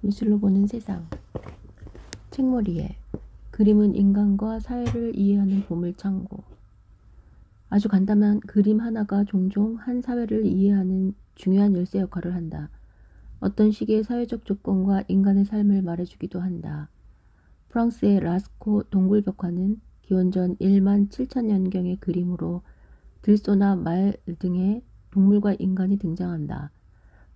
미술로 보는 세상. 책머리에 그림은 인간과 사회를 이해하는 보물창고. 아주 간단한 그림 하나가 종종 한 사회를 이해하는 중요한 열쇠 역할을 한다. 어떤 시기의 사회적 조건과 인간의 삶을 말해주기도 한다. 프랑스의 라스코 동굴벽화는 기원전 1만 7천년경의 그림으로 들소나 말 등의 동물과 인간이 등장한다.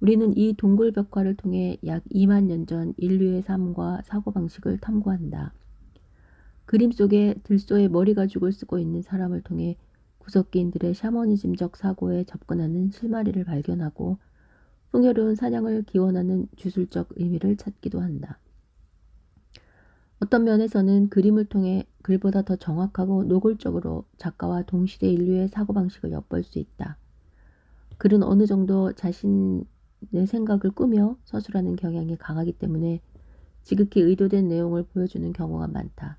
우리는 이 동굴벽화를 통해 약 2만 년 전 인류의 삶과 사고방식을 탐구한다. 그림 속에 들소의 머리 가죽을 쓰고 있는 사람을 통해 구석기인들의 샤머니즘적 사고에 접근하는 실마리를 발견하고 풍요로운 사냥을 기원하는 주술적 의미를 찾기도 한다. 어떤 면에서는 그림을 통해 글보다 더 정확하고 노골적으로 작가와 동시대 인류의 사고방식을 엿볼 수 있다. 글은 어느 정도 자신의 생각을 꾸며 서술하는 경향이 강하기 때문에 지극히 의도된 내용을 보여주는 경우가 많다.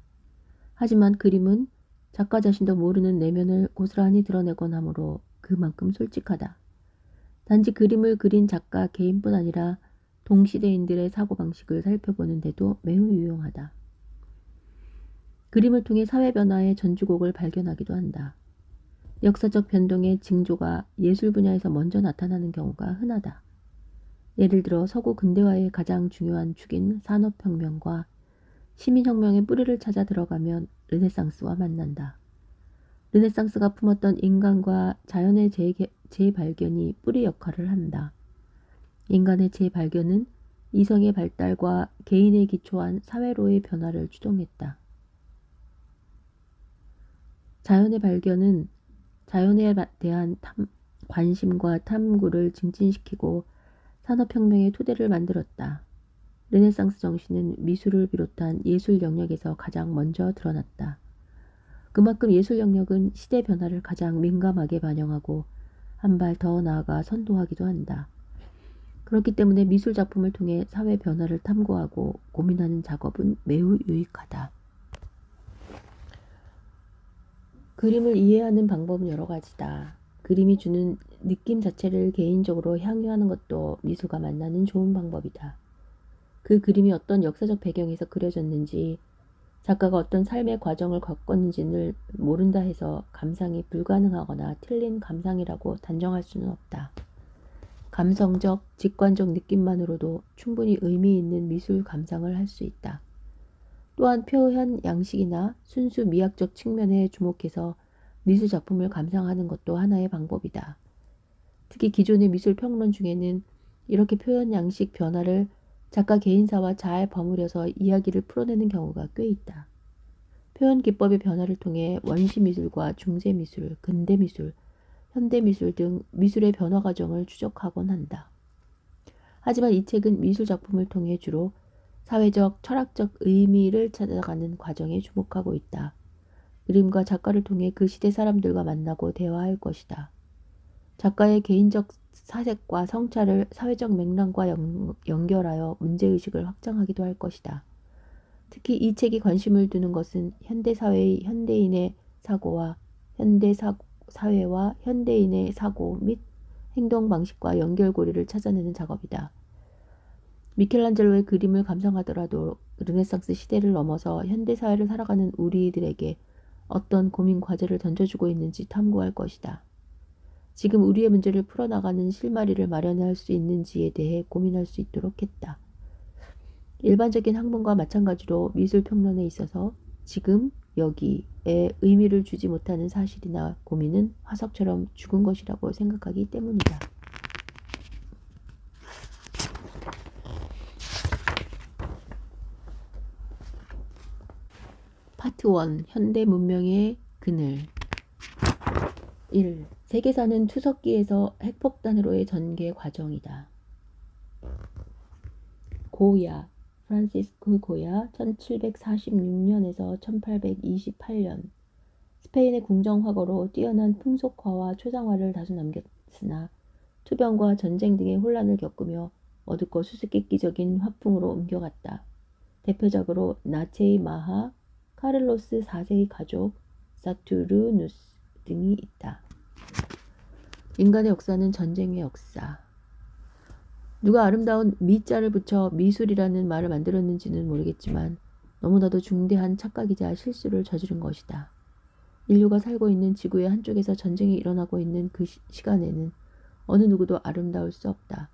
하지만 그림은 작가 자신도 모르는 내면을 고스란히 드러내곤 하므로 그만큼 솔직하다. 단지 그림을 그린 작가 개인뿐 아니라 동시대인들의 사고방식을 살펴보는 데도 매우 유용하다. 그림을 통해 사회 변화의 전주곡을 발견하기도 한다. 역사적 변동의 징조가 예술 분야에서 먼저 나타나는 경우가 흔하다. 예를 들어 서구 근대화의 가장 중요한 축인 산업혁명과 시민혁명의 뿌리를 찾아 들어가면 르네상스와 만난다. 르네상스가 품었던 인간과 자연의 재발견이 뿌리 역할을 한다. 인간의 재발견은 이성의 발달과 개인에 기초한 사회로의 변화를 주동했다. 자연의 발견은 자연에 대한 관심과 탐구를 증진시키고 산업혁명의 토대를 만들었다. 르네상스 정신은 미술을 비롯한 예술 영역에서 가장 먼저 드러났다. 그만큼 예술 영역은 시대 변화를 가장 민감하게 반영하고 한 발 더 나아가 선도하기도 한다. 그렇기 때문에 미술 작품을 통해 사회 변화를 탐구하고 고민하는 작업은 매우 유익하다. 그림을 이해하는 방법은 여러 가지다. 그림이 주는 느낌 자체를 개인적으로 향유하는 것도 미술과 만나는 좋은 방법이다. 그 그림이 어떤 역사적 배경에서 그려졌는지, 작가가 어떤 삶의 과정을 겪었는지를 모른다 해서 감상이 불가능하거나 틀린 감상이라고 단정할 수는 없다. 감성적, 직관적 느낌만으로도 충분히 의미 있는 미술 감상을 할 수 있다. 또한 표현 양식이나 순수 미학적 측면에 주목해서 미술 작품을 감상하는 것도 하나의 방법이다. 특히 기존의 미술 평론 중에는 이렇게 표현 양식 변화를 작가 개인사와 잘 버무려서 이야기를 풀어내는 경우가 꽤 있다. 표현 기법의 변화를 통해 원시미술과 중세미술, 근대미술, 현대미술 등 미술의 변화 과정을 추적하곤 한다. 하지만 이 책은 미술 작품을 통해 주로 사회적, 철학적 의미를 찾아가는 과정에 주목하고 있다. 그림과 작가를 통해 그 시대 사람들과 만나고 대화할 것이다. 작가의 개인적 사색과 성찰을 사회적 맥락과 연결하여 문제의식을 확장하기도 할 것이다. 특히 이 책이 관심을 두는 것은 현대사회의 현대인의 사고와 현대사회와 현대인의 사고 및 행동 방식과 연결고리를 찾아내는 작업이다. 미켈란젤로의 그림을 감상하더라도 르네상스 시대를 넘어서 현대사회를 살아가는 우리들에게 어떤 고민 과제를 던져주고 있는지 탐구할 것이다. 지금 우리의 문제를 풀어나가는 실마리를 마련할 수 있는지에 대해 고민할 수 있도록 했다. 일반적인 학문과 마찬가지로 미술평론에 있어서 지금 여기에 의미를 주지 못하는 사실이나 고민은 화석처럼 죽은 것이라고 생각하기 때문이다. 파트 1. 현대 문명의 그늘. 1. 세계사는 투석기에서 핵폭탄으로의 전개 과정이다. 고야, 프란시스코 고야 1746년에서 1828년 스페인의 궁정화거로 뛰어난 풍속화와 초상화를 다수 남겼으나 투병과 전쟁 등의 혼란을 겪으며 어둡고 수수께끼적인 화풍으로 옮겨갔다. 대표적으로 나체의 마하, 카를로스 4세의 가족, 사투르누스 등이 있다. 인간의 역사는 전쟁의 역사. 누가 아름다운 미자를 붙여 미술이라는 말을 만들었는지는 모르겠지만 너무나도 중대한 착각이자 실수를 저지른 것이다. 인류가 살고 있는 지구의 한쪽에서 전쟁이 일어나고 있는 그 시간에는 어느 누구도 아름다울 수 없다.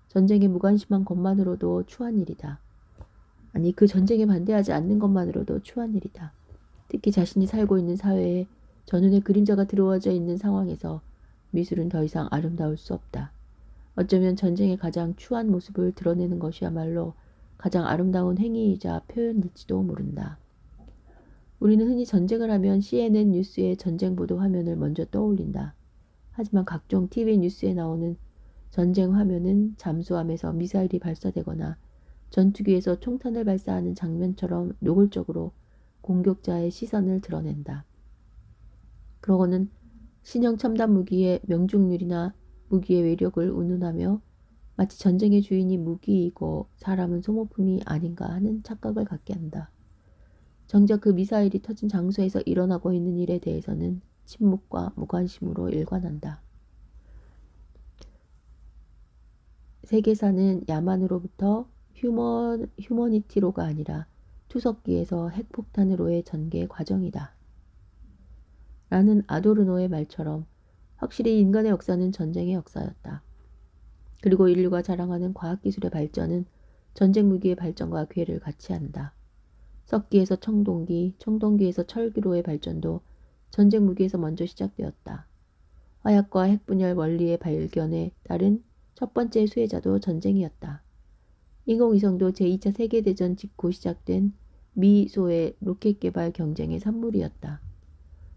전쟁에 무관심한 것만으로도 추한 일이다. 아니, 그 전쟁에 반대하지 않는 것만으로도 추한 일이다. 특히 자신이 살고 있는 사회에 전운의 그림자가 들어와져 있는 상황에서 미술은 더 이상 아름다울 수 없다. 어쩌면 전쟁의 가장 추한 모습을 드러내는 것이야말로 가장 아름다운 행위이자 표현일지도 모른다. 우리는 흔히 전쟁을 하면 CNN 뉴스의 전쟁 보도 화면을 먼저 떠올린다. 하지만 각종 TV 뉴스에 나오는 전쟁 화면은 잠수함에서 미사일이 발사되거나 전투기에서 총탄을 발사하는 장면처럼 노골적으로 공격자의 시선을 드러낸다. 그러고는 신형 첨단 무기의 명중률이나 무기의威力을 운운하며 마치 전쟁의 주인이 무기이고 사람은 소모품이 아닌가 하는 착각을 갖게 한다. 정작 그 미사일이 터진 장소에서 일어나고 있는 일에 대해서는 침묵과 무관심으로 일관한다. 세계사는 야만으로부터 휴머니티로가 아니라 투석기에서 핵폭탄으로의 전개 과정이다. 라는 아도르노의 말처럼 확실히 인간의 역사는 전쟁의 역사였다. 그리고 인류가 자랑하는 과학기술의 발전은 전쟁 무기의 발전과 궤를 같이 한다. 석기에서 청동기, 청동기에서 철기로의 발전도 전쟁 무기에서 먼저 시작되었다. 화약과 핵분열 원리의 발견에 따른 첫 번째 수혜자도 전쟁이었다. 인공위성도 제2차 세계대전 직후 시작된 미소의 로켓 개발 경쟁의 산물이었다.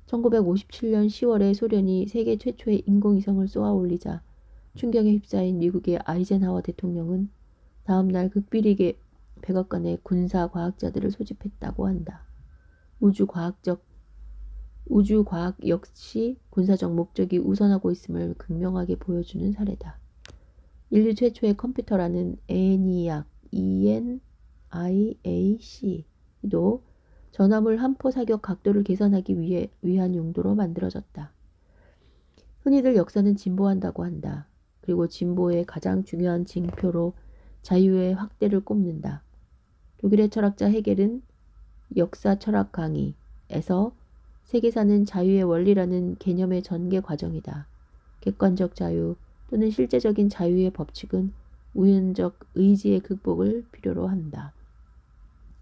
1957년 10월에 소련이 세계 최초의 인공위성을 쏘아 올리자 충격에 휩싸인 미국의 아이젠하워 대통령은 다음날 극비리게 백악관에 군사과학자들을 소집했다고 한다. 우주과학 역시 군사적 목적이 우선하고 있음을 극명하게 보여주는 사례다. 인류 최초의 컴퓨터라는 ENIAC도 전함을 함포 사격 각도를 계산하기 위한 용도로 만들어졌다. 흔히들 역사는 진보한다고 한다. 그리고 진보의 가장 중요한 징표로 자유의 확대를 꼽는다. 독일의 철학자 헤겔은 역사 철학 강의에서 세계사는 자유의 원리라는 개념의 전개 과정이다. 객관적 자유 또는 실제적인 자유의 법칙은 우연적 의지의 극복을 필요로 한다.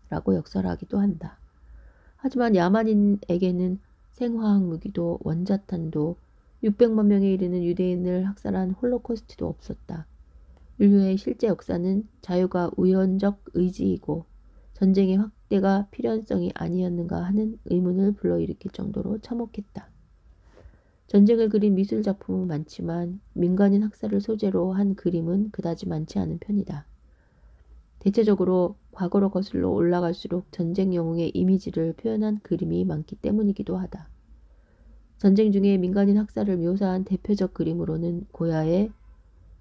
라고 역설하기도 한다. 하지만 야만인에게는 생화학 무기도 원자탄도 600만 명에 이르는 유대인을 학살한 홀로코스트도 없었다. 인류의 실제 역사는 자유가 우연적 의지이고 전쟁의 확대가 필연성이 아니었는가 하는 의문을 불러일으킬 정도로 참혹했다. 전쟁을 그린 미술 작품은 많지만 민간인 학살을 소재로 한 그림은 그다지 많지 않은 편이다. 대체적으로 과거로 거슬러 올라갈수록 전쟁 영웅의 이미지를 표현한 그림이 많기 때문이기도 하다. 전쟁 중에 민간인 학살을 묘사한 대표적 그림으로는 고야의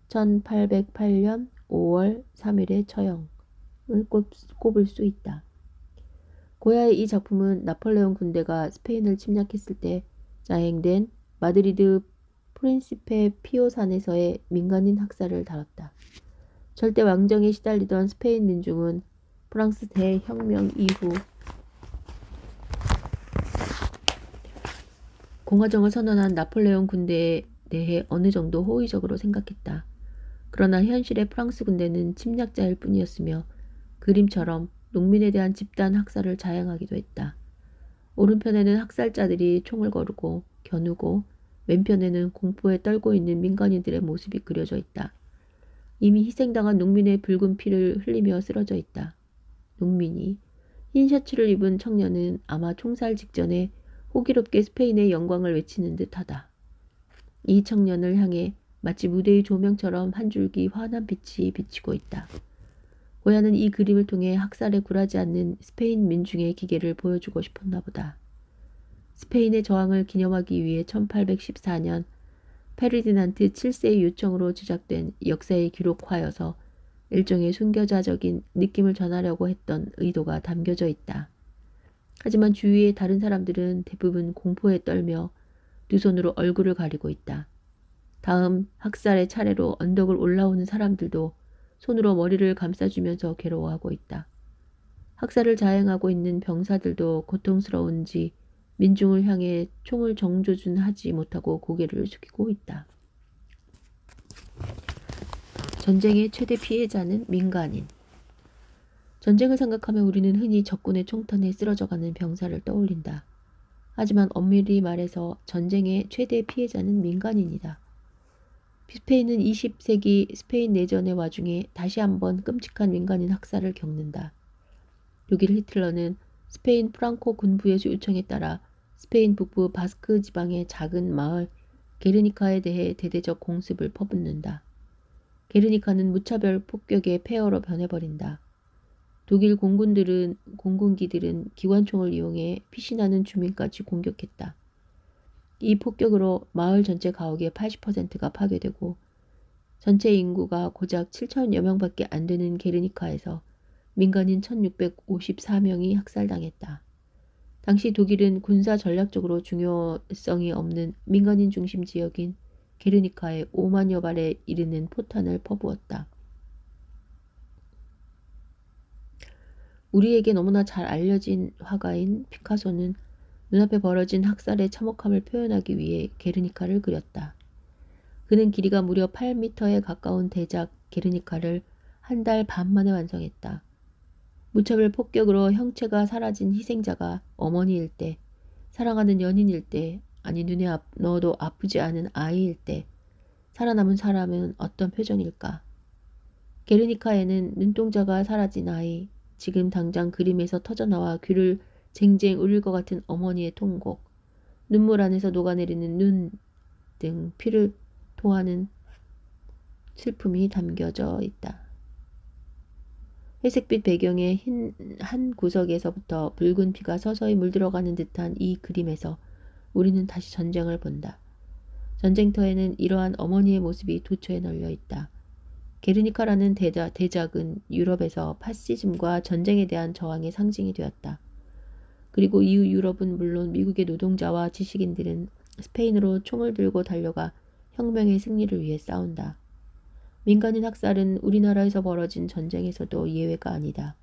1808년 5월 3일의 처형을 꼽을 수 있다. 고야의 이 작품은 나폴레옹 군대가 스페인을 침략했을 때 자행된 마드리드 프린시페 피오산에서의 민간인 학살을 다뤘다. 절대 왕정에 시달리던 스페인 민중은 프랑스 대혁명 이후 공화정을 선언한 나폴레옹 군대에 대해 어느 정도 호의적으로 생각했다. 그러나 현실의 프랑스 군대는 침략자일 뿐이었으며 그림처럼 농민에 대한 집단 학살을 자행하기도 했다. 오른편에는 학살자들이 총을 거르고 겨누고 왼편에는 공포에 떨고 있는 민간인들의 모습이 그려져 있다. 이미 희생당한 농민의 붉은 피를 흘리며 쓰러져 있다. 농민이 흰 셔츠를 입은 청년은 아마 총살 직전에 호기롭게 스페인의 영광을 외치는 듯하다. 이 청년을 향해 마치 무대의 조명처럼 한 줄기 환한 빛이 비치고 있다. 고야는 이 그림을 통해 학살에 굴하지 않는 스페인 민중의 기계를 보여주고 싶었나 보다. 스페인의 저항을 기념하기 위해 1814년 페르디난트 7세의 요청으로 제작된 역사의 기록화여서 일종의 순교자적인 느낌을 전하려고 했던 의도가 담겨져 있다. 하지만 주위의 다른 사람들은 대부분 공포에 떨며 두 손으로 얼굴을 가리고 있다. 다음 학살의 차례로 언덕을 올라오는 사람들도 손으로 머리를 감싸주면서 괴로워하고 있다. 학살을 자행하고 있는 병사들도 고통스러운지 민중을 향해 총을 정조준하지 못하고 고개를 숙이고 있다. 전쟁의 최대 피해자는 민간인. 전쟁을 생각하면 우리는 흔히 적군의 총탄에 쓰러져가는 병사를 떠올린다. 하지만 엄밀히 말해서 전쟁의 최대 피해자는 민간인이다. 스페인은 20세기 스페인 내전의 와중에 다시 한번 끔찍한 민간인 학살을 겪는다. 독일 히틀러는 스페인 프랑코 군부의 요청에 따라 스페인 북부 바스크 지방의 작은 마을 게르니카에 대해 대대적 공습을 퍼붓는다. 게르니카는 무차별 폭격의 폐허로 변해버린다. 독일 공군기들은 기관총을 이용해 피신하는 주민까지 공격했다. 이 폭격으로 마을 전체 가옥의 80%가 파괴되고 전체 인구가 고작 7천여 명밖에 안 되는 게르니카에서 민간인 1654명이 학살당했다. 당시 독일은 군사 전략적으로 중요성이 없는 민간인 중심 지역인 게르니카에 5만여 발에 이르는 포탄을 퍼부었다. 우리에게 너무나 잘 알려진 화가인 피카소는 눈앞에 벌어진 학살의 참혹함을 표현하기 위해 게르니카를 그렸다. 그는 길이가 무려 8m에 가까운 대작 게르니카를 한 달 반 만에 완성했다. 무차별 폭격으로 형체가 사라진 희생자가 어머니일 때, 사랑하는 연인일 때, 아니 눈에 넣어도 아프지 않은 아이일 때 살아남은 사람은 어떤 표정일까? 게르니카에는 눈동자가 사라진 아이, 지금 당장 그림에서 터져나와 귀를 쟁쟁 울릴 것 같은 어머니의 통곡, 눈물 안에서 녹아내리는 눈 등 피를 토하는 슬픔이 담겨져 있다. 회색빛 배경의 흰 한 구석에서부터 붉은 피가 서서히 물들어가는 듯한 이 그림에서 우리는 다시 전쟁을 본다. 전쟁터에는 이러한 어머니의 모습이 도처에 널려 있다. 게르니카라는 대작은 유럽에서 파시즘과 전쟁에 대한 저항의 상징이 되었다. 그리고 이후 유럽은 물론 미국의 노동자와 지식인들은 스페인으로 총을 들고 달려가 혁명의 승리를 위해 싸운다. 민간인 학살은 우리나라에서 벌어진 전쟁에서도 예외가 아니다.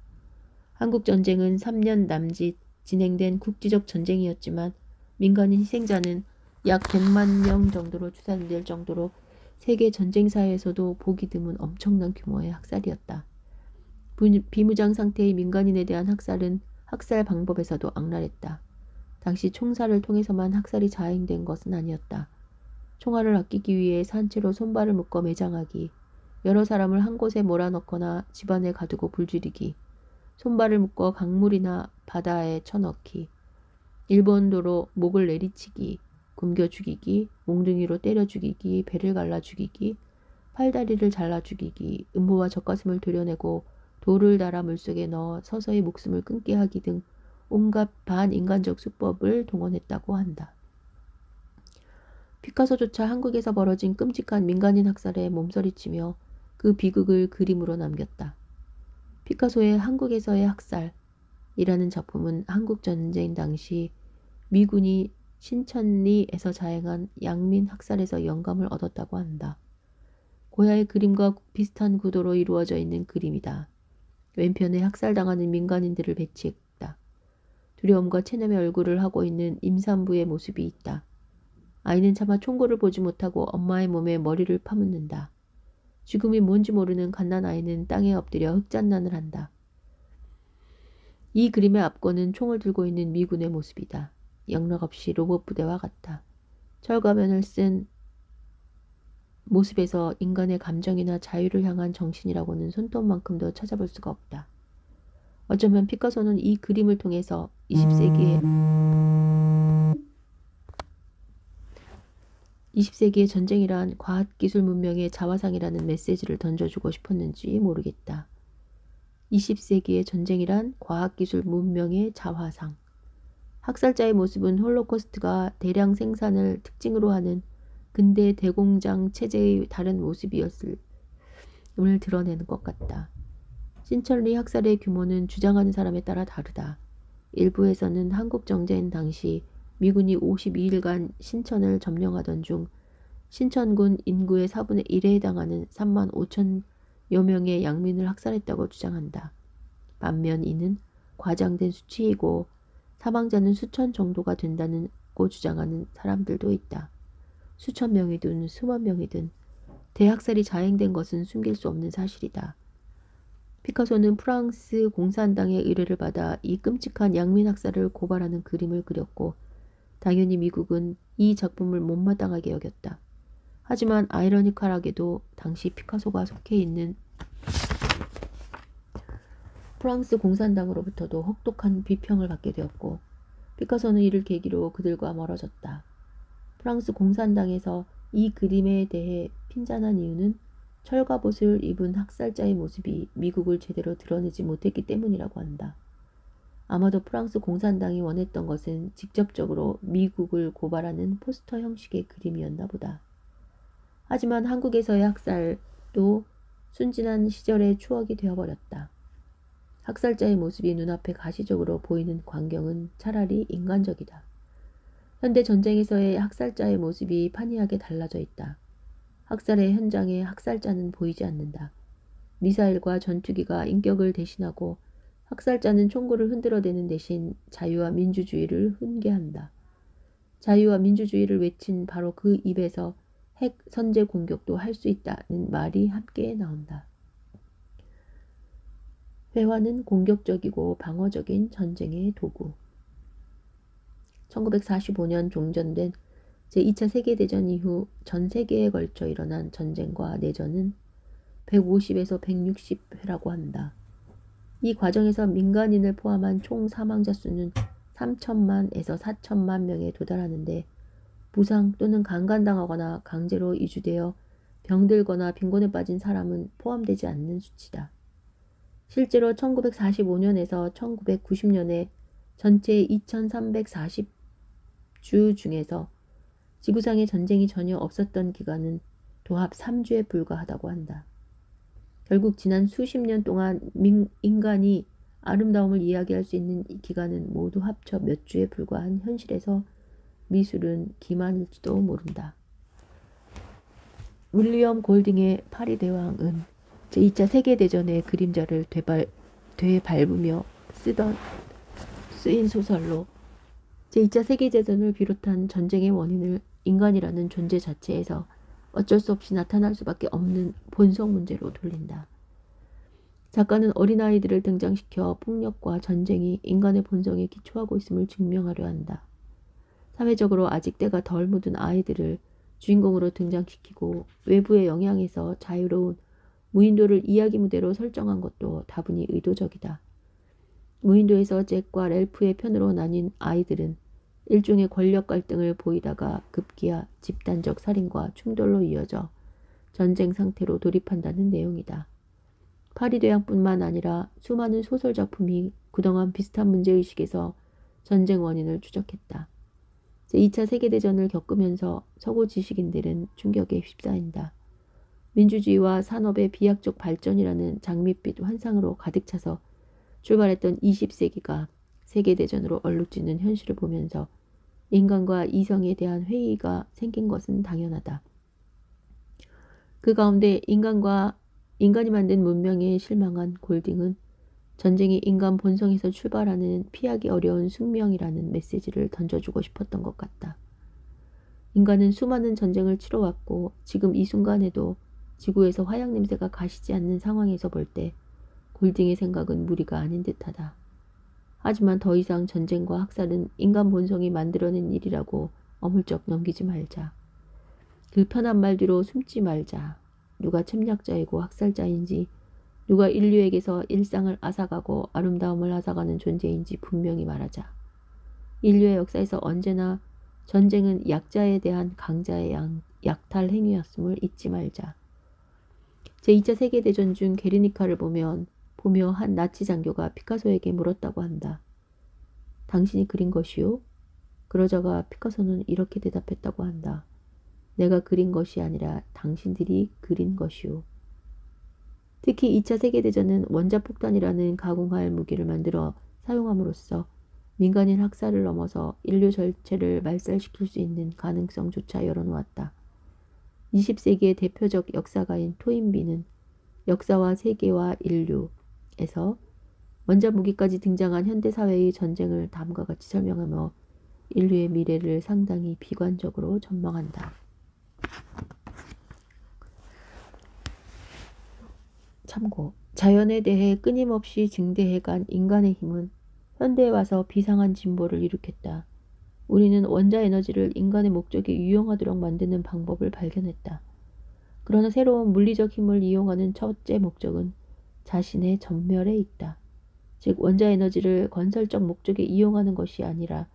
한국전쟁은 3년 남짓 진행된 국지적 전쟁이었지만 민간인 희생자는 약 100만 명 정도로 추산될 정도로 세계 전쟁사에서도 보기 드문 엄청난 규모의 학살이었다. 비무장 상태의 민간인에 대한 학살은 학살 방법에서도 악랄했다. 당시 총살을 통해서만 학살이 자행된 것은 아니었다. 총알을 아끼기 위해 산채로 손발을 묶어 매장하기, 여러 사람을 한 곳에 몰아넣거나 집안에 가두고 불지르기, 손발을 묶어 강물이나 바다에 쳐넣기, 일본도로 목을 내리치기, 굶겨 죽이기, 몽둥이로 때려 죽이기, 배를 갈라 죽이기, 팔다리를 잘라 죽이기, 음부와 젖가슴을 도려내고 돌을 달아 물속에 넣어 서서히 목숨을 끊게 하기 등 온갖 반인간적 수법을 동원했다고 한다. 피카소조차 한국에서 벌어진 끔찍한 민간인 학살에 몸서리치며 그 비극을 그림으로 남겼다. 피카소의 한국에서의 학살이라는 작품은 한국전쟁 당시 미군이 신천리에서 자행한 양민 학살에서 영감을 얻었다고 한다. 고야의 그림과 비슷한 구도로 이루어져 있는 그림이다. 왼편에 학살당하는 민간인들을 배치했다. 두려움과 체념의 얼굴을 하고 있는 임산부의 모습이 있다. 아이는 차마 총구를 보지 못하고 엄마의 몸에 머리를 파묻는다. 죽음이 뭔지 모르는 갓난아이는 땅에 엎드려 흑잔난을 한다. 이 그림의 앞권은 총을 들고 있는 미군의 모습이다. 영락없이 로봇 부대와 같다. 철가면을 쓴 모습에서 인간의 감정이나 자유를 향한 정신이라고는 손톱만큼도 찾아볼 수가 없다. 어쩌면 피카소는 이 그림을 통해서 20세기의 전쟁이란 과학기술 문명의 자화상이라는 메시지를 던져주고 싶었는지 모르겠다. 20세기의 전쟁이란 과학기술 문명의 자화상. 학살자의 모습은 홀로코스트가 대량 생산을 특징으로 하는 근대 대공장 체제의 다른 모습이었음을 드러내는 것 같다. 신천리 학살의 규모는 주장하는 사람에 따라 다르다. 일부에서는 한국정쟁 당시 미군이 52일간 신천을 점령하던 중 신천군 인구의 4분의 1에 해당하는 3만 여명의 양민을 학살했다고 주장한다. 반면 이는 과장된 수치이고 사망자는 수천 정도가 된다고 주장하는 사람들도 있다. 수천 명이든 수만 명이든 대학살이 자행된 것은 숨길 수 없는 사실이다. 피카소는 프랑스 공산당의 의뢰를 받아 이 끔찍한 양민 학살을 고발하는 그림을 그렸고 당연히 미국은 이 작품을 못마땅하게 여겼다. 하지만 아이러니컬하게도 당시 피카소가 속해 있는 프랑스 공산당으로부터도 혹독한 비평을 받게 되었고 피카소는 이를 계기로 그들과 멀어졌다. 프랑스 공산당에서 이 그림에 대해 핀잔한 이유는 철갑옷을 입은 학살자의 모습이 미국을 제대로 드러내지 못했기 때문이라고 한다. 아마도 프랑스 공산당이 원했던 것은 직접적으로 미국을 고발하는 포스터 형식의 그림이었나 보다. 하지만 한국에서의 학살도 순진한 시절의 추억이 되어버렸다. 학살자의 모습이 눈앞에 가시적으로 보이는 광경은 차라리 인간적이다. 현대 전쟁에서의 학살자의 모습이 판이하게 달라져 있다. 학살의 현장에 학살자는 보이지 않는다. 미사일과 전투기가 인격을 대신하고 학살자는 총구를 흔들어대는 대신 자유와 민주주의를 훈계한다. 자유와 민주주의를 외친 바로 그 입에서 핵 선제 공격도 할 수 있다는 말이 함께 나온다. 회화는 공격적이고 방어적인 전쟁의 도구. 1945년 종전된 제2차 세계대전 이후 전 세계에 걸쳐 일어난 전쟁과 내전은 150에서 160회라고 한다. 이 과정에서 민간인을 포함한 총 사망자 수는 3천만에서 4천만 명에 도달하는데 부상 또는 강간당하거나 강제로 이주되어 병들거나 빈곤에 빠진 사람은 포함되지 않는 수치다. 실제로 1945년에서 1990년에 전체 2340주 중에서 지구상에 전쟁이 전혀 없었던 기간은 도합 3주에 불과하다고 한다. 결국 지난 수십 년 동안 인간이 아름다움을 이야기할 수 있는 기간은 모두 합쳐 몇 주에 불과한 현실에서 미술은 기만일지도 모른다. 윌리엄 골딩의 파리 대왕은 제2차 세계대전의 그림자를 되밟으며 쓰인 소설로 제2차 세계대전을 비롯한 전쟁의 원인을 인간이라는 존재 자체에서 어쩔 수 없이 나타날 수밖에 없는 본성 문제로 돌린다. 작가는 어린아이들을 등장시켜 폭력과 전쟁이 인간의 본성에 기초하고 있음을 증명하려 한다. 사회적으로 아직 때가 덜 묻은 아이들을 주인공으로 등장시키고 외부의 영향에서 자유로운 무인도를 이야기 무대로 설정한 것도 다분히 의도적이다. 무인도에서 잭과 랠프의 편으로 나뉜 아이들은 일종의 권력 갈등을 보이다가 급기야 집단적 살인과 충돌로 이어져 전쟁 상태로 돌입한다는 내용이다. 파리 대왕뿐만 아니라 수많은 소설 작품이 그동안 비슷한 문제의식에서 전쟁 원인을 추적했다. 제2차 세계대전을 겪으면서 서구 지식인들은 충격에 휩싸인다. 민주주의와 산업의 비약적 발전이라는 장밋빛 환상으로 가득 차서 출발했던 20세기가 세계대전으로 얼룩지는 현실을 보면서 인간과 이성에 대한 회의가 생긴 것은 당연하다. 그 가운데 인간이 만든 문명에 실망한 골딩은 전쟁이 인간 본성에서 출발하는 피하기 어려운 숙명이라는 메시지를 던져주고 싶었던 것 같다. 인간은 수많은 전쟁을 치러왔고 지금 이 순간에도 지구에서 화약 냄새가 가시지 않는 상황에서 볼 때 골딩의 생각은 무리가 아닌 듯하다. 하지만 더 이상 전쟁과 학살은 인간 본성이 만들어낸 일이라고 어물쩍 넘기지 말자. 그 편한 말 뒤로 숨지 말자. 누가 침략자이고 학살자인지, 누가 인류에게서 일상을 앗아가고 아름다움을 앗아가는 존재인지 분명히 말하자. 인류의 역사에서 언제나 전쟁은 약자에 대한 강자의 약탈 행위였음을 잊지 말자. 제2차 세계대전 중 게르니카를 보며 한 나치 장교가 피카소에게 물었다고 한다. 당신이 그린 것이요? 그러자가 피카소는 이렇게 대답했다고 한다. 내가 그린 것이 아니라 당신들이 그린 것이요. 특히 2차 세계대전은 원자폭탄이라는 가공할 무기를 만들어 사용함으로써 민간인 학살을 넘어서 인류 전체를 말살시킬 수 있는 가능성조차 열어놓았다. 20세기의 대표적 역사가인 토인비는 역사와 세계와 인류에서 원자 무기까지 등장한 현대 사회의 전쟁을 다음과 같이 설명하며 인류의 미래를 상당히 비관적으로 전망한다. 참고. 자연에 대해 끊임없이 증대해간 인간의 힘은 현대에 와서 비상한 진보를 일으켰다. 우리는 원자 에너지를 인간의 목적에 유용하도록 만드는 방법을 발견했다. 그러나 새로운 물리적 힘을 이용하는 첫째 목적은 자신의 전멸에 있다. 즉 원자 에너지를 건설적 목적에 이용하는 것이 아니라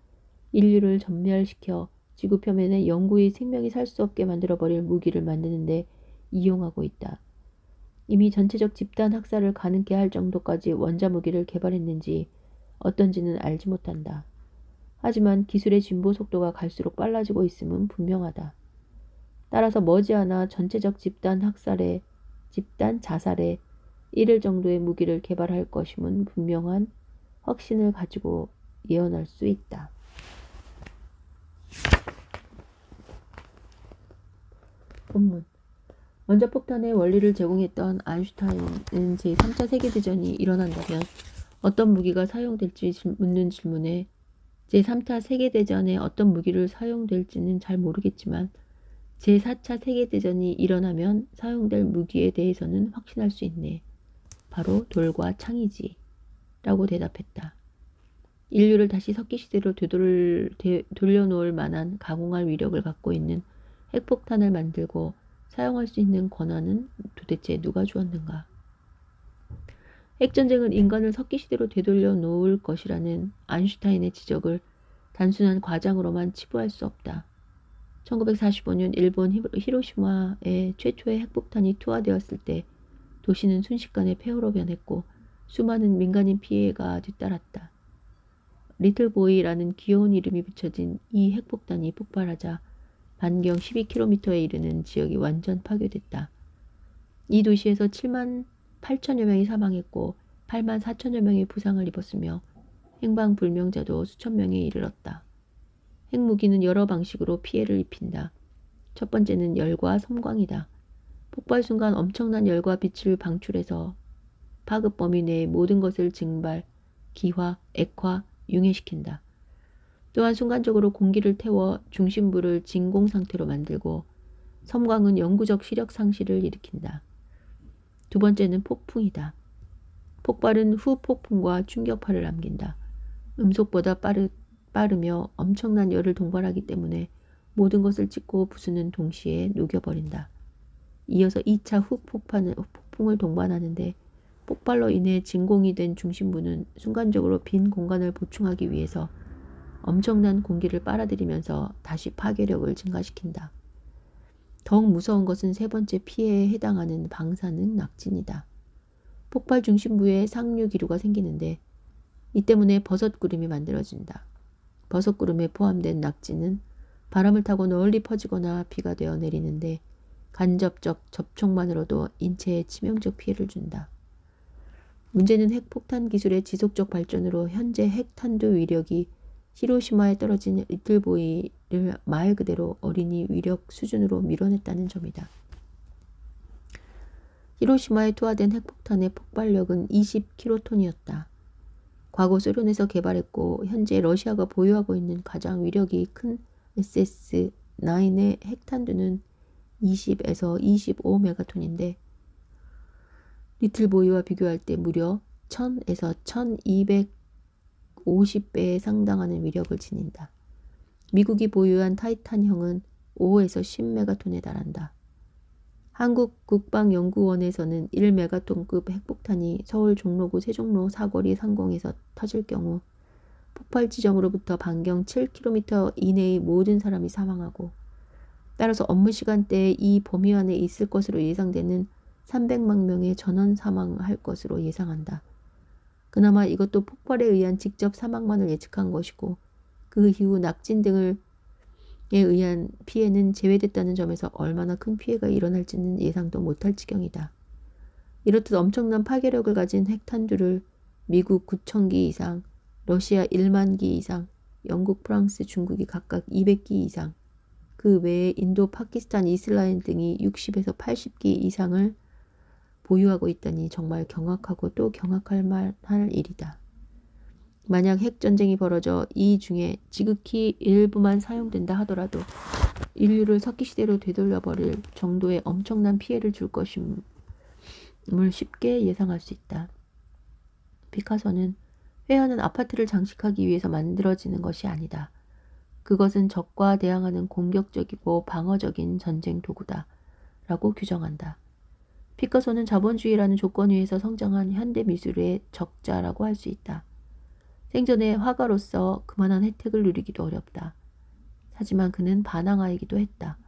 인류를 전멸시켜 지구 표면에 영구히 생명이 살 수 없게 만들어버릴 무기를 만드는데 이용하고 있다. 이미 전체적 집단 학살을 가능케 할 정도까지 원자 무기를 개발했는지 어떤지는 알지 못한다. 하지만 기술의 진보 속도가 갈수록 빨라지고 있음은 분명하다. 따라서 머지않아 전체적 집단 자살에 이를 정도의 무기를 개발할 것임은 분명한 확신을 가지고 예언할 수 있다. 본문. 원자폭탄의 원리를 제공했던 아인슈타인은 제3차 세계대전이 일어난다면 어떤 무기가 사용될지 묻는 질문에 제3차 세계대전에 어떤 무기를 사용될지는 잘 모르겠지만 제4차 세계대전이 일어나면 사용될 무기에 대해서는 확신할 수 있네. 바로 돌과 창이지. 라고 대답했다. 인류를 다시 석기시대로 돌려놓을 만한 가공할 위력을 갖고 있는 핵폭탄을 만들고 사용할 수 있는 권한은 도대체 누가 주었는가? 핵전쟁은 인간을 석기시대로 되돌려 놓을 것이라는 아인슈타인의 지적을 단순한 과장으로만 치부할 수 없다. 1945년 일본 히로시마에 최초의 핵폭탄이 투하되었을 때 도시는 순식간에 폐허로 변했고 수많은 민간인 피해가 뒤따랐다. 리틀보이라는 귀여운 이름이 붙여진 이 핵폭탄이 폭발하자 반경 12km에 이르는 지역이 완전 파괴됐다. 이 도시에서 7만 8천여 명이 사망했고 8만 4천여 명이 부상을 입었으며 행방불명자도 수천 명에 이르렀다. 핵무기는 여러 방식으로 피해를 입힌다. 첫 번째는 열과 섬광이다. 폭발 순간 엄청난 열과 빛을 방출해서 파급 범위 내의 모든 것을 증발, 기화, 액화, 융해시킨다. 또한 순간적으로 공기를 태워 중심부를 진공 상태로 만들고 섬광은 영구적 시력 상실을 일으킨다. 두 번째는 폭풍이다. 폭발은 후폭풍과 충격파를 남긴다. 음속보다 빠르며 엄청난 열을 동반하기 때문에 모든 것을 찍고 부수는 동시에 녹여버린다. 이어서 2차 후폭풍을 동반하는데 폭발로 인해 진공이 된 중심부는 순간적으로 빈 공간을 보충하기 위해서 엄청난 공기를 빨아들이면서 다시 파괴력을 증가시킨다. 더욱 무서운 것은 세 번째 피해에 해당하는 방사능 낙진이다. 폭발 중심부에 상류 기류가 생기는데 이 때문에 버섯구름이 만들어진다. 버섯구름에 포함된 낙진은 바람을 타고 널리 퍼지거나 비가 되어 내리는데 간접적 접촉만으로도 인체에 치명적 피해를 준다. 문제는 핵폭탄 기술의 지속적 발전으로 현재 핵탄두 위력이 히로시마에 떨어진 리틀보이를 말 그대로 어린이 위력 수준으로 밀어냈다는 점이다. 히로시마에 투하된 핵폭탄의 폭발력은 20킬로톤이었다. 과거 소련에서 개발했고 현재 러시아가 보유하고 있는 가장 위력이 큰 SS-9의 핵탄두는 20에서 25메가톤인데 리틀보이와 비교할 때 무려 1000에서 1250배에 상당하는 위력을 지닌다. 미국이 보유한 타이탄형은 5에서 10메가톤에 달한다. 한국 국방연구원에서는 1메가톤급 핵폭탄이 서울 종로구 세종로 사거리 상공에서 터질 경우 폭발 지점으로부터 반경 7km 이내의 모든 사람이 사망하고 따라서 업무 시간대에 이 범위 안에 있을 것으로 예상되는 300만 명의 전원 사망할 것으로 예상한다. 그나마 이것도 폭발에 의한 직접 사망만을 예측한 것이고 그 이후 낙진 등에 의한 피해는 제외됐다는 점에서 얼마나 큰 피해가 일어날지는 예상도 못할 지경이다. 이렇듯 엄청난 파괴력을 가진 핵탄두를 미국 9,000기 이상, 러시아 1만 기 이상, 영국, 프랑스, 중국이 각각 200기 이상, 그 외에 인도, 파키스탄, 이스라엘 등이 60에서 80기 이상을 보유하고 있다니 정말 경악하고 또 경악할 만할 일이다. 만약 핵전쟁이 벌어져 이 중에 지극히 일부만 사용된다 하더라도 인류를 석기시대로 되돌려버릴 정도의 엄청난 피해를 줄 것임을 쉽게 예상할 수 있다. 피카소는 회화는 아파트를 장식하기 위해서 만들어지는 것이 아니다. 그것은 적과 대항하는 공격적이고 방어적인 전쟁 도구다. 라고 규정한다. 피카소는 자본주의라는 조건 위에서 성장한 현대 미술의 적자라고 할 수 있다. 생전에 화가로서 그만한 혜택을 누리기도 어렵다. 하지만 그는 반항아이기도 했다.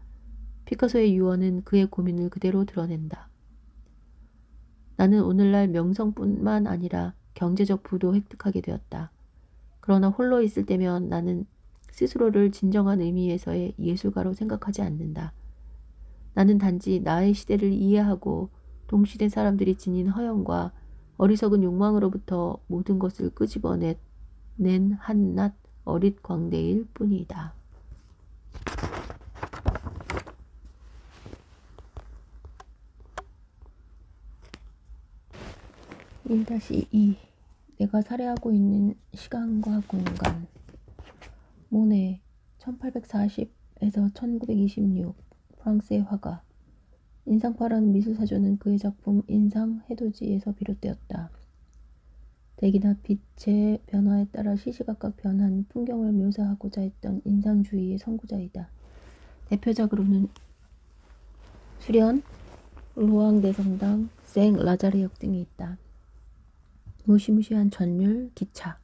피카소의 유언은 그의 고민을 그대로 드러낸다. 나는 오늘날 명성뿐만 아니라 경제적 부도 획득하게 되었다. 그러나 홀로 있을 때면 나는 스스로를 진정한 의미에서의 예술가로 생각하지 않는다. 나는 단지 나의 시대를 이해하고 동시대 사람들이 지닌 허영과 어리석은 욕망으로부터 모든 것을 끄집어낸 한낱 어릿 광대일 뿐이다. 1-2 내가 살해하고 있는 시간과 공간. 모네 1840에서 1926 프랑스의 화가. 인상파라는 미술사조는 그의 작품 인상 해돋이에서 비롯되었다. 대기나 빛의 변화에 따라 시시각각 변한 풍경을 묘사하고자 했던 인상주의의 선구자이다. 대표작으로는 수련, 루앙대성당, 생 라자르역 등이 있다. 무시무시한 전율, 기차.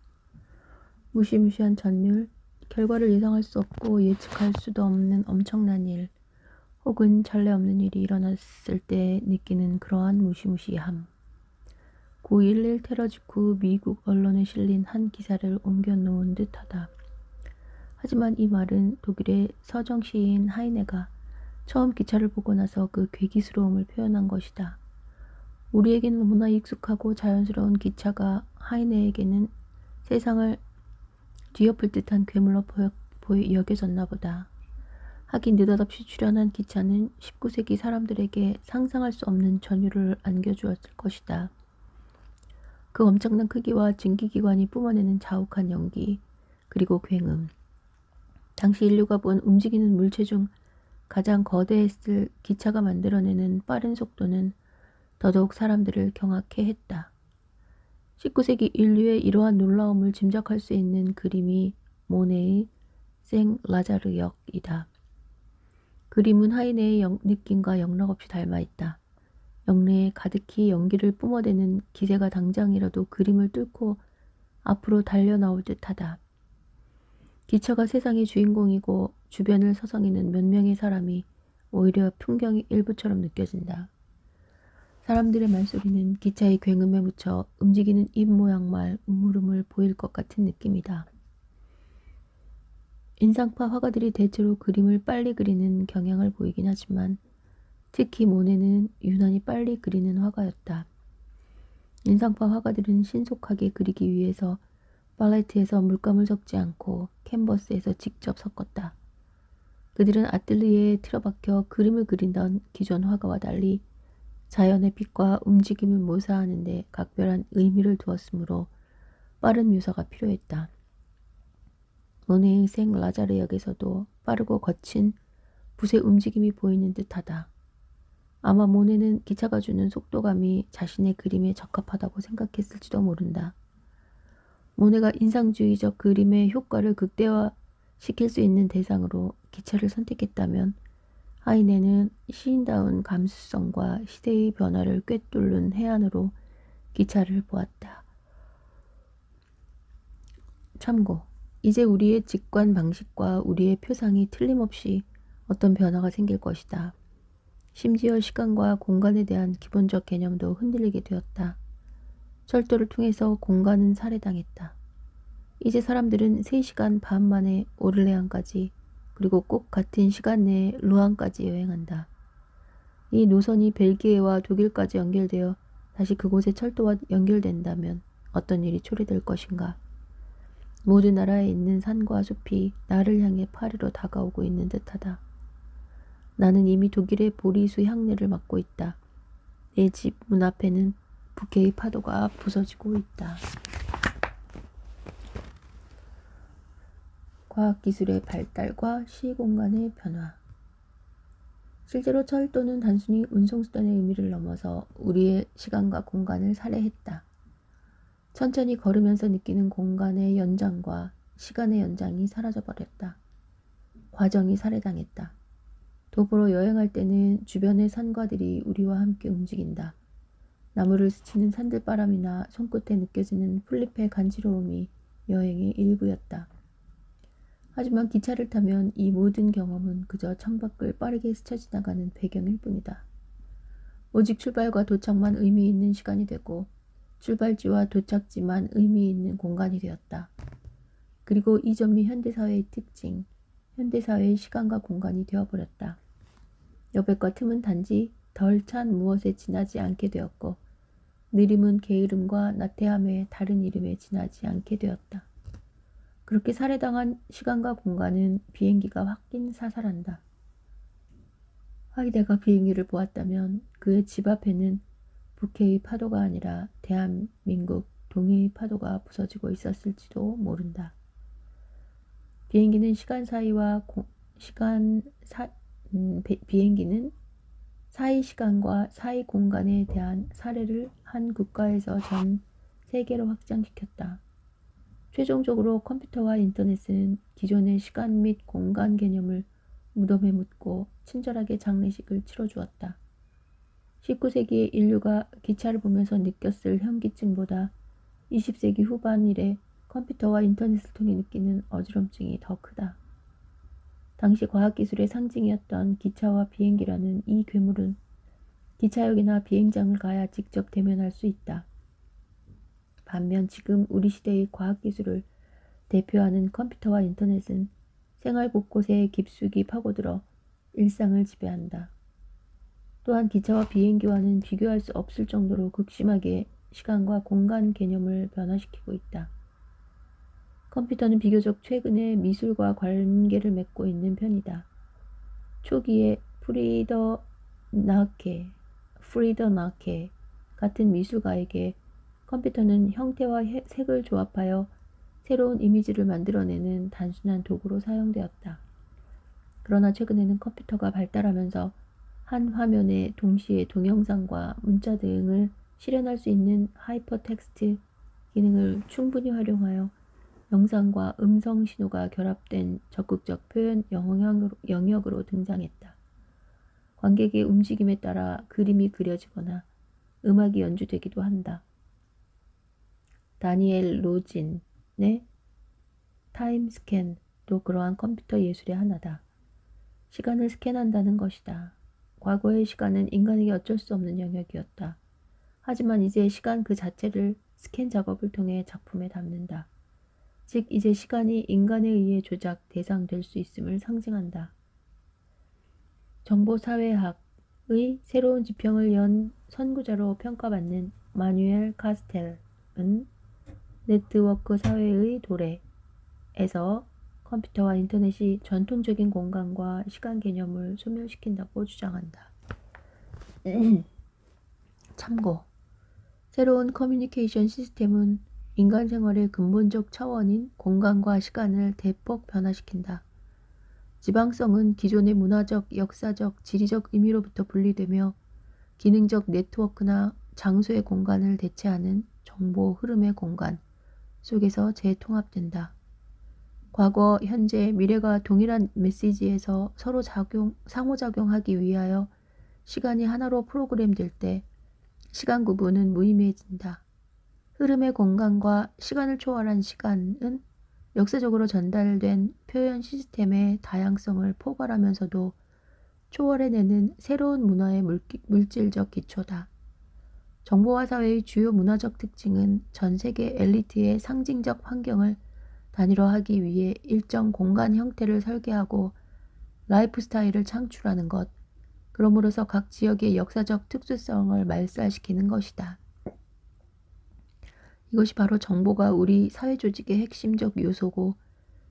무시무시한 전율, 결과를 예상할 수 없고 예측할 수도 없는 엄청난 일, 혹은 전례 없는 일이 일어났을 때 느끼는 그러한 무시무시함. 9.11 테러 직후 미국 언론에 실린 한 기사를 옮겨놓은 듯하다. 하지만 이 말은 독일의 서정 시인 하이네가 처음 기차를 보고 나서 그 괴기스러움을 표현한 것이다. 우리에게는 너무나 익숙하고 자연스러운 기차가 하이네에게는 세상을 뒤엎을 듯한 괴물로 여겨졌나 보다. 하긴 느닷없이 출현한 기차는 19세기 사람들에게 상상할 수 없는 전율을 안겨주었을 것이다. 그 엄청난 크기와 증기기관이 뿜어내는 자욱한 연기, 그리고 굉음. 당시 인류가 본 움직이는 물체 중 가장 거대했을 기차가 만들어내는 빠른 속도는 더더욱 사람들을 경악해 했다. 19세기 인류의 이러한 놀라움을 짐작할 수 있는 그림이 모네의 생 라자르역이다. 그림은 하이네의 느낌과 영락없이 닮아있다. 영내에 가득히 연기를 뿜어대는 기세가 당장이라도 그림을 뚫고 앞으로 달려나올 듯하다. 기차가 세상의 주인공이고 주변을 서성이는 몇 명의 사람이 오히려 풍경의 일부처럼 느껴진다. 사람들의 말소리는 기차의 굉음에 묻혀 움직이는 입 모양만 우물우물 보일 것 같은 느낌이다. 인상파 화가들이 대체로 그림을 빨리 그리는 경향을 보이긴 하지만 특히 모네는 유난히 빨리 그리는 화가였다. 인상파 화가들은 신속하게 그리기 위해서 팔레트에서 물감을 섞지 않고 캔버스에서 직접 섞었다. 그들은 아틀리에에 틀어박혀 그림을 그린다는 기존 화가와 달리 자연의 빛과 움직임을 묘사하는 데 각별한 의미를 두었으므로 빠른 묘사가 필요했다. 모네의 생 라자르역에서도 빠르고 거친 붓의 움직임이 보이는 듯하다. 아마 모네는 기차가 주는 속도감이 자신의 그림에 적합하다고 생각했을지도 모른다. 모네가 인상주의적 그림의 효과를 극대화시킬 수 있는 대상으로 기차를 선택했다면 하이네는 시인다운 감수성과 시대의 변화를 꿰뚫는 해안으로 기차를 보았다. 참고, 이제 우리의 직관 방식과 우리의 표상이 틀림없이 어떤 변화가 생길 것이다. 심지어 시간과 공간에 대한 기본적 개념도 흔들리게 되었다. 철도를 통해서 공간은 살해당했다. 이제 사람들은 3시간 반 만에 오를레안까지 그리고 꼭 같은 시간 내에 루앙까지 여행한다. 이 노선이 벨기에와 독일까지 연결되어 다시 그곳의 철도와 연결된다면 어떤 일이 초래될 것인가. 모든 나라에 있는 산과 숲이 나를 향해 파리로 다가오고 있는 듯하다. 나는 이미 독일의 보리수 향내를 맡고 있다. 내 집 문 앞에는 북해의 파도가 부서지고 있다. 과학기술의 발달과 시공간의 변화. 실제로 철도는 단순히 운송수단의 의미를 넘어서 우리의 시간과 공간을 살해했다. 천천히 걸으면서 느끼는 공간의 연장과 시간의 연장이 사라져버렸다. 과정이 살해당했다. 도보로 여행할 때는 주변의 산과들이 우리와 함께 움직인다. 나무를 스치는 산들바람이나 손끝에 느껴지는 풀잎의 간지러움이 여행의 일부였다. 하지만 기차를 타면 이 모든 경험은 그저 창밖을 빠르게 스쳐 지나가는 배경일 뿐이다. 오직 출발과 도착만 의미 있는 시간이 되고 출발지와 도착지만 의미 있는 공간이 되었다. 그리고 이 점이 현대사회의 특징, 현대사회의 시간과 공간이 되어버렸다. 여백과 틈은 단지 덜 찬 무엇에 지나지 않게 되었고 느림은 게으름과 나태함의 다른 이름에 지나지 않게 되었다. 그렇게 살해당한 시간과 공간은 비행기가 확인 사살한다. 하이데가 비행기를 보았다면 그의 집 앞에는 북해의 파도가 아니라 대한민국 동해의 파도가 부서지고 있었을지도 모른다. 비행기는 비행기는 사이 시간과 사이 공간에 대한 사례를 한 국가에서 전 세계로 확장시켰다. 최종적으로 컴퓨터와 인터넷은 기존의 시간 및 공간 개념을 무덤에 묻고 친절하게 장례식을 치러주었다. 19세기의 인류가 기차를 보면서 느꼈을 현기증보다 20세기 후반 이래 컴퓨터와 인터넷을 통해 느끼는 어지럼증이 더 크다. 당시 과학기술의 상징이었던 기차와 비행기라는 이 괴물은 기차역이나 비행장을 가야 직접 대면할 수 있다. 반면 지금 우리 시대의 과학기술을 대표하는 컴퓨터와 인터넷은 생활 곳곳에 깊숙이 파고들어 일상을 지배한다. 또한 기차와 비행기와는 비교할 수 없을 정도로 극심하게 시간과 공간 개념을 변화시키고 있다. 컴퓨터는 비교적 최근에 미술과 관계를 맺고 있는 편이다. 초기에 프리더 나케 같은 미술가에게 컴퓨터는 형태와 색을 조합하여 새로운 이미지를 만들어내는 단순한 도구로 사용되었다. 그러나 최근에는 컴퓨터가 발달하면서 한 화면에 동시에 동영상과 문자 등을 실현할 수 있는 하이퍼텍스트 기능을 충분히 활용하여 영상과 음성 신호가 결합된 적극적 표현 영역으로 등장했다. 관객의 움직임에 따라 그림이 그려지거나 음악이 연주되기도 한다. 다니엘 로진의 타임 스캔도 그러한 컴퓨터 예술의 하나다. 시간을 스캔한다는 것이다. 과거의 시간은 인간에게 어쩔 수 없는 영역이었다. 하지만 이제 시간 그 자체를 스캔 작업을 통해 작품에 담는다. 즉 이제 시간이 인간에 의해 조작 대상될 수 있음을 상징한다. 정보사회학의 새로운 지평을 연 선구자로 평가받는 마뉴엘 카스텔은 네트워크 사회의 도래에서 컴퓨터와 인터넷이 전통적인 공간과 시간 개념을 소멸시킨다고 주장한다. 참고. 새로운 커뮤니케이션 시스템은 인간 생활의 근본적 차원인 공간과 시간을 대폭 변화시킨다. 지방성은 기존의 문화적, 역사적, 지리적 의미로부터 분리되며 기능적 네트워크나 장소의 공간을 대체하는 정보 흐름의 공간 속에서 재통합된다. 과거, 현재, 미래가 동일한 메시지에서 서로 상호작용하기 위하여 시간이 하나로 프로그램될 때 시간 구분은 무의미해진다. 흐름의 공간과 시간을 초월한 시간은 역사적으로 전달된 표현 시스템의 다양성을 포괄하면서도 초월해내는 새로운 문화의 물질적 기초다. 정보화 사회의 주요 문화적 특징은 전 세계 엘리트의 상징적 환경을 단일화하기 위해 일정 공간 형태를 설계하고 라이프 스타일을 창출하는 것, 그러므로서 각 지역의 역사적 특수성을 말살시키는 것이다. 이것이 바로 정보가 우리 사회조직의 핵심적 요소고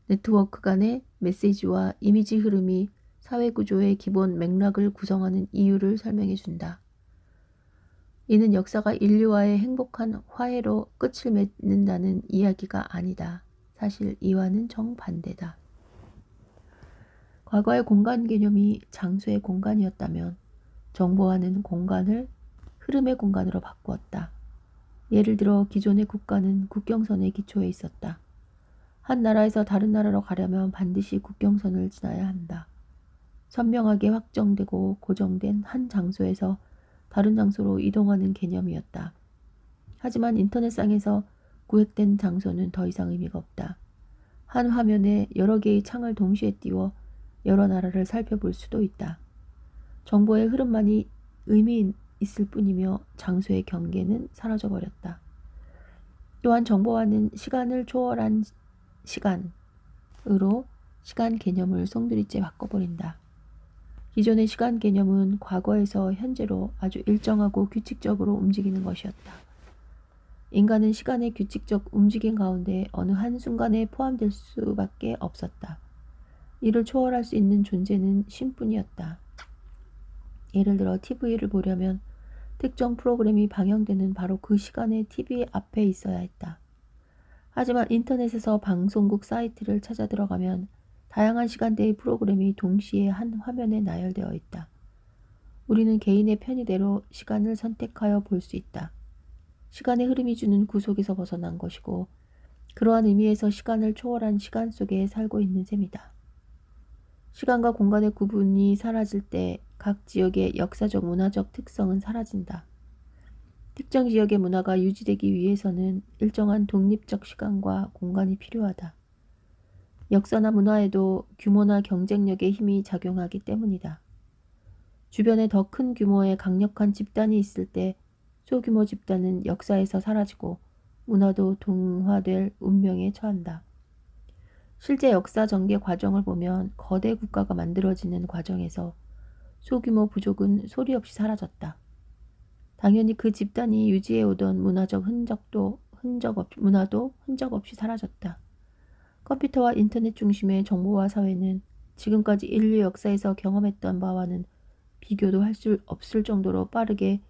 네트워크 간의 메시지와 이미지 흐름이 사회구조의 기본 맥락을 구성하는 이유를 설명해준다. 이는 역사가 인류와의 행복한 화해로 끝을 맺는다는 이야기가 아니다. 사실 이와는 정반대다. 과거의 공간 개념이 장소의 공간이었다면 정보화는 공간을 흐름의 공간으로 바꾸었다. 예를 들어 기존의 국가는 국경선의 기초에 있었다. 한 나라에서 다른 나라로 가려면 반드시 국경선을 지나야 한다. 선명하게 확정되고 고정된 한 장소에서 다른 장소로 이동하는 개념이었다. 하지만 인터넷상에서 구획된 장소는 더 이상 의미가 없다. 한 화면에 여러 개의 창을 동시에 띄워 여러 나라를 살펴볼 수도 있다. 정보의 흐름만이 의미 있을 뿐이며 장소의 경계는 사라져버렸다. 또한 정보화는 시간을 초월한 시간으로 시간 개념을 송두리째 바꿔버린다. 기존의 시간 개념은 과거에서 현재로 아주 일정하고 규칙적으로 움직이는 것이었다. 인간은 시간의 규칙적 움직임 가운데 어느 한순간에 포함될 수밖에 없었다. 이를 초월할 수 있는 존재는 신뿐이었다. 예를 들어 TV를 보려면 특정 프로그램이 방영되는 바로 그 시간에 TV 앞에 있어야 했다. 하지만 인터넷에서 방송국 사이트를 찾아 들어가면 다양한 시간대의 프로그램이 동시에 한 화면에 나열되어 있다. 우리는 개인의 편의대로 시간을 선택하여 볼 수 있다. 시간의 흐름이 주는 구속에서 벗어난 것이고 그러한 의미에서 시간을 초월한 시간 속에 살고 있는 셈이다. 시간과 공간의 구분이 사라질 때 각 지역의 역사적 문화적 특성은 사라진다. 특정 지역의 문화가 유지되기 위해서는 일정한 독립적 시간과 공간이 필요하다. 역사나 문화에도 규모나 경쟁력의 힘이 작용하기 때문이다. 주변에 더 큰 규모의 강력한 집단이 있을 때 소규모 집단은 역사에서 사라지고 문화도 동화될 운명에 처한다. 실제 역사 전개 과정을 보면 거대 국가가 만들어지는 과정에서 소규모 부족은 소리 없이 사라졌다. 당연히 그 집단이 유지해오던 문화도 흔적 없이 사라졌다. 컴퓨터와 인터넷 중심의 정보화 사회는 지금까지 인류 역사에서 경험했던 바와는 비교도 할 수 없을 정도로 빠르게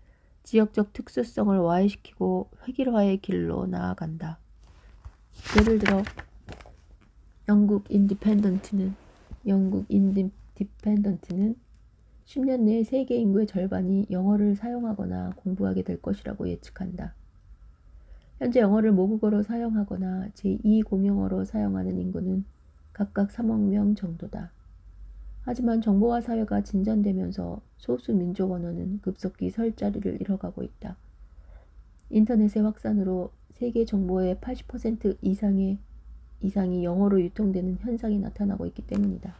지역적 특수성을 와해시키고 획일화의 길로 나아간다. 예를 들어 영국 인디펜던트는 10년 내에 세계 인구의 절반이 영어를 사용하거나 공부하게 될 것이라고 예측한다. 현재 영어를 모국어로 사용하거나 제2공용어로 사용하는 인구는 각각 3억 명 정도다. 하지만 정보화 사회가 진전되면서 소수 민족 언어는 급속히 설 자리를 잃어가고 있다. 인터넷의 확산으로 세계 정보의 80% 이상이 영어로 유통되는 현상이 나타나고 있기 때문이다.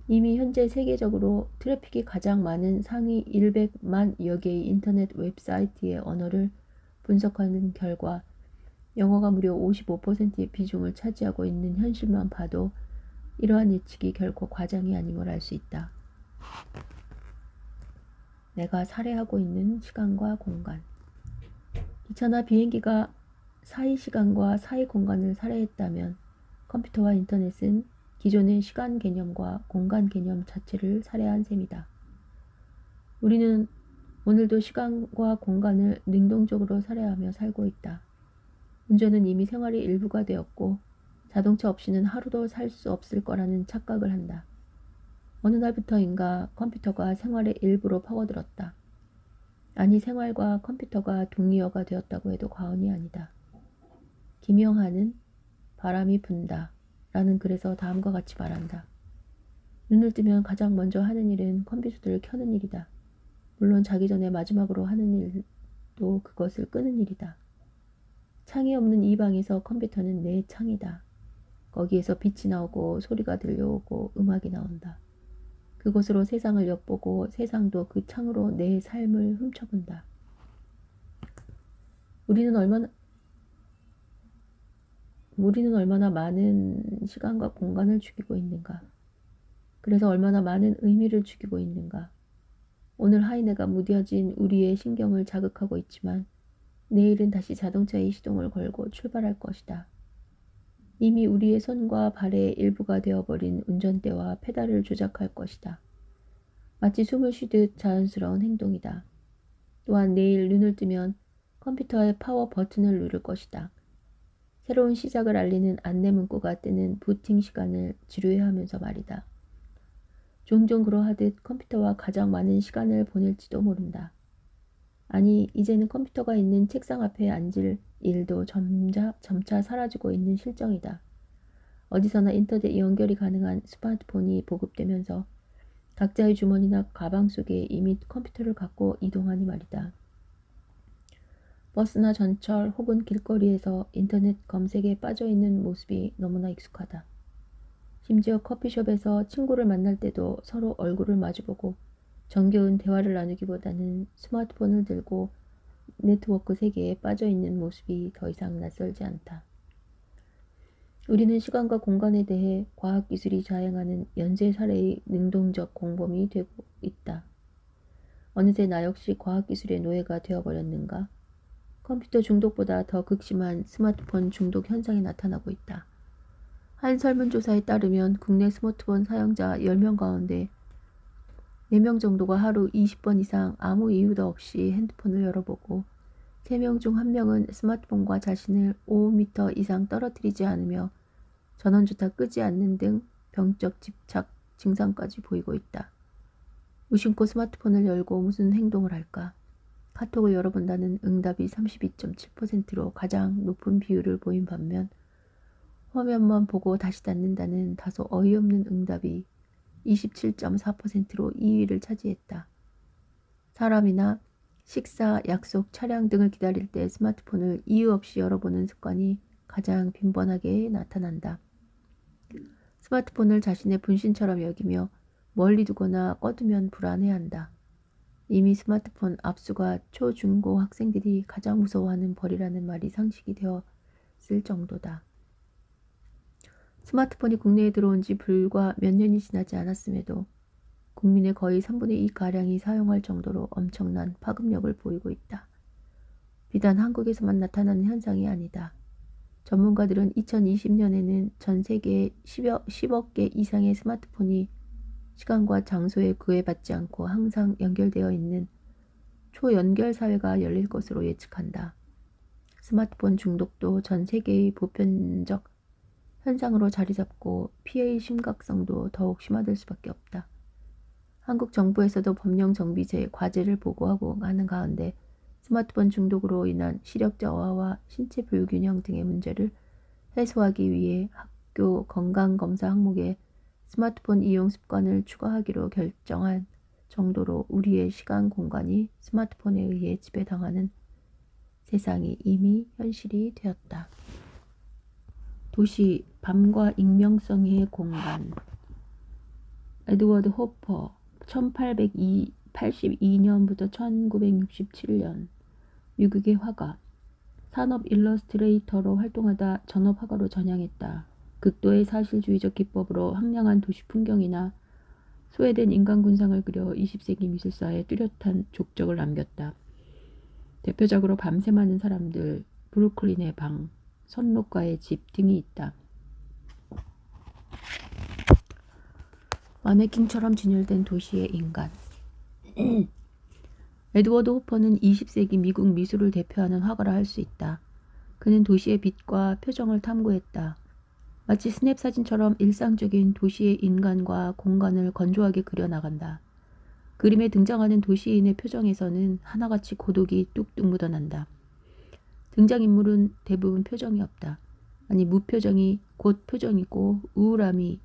이미 현재 세계적으로 트래픽이 가장 많은 상위 100만여 개의 인터넷 웹사이트의 언어를 분석하는 결과 영어가 무려 55%의 비중을 차지하고 있는 현실만 봐도 이러한 예측이 결코 과장이 아님을 알 수 있다. 내가 살해하고 있는 시간과 공간. 기차나 비행기가 사이 시간과 사이 공간을 살해했다면 컴퓨터와 인터넷은 기존의 시간 개념과 공간 개념 자체를 살해한 셈이다. 우리는 오늘도 시간과 공간을 능동적으로 살해하며 살고 있다. 운전은 이미 생활의 일부가 되었고 자동차 없이는 하루도 살 수 없을 거라는 착각을 한다. 어느 날부터인가 컴퓨터가 생활의 일부로 파고들었다. 아니 생활과 컴퓨터가 동의어가 되었다고 해도 과언이 아니다. 김영하는 바람이 분다 라는 글에서 다음과 같이 말한다. 눈을 뜨면 가장 먼저 하는 일은 컴퓨터를 켜는 일이다. 물론 자기 전에 마지막으로 하는 일도 그것을 끄는 일이다. 창이 없는 이 방에서 컴퓨터는 내 창이다. 거기에서 빛이 나오고 소리가 들려오고 음악이 나온다. 그곳으로 세상을 엿보고 세상도 그 창으로 내 삶을 훔쳐본다. 우리는 얼마나 많은 시간과 공간을 죽이고 있는가. 그래서 얼마나 많은 의미를 죽이고 있는가. 오늘 하이네가 무뎌진 우리의 신경을 자극하고 있지만 내일은 다시 자동차의 시동을 걸고 출발할 것이다. 이미 우리의 손과 발의 일부가 되어버린 운전대와 페달을 조작할 것이다. 마치 숨을 쉬듯 자연스러운 행동이다. 또한 내일 눈을 뜨면 컴퓨터의 파워 버튼을 누를 것이다. 새로운 시작을 알리는 안내 문구가 뜨는 부팅 시간을 지루해하면서 말이다. 종종 그러하듯 컴퓨터와 가장 많은 시간을 보낼지도 모른다. 아니, 이제는 컴퓨터가 있는 책상 앞에 앉을 일도 점차 사라지고 있는 실정이다. 어디서나 인터넷 연결이 가능한 스마트폰이 보급되면서 각자의 주머니나 가방 속에 이미 컴퓨터를 갖고 이동하니 말이다. 버스나 전철 혹은 길거리에서 인터넷 검색에 빠져있는 모습이 너무나 익숙하다. 심지어 커피숍에서 친구를 만날 때도 서로 얼굴을 마주보고 정겨운 대화를 나누기보다는 스마트폰을 들고 네트워크 세계에 빠져있는 모습이 더 이상 낯설지 않다. 우리는 시간과 공간에 대해 과학기술이 자행하는 연쇄살해의 능동적 공범이 되고 있다. 어느새 나 역시 과학기술의 노예가 되어버렸는가? 컴퓨터 중독보다 더 극심한 스마트폰 중독 현상이 나타나고 있다. 한 설문조사에 따르면 국내 스마트폰 사용자 10명 가운데 4명 정도가 하루 20번 이상 아무 이유도 없이 핸드폰을 열어보고 3명 중 1명은 스마트폰과 자신을 5m 이상 떨어뜨리지 않으며 전원조차 끄지 않는 등 병적 집착 증상까지 보이고 있다. 무심코 스마트폰을 열고 무슨 행동을 할까? 카톡을 열어본다는 응답이 32.7%로 가장 높은 비율을 보인 반면 화면만 보고 다시 닫는다는 다소 어이없는 응답이 27.4%로 2위를 차지했다. 사람이나 식사, 약속, 차량 등을 기다릴 때 스마트폰을 이유 없이 열어보는 습관이 가장 빈번하게 나타난다. 스마트폰을 자신의 분신처럼 여기며 멀리 두거나 꺼두면 불안해한다. 이미 스마트폰 압수가 초중고 학생들이 가장 무서워하는 벌이라는 말이 상식이 되었을 정도다. 스마트폰이 국내에 들어온 지 불과 몇 년이 지나지 않았음에도 국민의 거의 3분의 2가량이 사용할 정도로 엄청난 파급력을 보이고 있다. 비단 한국에서만 나타나는 현상이 아니다. 전문가들은 2020년에는 전 세계에 10억 개 이상의 스마트폰이 시간과 장소에 구애받지 않고 항상 연결되어 있는 초연결 사회가 열릴 것으로 예측한다. 스마트폰 중독도 전 세계의 보편적 현상으로 자리 잡고 피해의 심각성도 더욱 심화될 수밖에 없다. 한국 정부에서도 법령 정비제 과제를 보고하고 하는 가운데 스마트폰 중독으로 인한 시력 저하와 신체 불균형 등의 문제를 해소하기 위해 학교 건강검사 항목에 스마트폰 이용 습관을 추가하기로 결정한 정도로 우리의 시간 공간이 스마트폰에 의해 지배당하는 세상이 이미 현실이 되었다. 도시, 밤과 익명성의 공간. 에드워드 호퍼 1882년부터 1967년 미국의 화가, 산업 일러스트레이터로 활동하다 전업 화가로 전향했다. 극도의 사실주의적 기법으로 황량한 도시 풍경이나 소외된 인간 군상을 그려 20세기 미술사에 뚜렷한 족적을 남겼다. 대표적으로 밤새 많은 사람들, 브루클린의 방, 선로가의 집 등이 있다. 마네킹처럼 진열된 도시의 인간. 에드워드 호퍼는 20세기 미국 미술을 대표하는 화가라 할 수 있다. 그는 도시의 빛과 표정을 탐구했다. 마치 스냅 사진처럼 일상적인 도시의 인간과 공간을 건조하게 그려나간다. 그림에 등장하는 도시인의 표정에서는 하나같이 고독이 뚝뚝 묻어난다. 등장인물은 대부분 표정이 없다. 아니, 무표정이 곧 표정이고 우울함이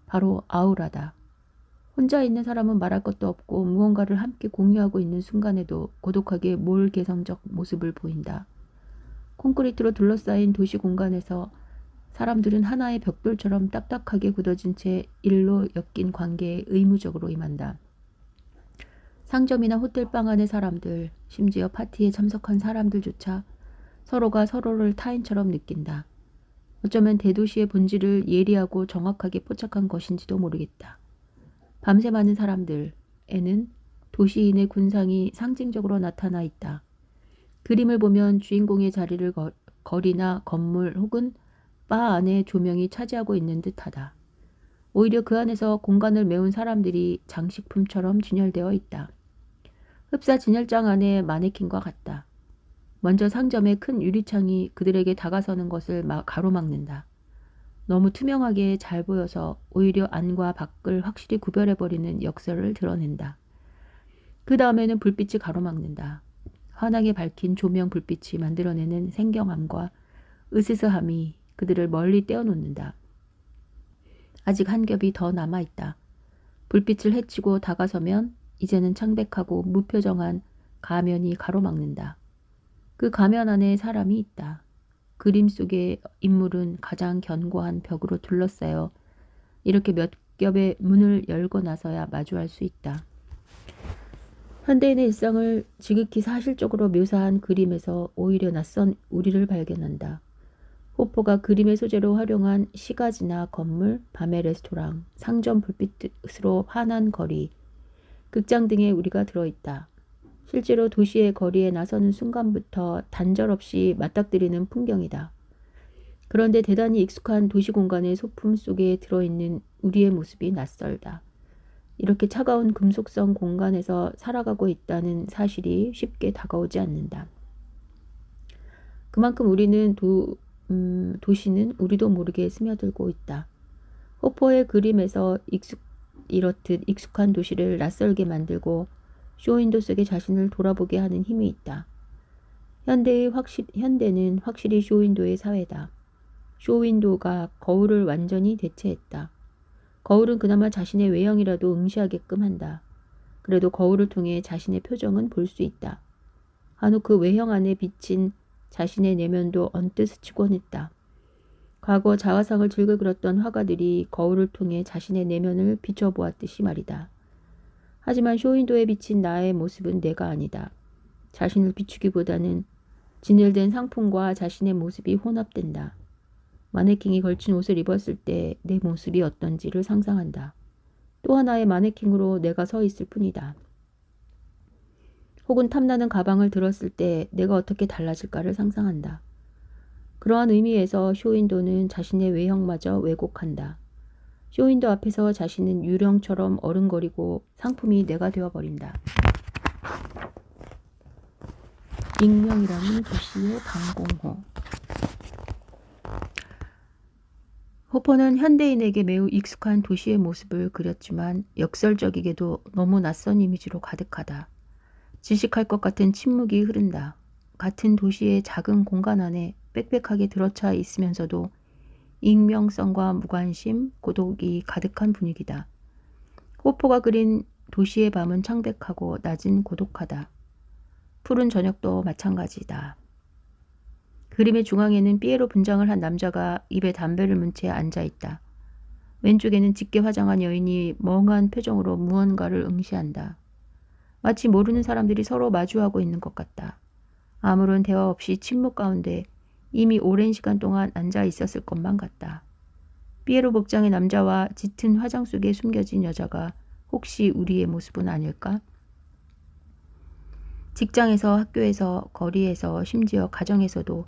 바로 아우라다. 혼자 있는 사람은 말할 것도 없고 무언가를 함께 공유하고 있는 순간에도 고독하게 몰개성적 모습을 보인다. 콘크리트로 둘러싸인 도시 공간에서 사람들은 하나의 벽돌처럼 딱딱하게 굳어진 채 일로 엮인 관계에 의무적으로 임한다. 상점이나 호텔방 안의 사람들, 심지어 파티에 참석한 사람들조차 서로가 서로를 타인처럼 느낀다. 어쩌면 대도시의 본질을 예리하고 정확하게 포착한 것인지도 모르겠다. 밤새 많은 사람들에는 도시인의 군상이 상징적으로 나타나 있다. 그림을 보면 주인공의 자리를 거리나 건물 혹은 바 안에 조명이 차지하고 있는 듯하다. 오히려 그 안에서 공간을 메운 사람들이 장식품처럼 진열되어 있다. 흡사 진열장 안의 마네킹과 같다. 먼저 상점의 큰 유리창이 그들에게 다가서는 것을 가로막는다. 너무 투명하게 잘 보여서 오히려 안과 밖을 확실히 구별해버리는 역설을 드러낸다. 그 다음에는 불빛이 가로막는다. 환하게 밝힌 조명 불빛이 만들어내는 생경함과 으스스함이 그들을 멀리 떼어놓는다. 아직 한 겹이 더 남아있다. 불빛을 헤치고 다가서면 이제는 창백하고 무표정한 가면이 가로막는다. 그 가면 안에 사람이 있다. 그림 속의 인물은 가장 견고한 벽으로 둘러싸여 이렇게 몇 겹의 문을 열고 나서야 마주할 수 있다. 현대인의 일상을 지극히 사실적으로 묘사한 그림에서 오히려 낯선 우리를 발견한다. 호퍼가 그림의 소재로 활용한 시가지나 건물, 밤의 레스토랑, 상점 불빛으로 환한 거리, 극장 등에 우리가 들어있다. 실제로 도시의 거리에 나서는 순간부터 단절없이 맞닥뜨리는 풍경이다. 그런데 대단히 익숙한 도시 공간의 소품 속에 들어있는 우리의 모습이 낯설다. 이렇게 차가운 금속성 공간에서 살아가고 있다는 사실이 쉽게 다가오지 않는다. 그만큼 도시는 우리도 모르게 스며들고 있다. 호퍼의 그림에서 이렇듯 익숙한 도시를 낯설게 만들고 쇼윈도 속에 자신을 돌아보게 하는 힘이 있다. 현대는 확실히 쇼윈도의 사회다. 쇼윈도가 거울을 완전히 대체했다. 거울은 그나마 자신의 외형이라도 응시하게끔 한다. 그래도 거울을 통해 자신의 표정은 볼 수 있다. 한후 그 외형 안에 비친 자신의 내면도 언뜻 스치곤 했다. 과거 자화상을 즐겨 그렸던 화가들이 거울을 통해 자신의 내면을 비춰보았듯이 말이다. 하지만 쇼윈도에 비친 나의 모습은 내가 아니다. 자신을 비추기보다는 진열된 상품과 자신의 모습이 혼합된다. 마네킹이 걸친 옷을 입었을 때 내 모습이 어떤지를 상상한다. 또 하나의 마네킹으로 내가 서 있을 뿐이다. 혹은 탐나는 가방을 들었을 때 내가 어떻게 달라질까를 상상한다. 그러한 의미에서 쇼윈도는 자신의 외형마저 왜곡한다. 쇼윈도 앞에서 자신은 유령처럼 어른거리고 상품이 내가 되어버린다. 익명이라는 도시의 방공호. 호퍼는 현대인에게 매우 익숙한 도시의 모습을 그렸지만 역설적이게도 너무 낯선 이미지로 가득하다. 질식할 것 같은 침묵이 흐른다. 같은 도시의 작은 공간 안에 빽빽하게 들어차 있으면서도 익명성과 무관심, 고독이 가득한 분위기다. 호퍼가 그린 도시의 밤은 창백하고 낮은 고독하다. 푸른 저녁도 마찬가지다. 그림의 중앙에는 삐에로 분장을 한 남자가 입에 담배를 문 채 앉아있다. 왼쪽에는 짙게 화장한 여인이 멍한 표정으로 무언가를 응시한다. 마치 모르는 사람들이 서로 마주하고 있는 것 같다. 아무런 대화 없이 침묵 가운데 이미 오랜 시간 동안 앉아 있었을 것만 같다. 삐에로 복장의 남자와 짙은 화장 속에 숨겨진 여자가 혹시 우리의 모습은 아닐까? 직장에서, 학교에서, 거리에서, 심지어 가정에서도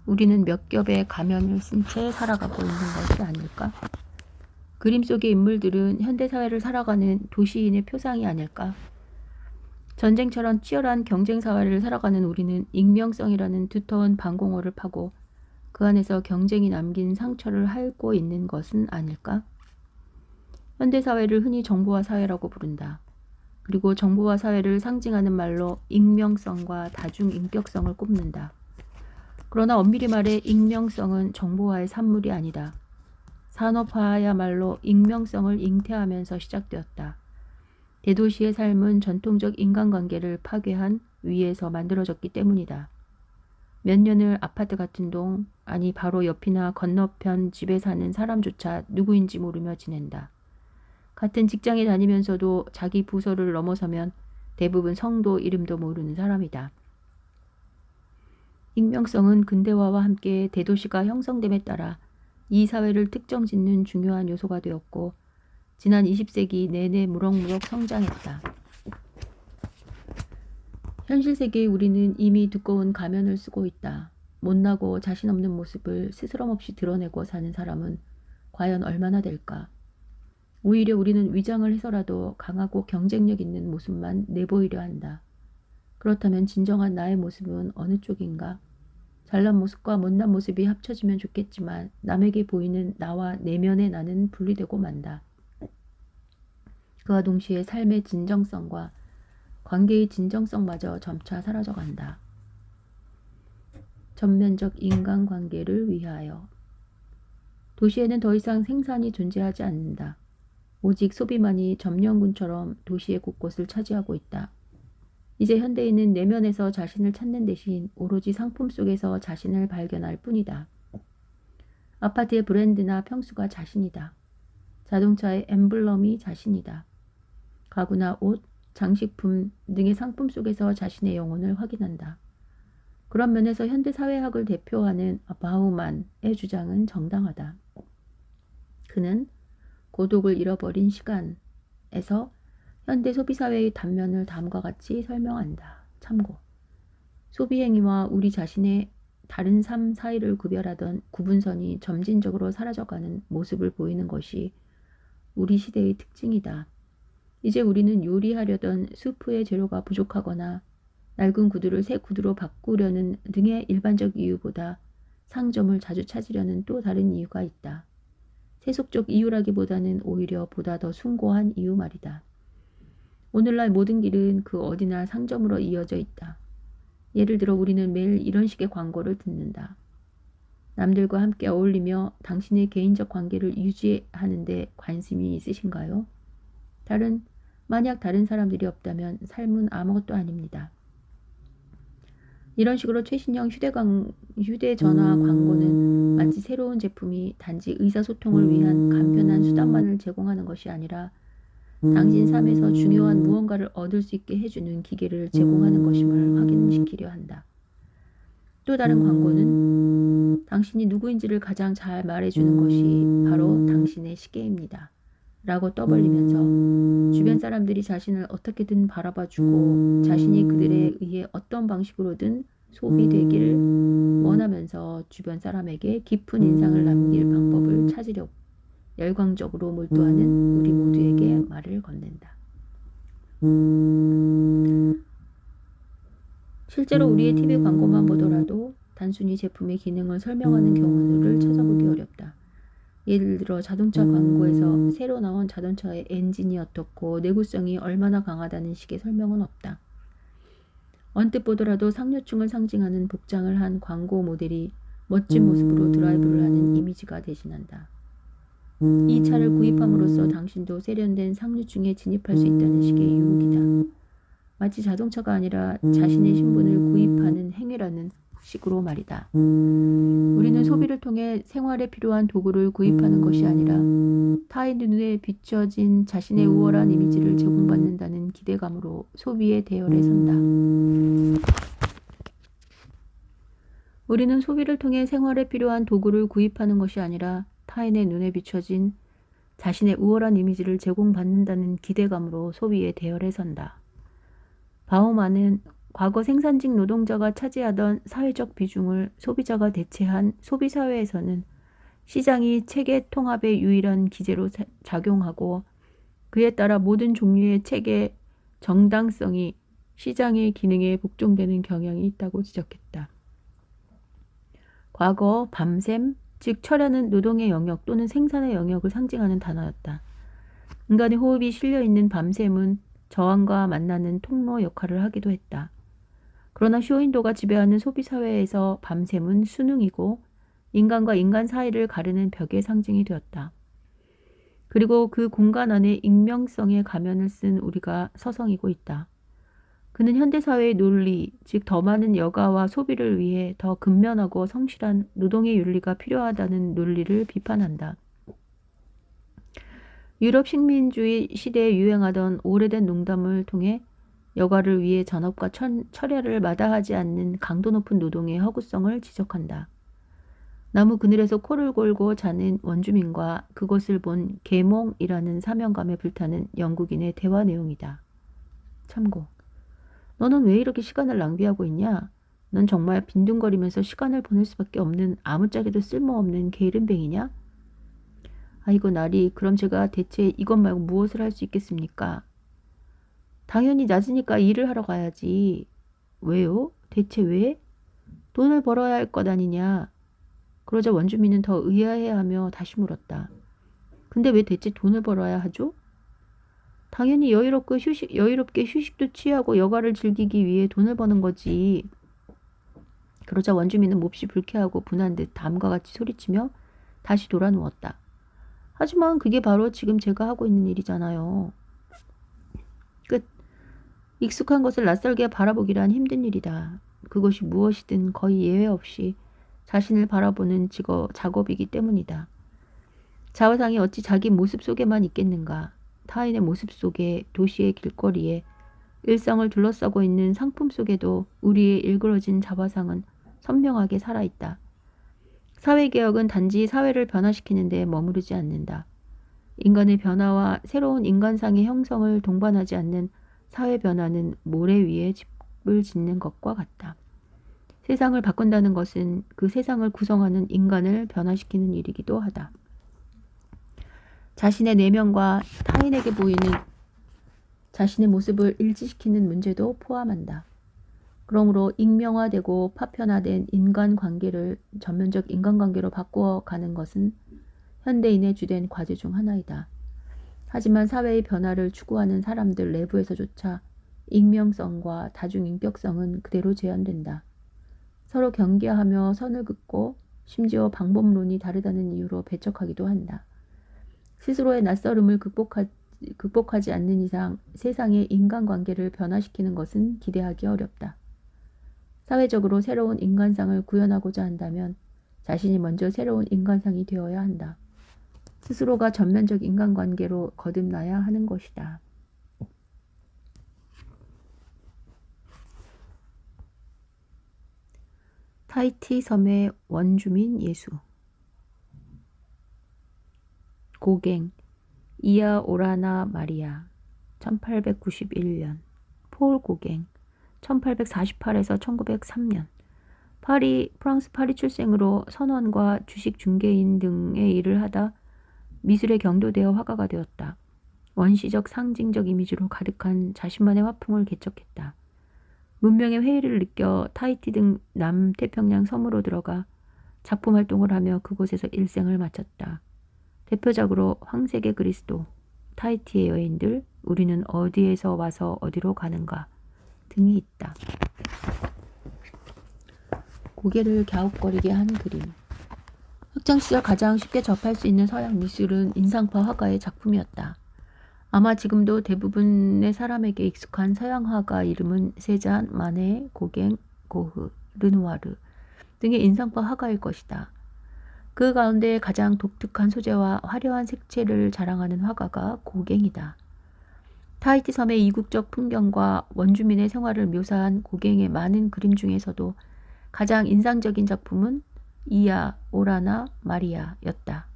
우리는 몇 겹의 가면을 쓴 채 살아가고 있는 것이 아닐까? 그림 속의 인물들은 현대사회를 살아가는 도시인의 표상이 아닐까? 전쟁처럼 치열한 경쟁사회를 살아가는 우리는 익명성이라는 두터운 방공호를 파고 그 안에서 경쟁이 남긴 상처를 핥고 있는 것은 아닐까? 현대사회를 흔히 정보화 사회라고 부른다. 그리고 정보화 사회를 상징하는 말로 익명성과 다중인격성을 꼽는다. 그러나 엄밀히 말해 익명성은 정보화의 산물이 아니다. 산업화야말로 익명성을 잉태하면서 시작되었다. 대도시의 삶은 전통적 인간관계를 파괴한 위에서 만들어졌기 때문이다. 몇 년을 아파트 같은 동, 아니 바로 옆이나 건너편 집에 사는 사람조차 누구인지 모르며 지낸다. 같은 직장에 다니면서도 자기 부서를 넘어서면 대부분 성도 이름도 모르는 사람이다. 익명성은 근대화와 함께 대도시가 형성됨에 따라 이 사회를 특정짓는 중요한 요소가 되었고 지난 20세기 내내 무럭무럭 성장했다. 현실 세계의 우리는 이미 두꺼운 가면을 쓰고 있다. 못나고 자신 없는 모습을 스스럼없이 드러내고 사는 사람은 과연 얼마나 될까? 오히려 우리는 위장을 해서라도 강하고 경쟁력 있는 모습만 내보이려 한다. 그렇다면 진정한 나의 모습은 어느 쪽인가? 잘난 모습과 못난 모습이 합쳐지면 좋겠지만 남에게 보이는 나와 내면의 나는 분리되고 만다. 그와 동시에 삶의 진정성과 관계의 진정성마저 점차 사라져간다. 전면적 인간관계를 위하여. 도시에는 더 이상 생산이 존재하지 않는다. 오직 소비만이 점령군처럼 도시의 곳곳을 차지하고 있다. 이제 현대인은 내면에서 자신을 찾는 대신 오로지 상품 속에서 자신을 발견할 뿐이다. 아파트의 브랜드나 평수가 자신이다. 자동차의 엠블럼이 자신이다. 가구나 옷, 장식품 등의 상품 속에서 자신의 영혼을 확인한다. 그런 면에서 현대사회학을 대표하는 바우만의 주장은 정당하다. 그는 고독을 잃어버린 시간에서 현대 소비사회의 단면을 다음과 같이 설명한다. 참고. 소비행위와 우리 자신의 다른 삶 사이를 구별하던 구분선이 점진적으로 사라져가는 모습을 보이는 것이 우리 시대의 특징이다. 이제 우리는 요리하려던 수프의 재료가 부족하거나 낡은 구두를 새 구두로 바꾸려는 등의 일반적 이유보다 상점을 자주 찾으려는 또 다른 이유가 있다. 세속적 이유라기보다는 오히려 보다 더 숭고한 이유 말이다. 오늘날 모든 길은 그 어디나 상점으로 이어져 있다. 예를 들어 우리는 매일 이런 식의 광고를 듣는다. 남들과 함께 어울리며 당신의 개인적 관계를 유지하는 데 관심이 있으신가요? 만약 다른 사람들이 없다면 삶은 아무것도 아닙니다. 이런 식으로 최신형 휴대전화 광고는 마치 새로운 제품이 단지 의사소통을 위한 간편한 수단만을 제공하는 것이 아니라 당신 삶에서 중요한 무언가를 얻을 수 있게 해주는 기계를 제공하는 것임을 확인시키려 한다. 또 다른 광고는 당신이 누구인지를 가장 잘 말해주는 것이 바로 당신의 시계입니다. 라고 떠벌리면서 주변 사람들이 자신을 어떻게든 바라봐주고 자신이 그들에 의해 어떤 방식으로든 소비되기를 원하면서 주변 사람에게 깊은 인상을 남길 방법을 찾으려고 열광적으로 몰두하는 우리 모두에게 말을 건넨다. 실제로 우리의 TV 광고만 보더라도 단순히 제품의 기능을 설명하는 경우를 찾아보기 어렵다. 예를 들어 자동차 광고에서 새로 나온 자동차의 엔진이 어떻고 내구성이 얼마나 강하다는 식의 설명은 없다. 언뜻 보더라도 상류층을 상징하는 복장을 한 광고 모델이 멋진 모습으로 드라이브를 하는 이미지가 대신한다. 이 차를 구입함으로써 당신도 세련된 상류층에 진입할 수 있다는 식의 유혹이다. 마치 자동차가 아니라 자신의 신분을 구입하는 행위라는 식으로 말이다. 우리는 소비를 통해 생활에 필요한 도구를 구입하는 것이 아니라 타의 눈에 비춰진 자신의 우월한 이미지를 제공받는다는 기대감으로 소비의 대열에 선다. 우리는 소비를 통해 생활에 필요한 도구를 구입하는 것이 아니라 타인의 눈에 비춰진 자신의 우월한 이미지를 제공받는다는 기대감으로 소비의 대열에 선다. 바우만은 과거 생산직 노동자가 차지하던 사회적 비중을 소비자가 대체한 소비사회에서는 시장이 체계 통합의 유일한 기제로 작용하고 그에 따라 모든 종류의 체계 정당성이 시장의 기능에 복종되는 경향이 있다고 지적했다. 과거 밤샘, 즉 철야는 노동의 영역 또는 생산의 영역을 상징하는 단어였다. 인간의 호흡이 실려있는 밤샘은 저항과 만나는 통로 역할을 하기도 했다. 그러나 쇼윈도가 지배하는 소비사회에서 밤샘은 수능이고 인간과 인간 사이를 가르는 벽의 상징이 되었다. 그리고 그 공간 안에 익명성의 가면을 쓴 우리가 서성이고 있다. 그는 현대사회의 논리, 즉 더 많은 여가와 소비를 위해 더 근면하고 성실한 노동의 윤리가 필요하다는 논리를 비판한다. 유럽 식민주의 시대에 유행하던 오래된 농담을 통해 여가를 위해 잔업과 철야를 마다하지 않는 강도 높은 노동의 허구성을 지적한다. 나무 그늘에서 코를 골고 자는 원주민과 그것을 본 계몽이라는 사명감에 불타는 영국인의 대화 내용이다. 참고. 너는 왜 이렇게 시간을 낭비하고 있냐? 넌 정말 빈둥거리면서 시간을 보낼 수밖에 없는 아무짝에도 쓸모없는 게으름뱅이냐? 아이고 나리, 그럼 제가 대체 이것 말고 무엇을 할 수 있겠습니까? 당연히 낮으니까 일을 하러 가야지. 왜요? 대체 왜? 돈을 벌어야 할 것 아니냐? 그러자 원주민은 더 의아해하며 다시 물었다. 근데 왜 대체 돈을 벌어야 하죠? 당연히 여유롭게 휴식도 취하고 여가를 즐기기 위해 돈을 버는 거지. 그러자 원주민은 몹시 불쾌하고 분한 듯 다음과 같이 소리치며 다시 돌아 누웠다. 하지만 그게 바로 지금 제가 하고 있는 일이잖아요. 끝. 익숙한 것을 낯설게 바라보기란 힘든 일이다. 그것이 무엇이든 거의 예외 없이 자신을 바라보는 작업이기 때문이다. 자화상이 어찌 자기 모습 속에만 있겠는가. 타인의 모습 속에, 도시의 길거리에, 일상을 둘러싸고 있는 상품 속에도 우리의 일그러진 자화상은 선명하게 살아있다. 사회개혁은 단지 사회를 변화시키는 데 머무르지 않는다. 인간의 변화와 새로운 인간상의 형성을 동반하지 않는 사회 변화는 모래 위에 집을 짓는 것과 같다. 세상을 바꾼다는 것은 그 세상을 구성하는 인간을 변화시키는 일이기도 하다. 자신의 내면과 타인에게 보이는 자신의 모습을 일치시키는 문제도 포함한다. 그러므로 익명화되고 파편화된 인간관계를 전면적 인간관계로 바꾸어가는 것은 현대인의 주된 과제 중 하나이다. 하지만 사회의 변화를 추구하는 사람들 내부에서조차 익명성과 다중인격성은 그대로 제한된다. 서로 경계하며 선을 긋고 심지어 방법론이 다르다는 이유로 배척하기도 한다. 스스로의 낯설음을 극복하지 않는 이상 세상의 인간관계를 변화시키는 것은 기대하기 어렵다. 사회적으로 새로운 인간상을 구현하고자 한다면 자신이 먼저 새로운 인간상이 되어야 한다. 스스로가 전면적 인간관계로 거듭나야 하는 것이다. 타히티 섬의 원주민 예수. 고갱 이아 오라나 마리아 1891년 폴 고갱 1848에서 1903년 프랑스 파리 출생으로 선원과 주식 중개인 등의 일을 하다 미술에 경도되어 화가가 되었다. 원시적 상징적 이미지로 가득한 자신만의 화풍을 개척했다. 문명의 회의를 느껴 타히티 등 남태평양 섬으로 들어가 작품 활동을 하며 그곳에서 일생을 마쳤다. 대표적으로 황색의 그리스도, 타히티의 여인들, 우리는 어디에서 와서 어디로 가는가 등이 있다. 고개를 갸웃거리게 한 그림. 학창시절 가장 쉽게 접할 수 있는 서양 미술은 인상파 화가의 작품이었다. 아마 지금도 대부분의 사람에게 익숙한 서양 화가 이름은 세잔, 마네, 고갱, 고흐, 르누아르 등의 인상파 화가일 것이다. 그 가운데 가장 독특한 소재와 화려한 색채를 자랑하는 화가가 고갱이다. 타히티 섬의 이국적 풍경과 원주민의 생활을 묘사한 고갱의 많은 그림 중에서도 가장 인상적인 작품은 이아 오라나 마리아였다.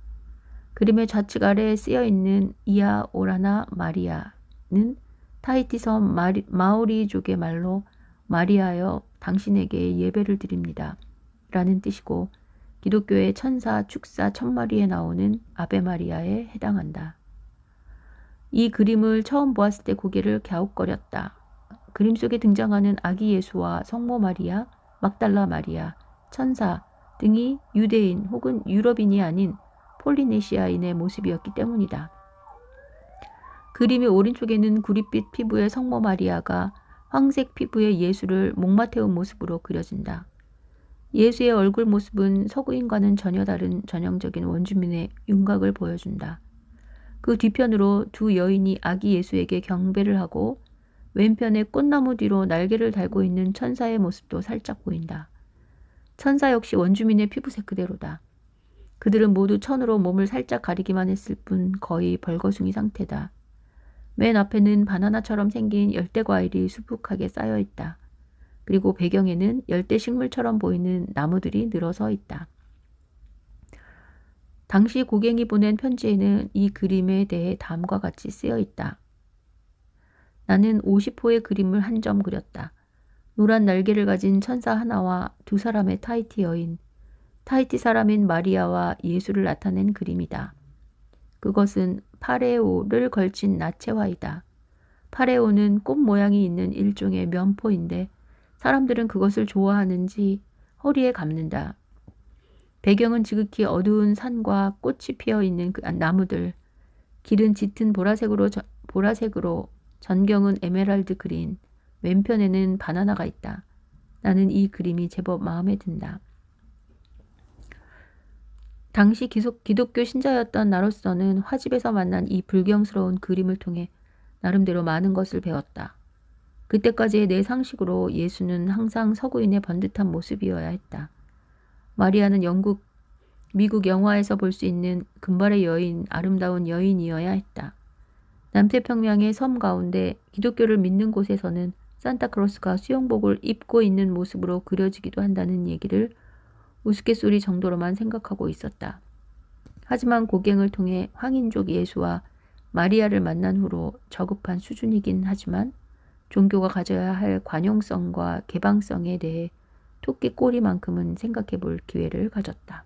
그림의 좌측 아래에 쓰여있는 이아 오라나 마리아는 타히티 섬 마오리족의 말로 마리아여 당신에게 예배를 드립니다 라는 뜻이고 기독교의 천사 축사 1000마리에 나오는 아베 마리아에 해당한다. 이 그림을 처음 보았을 때 고개를 갸웃거렸다. 그림 속에 등장하는 아기 예수와 성모 마리아, 막달라 마리아, 천사 등이 유대인 혹은 유럽인이 아닌 폴리네시아인의 모습이었기 때문이다. 그림의 오른쪽에는 구릿빛 피부의 성모 마리아가 황색 피부의 예수를 목마 태운 모습으로 그려진다. 예수의 얼굴 모습은 서구인과는 전혀 다른 전형적인 원주민의 윤곽을 보여준다. 그 뒤편으로 두 여인이 아기 예수에게 경배를 하고 왼편에 꽃나무 뒤로 날개를 달고 있는 천사의 모습도 살짝 보인다. 천사 역시 원주민의 피부색 그대로다. 그들은 모두 천으로 몸을 살짝 가리기만 했을 뿐 거의 벌거숭이 상태다. 맨 앞에는 바나나처럼 생긴 열대과일이 수북하게 쌓여 있다. 그리고 배경에는 열대 식물처럼 보이는 나무들이 늘어서 있다. 당시 고갱이 보낸 편지에는 이 그림에 대해 다음과 같이 쓰여 있다. 나는 50호의 그림을 한 점 그렸다. 노란 날개를 가진 천사 하나와 두 사람의 타히티 여인, 타히티 사람인 마리아와 예수를 나타낸 그림이다. 그것은 파레오를 걸친 나체화이다. 파레오는 꽃 모양이 있는 일종의 면포인데 사람들은 그것을 좋아하는지 허리에 감는다. 배경은 지극히 어두운 산과 꽃이 피어 있는 그 나무들. 길은 짙은 보라색으로 전경은 에메랄드 그린, 왼편에는 바나나가 있다. 나는 이 그림이 제법 마음에 든다. 당시 기독교 신자였던 나로서는 화집에서 만난 이 불경스러운 그림을 통해 나름대로 많은 것을 배웠다. 그때까지의 내 상식으로 예수는 항상 서구인의 번듯한 모습이어야 했다. 마리아는 미국 영화에서 볼 수 있는 금발의 여인, 아름다운 여인이어야 했다. 남태평양의 섬 가운데 기독교를 믿는 곳에서는 산타크로스가 수영복을 입고 있는 모습으로 그려지기도 한다는 얘기를 우스갯소리 정도로만 생각하고 있었다. 하지만 고갱을 통해 황인족 예수와 마리아를 만난 후로 저급한 수준이긴 하지만 종교가 가져야 할 관용성과 개방성에 대해 토끼 꼬리만큼은 생각해 볼 기회를 가졌다.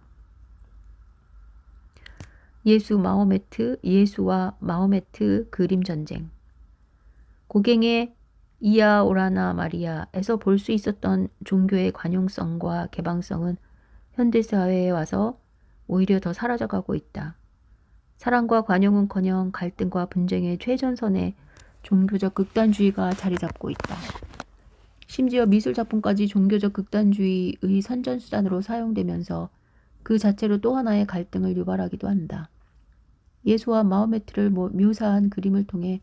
예수와 마호메트 그림 전쟁. 고갱의 이아 오라나 마리아에서 볼 수 있었던 종교의 관용성과 개방성은 현대사회에 와서 오히려 더 사라져가고 있다. 사랑과 관용은커녕 갈등과 분쟁의 최전선에 종교적 극단주의가 자리 잡고 있다. 심지어 미술작품까지 종교적 극단주의의 선전수단으로 사용되면서 그 자체로 또 하나의 갈등을 유발하기도 한다. 예수와 마호메트를 묘사한 그림을 통해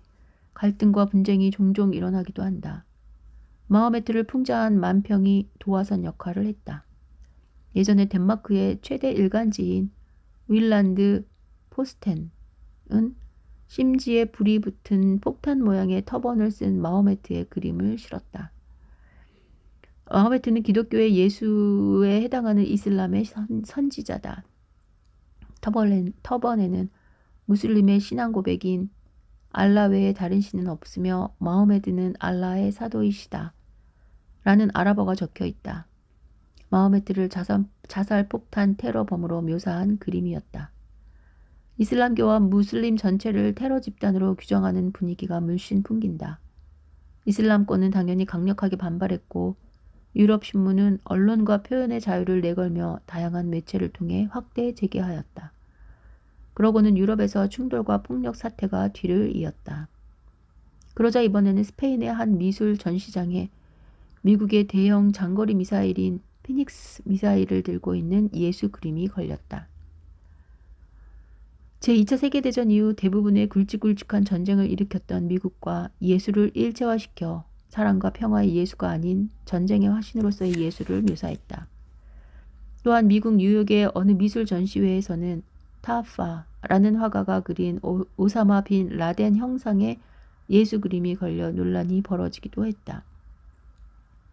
갈등과 분쟁이 종종 일어나기도 한다. 마호메트를 풍자한 만평이 도화선 역할을 했다. 예전에 덴마크의 최대 일간지인 윌란드 포스텐은 심지에 불이 붙은 폭탄 모양의 터번을 쓴 마호메트의 그림을 실었다. 마호메트는 기독교의 예수에 해당하는 이슬람의 선지자다. 터번에는 무슬림의 신앙 고백인 알라 외에 다른 신은 없으며 마호메드는 알라의 사도이시다 라는 아랍어가 적혀 있다. 마호메트를 자살폭탄 테러범으로 묘사한 그림이었다. 이슬람교와 무슬림 전체를 테러 집단으로 규정하는 분위기가 물씬 풍긴다. 이슬람권은 당연히 강력하게 반발했고 유럽 신문은 언론과 표현의 자유를 내걸며 다양한 매체를 통해 확대 재개하였다. 그러고는 유럽에서 충돌과 폭력 사태가 뒤를 이었다. 그러자 이번에는 스페인의 한 미술 전시장에 미국의 대형 장거리 미사일인 피닉스 미사일을 들고 있는 예수 그림이 걸렸다. 제2차 세계대전 이후 대부분의 굵직굵직한 전쟁을 일으켰던 미국과 예수를 일체화시켜 사랑과 평화의 예수가 아닌 전쟁의 화신으로서의 예수를 묘사했다. 또한 미국 뉴욕의 어느 미술 전시회에서는 타파라는 화가가 그린 오사마 빈 라덴 형상의 예수 그림이 걸려 논란이 벌어지기도 했다.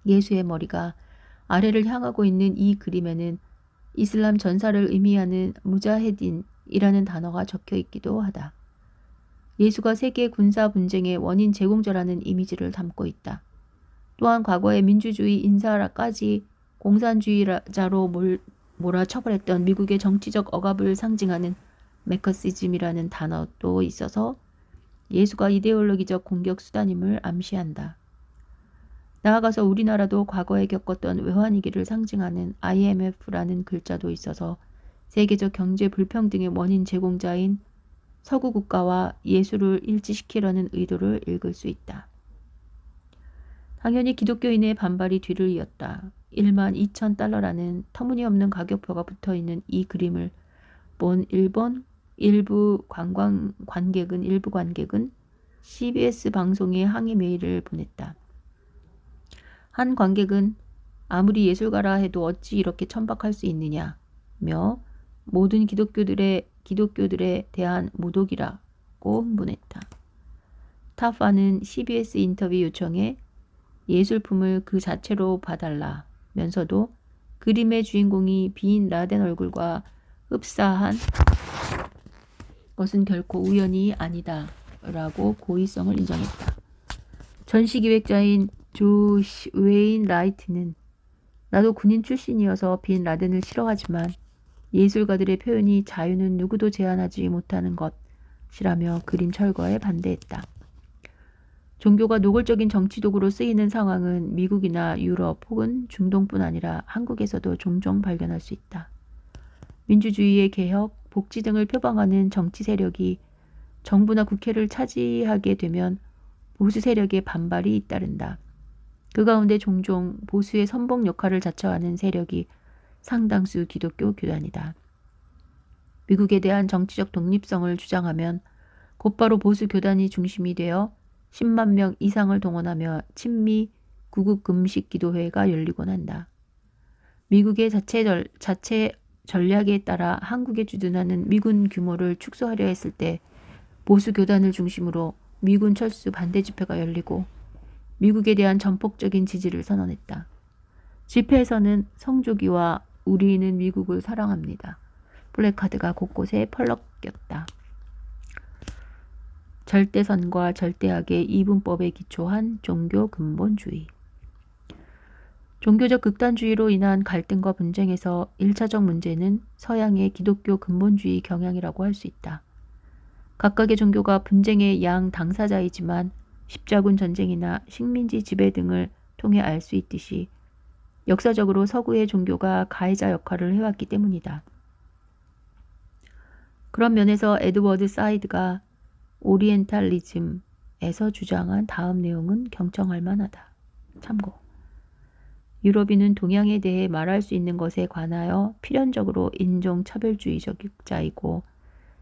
예수의 머리가 아래를 향하고 있는 이 그림에는 이슬람 전사를 의미하는 무자헤딘이라는 단어가 적혀 있기도 하다. 예수가 세계 군사 분쟁의 원인 제공자라는 이미지를 담고 있다. 또한 과거의 민주주의 인사까지 공산주의자로 몰아처벌했던 미국의 정치적 억압을 상징하는 메커시즘이라는 단어도 있어서 예수가 이데올로기적 공격 수단임을 암시한다. 나아가서 우리나라도 과거에 겪었던 외환위기를 상징하는 IMF라는 글자도 있어서 세계적 경제 불평등의 원인 제공자인 서구 국가와 예수를 일치시키려는 의도를 읽을 수 있다. 당연히 기독교인의 반발이 뒤를 이었다. 12,000달러라는 터무니없는 가격표가 붙어있는 이 그림을 본 일부 관객은 CBS 방송에 항의 메일을 보냈다. 한 관객은 아무리 예술가라 해도 어찌 이렇게 천박할 수 있느냐며 모든 기독교들에 대한 모독이라고 문했다. 타파는 CBS 인터뷰 요청에 예술품을 그 자체로 봐달라면서도 그림의 주인공이 빈 라덴 얼굴과 흡사한 것은 결코 우연이 아니다 라고 고의성을 인정했다. 전시기획자인 조시 웨인 라이트는 나도 군인 출신이어서 빈 라덴을 싫어하지만 예술가들의 표현이 자유는 누구도 제한하지 못하는 것이라며 그림 철거에 반대했다. 종교가 노골적인 정치 도구로 쓰이는 상황은 미국이나 유럽 혹은 중동뿐 아니라 한국에서도 종종 발견할 수 있다. 민주주의의 개혁, 복지 등을 표방하는 정치 세력이 정부나 국회를 차지하게 되면 보수 세력의 반발이 잇따른다. 그 가운데 종종 보수의 선봉 역할을 자처하는 세력이 상당수 기독교 교단이다. 미국에 대한 정치적 독립성을 주장하면 곧바로 보수 교단이 중심이 되어 10만 명 이상을 동원하며 친미 구국 금식 기도회가 열리곤 한다. 미국의 자체 전략에 따라 한국에 주둔하는 미군 규모를 축소하려 했을 때 보수 교단을 중심으로 미군 철수 반대 집회가 열리고 미국에 대한 전폭적인 지지를 선언했다. 집회에서는 성조기와 우리는 미국을 사랑합니다. 플래카드가 곳곳에 펄럭였다. 절대선과 절대악의 이분법에 기초한 종교 근본주의. 종교적 극단주의로 인한 갈등과 분쟁에서 1차적 문제는 서양의 기독교 근본주의 경향이라고 할 수 있다. 각각의 종교가 분쟁의 양 당사자이지만 십자군 전쟁이나 식민지 지배 등을 통해 알 수 있듯이 역사적으로 서구의 종교가 가해자 역할을 해왔기 때문이다. 그런 면에서 에드워드 사이드가 오리엔탈리즘에서 주장한 다음 내용은 경청할 만하다. 참고. 유럽인은 동양에 대해 말할 수 있는 것에 관하여 필연적으로 인종차별주의자이고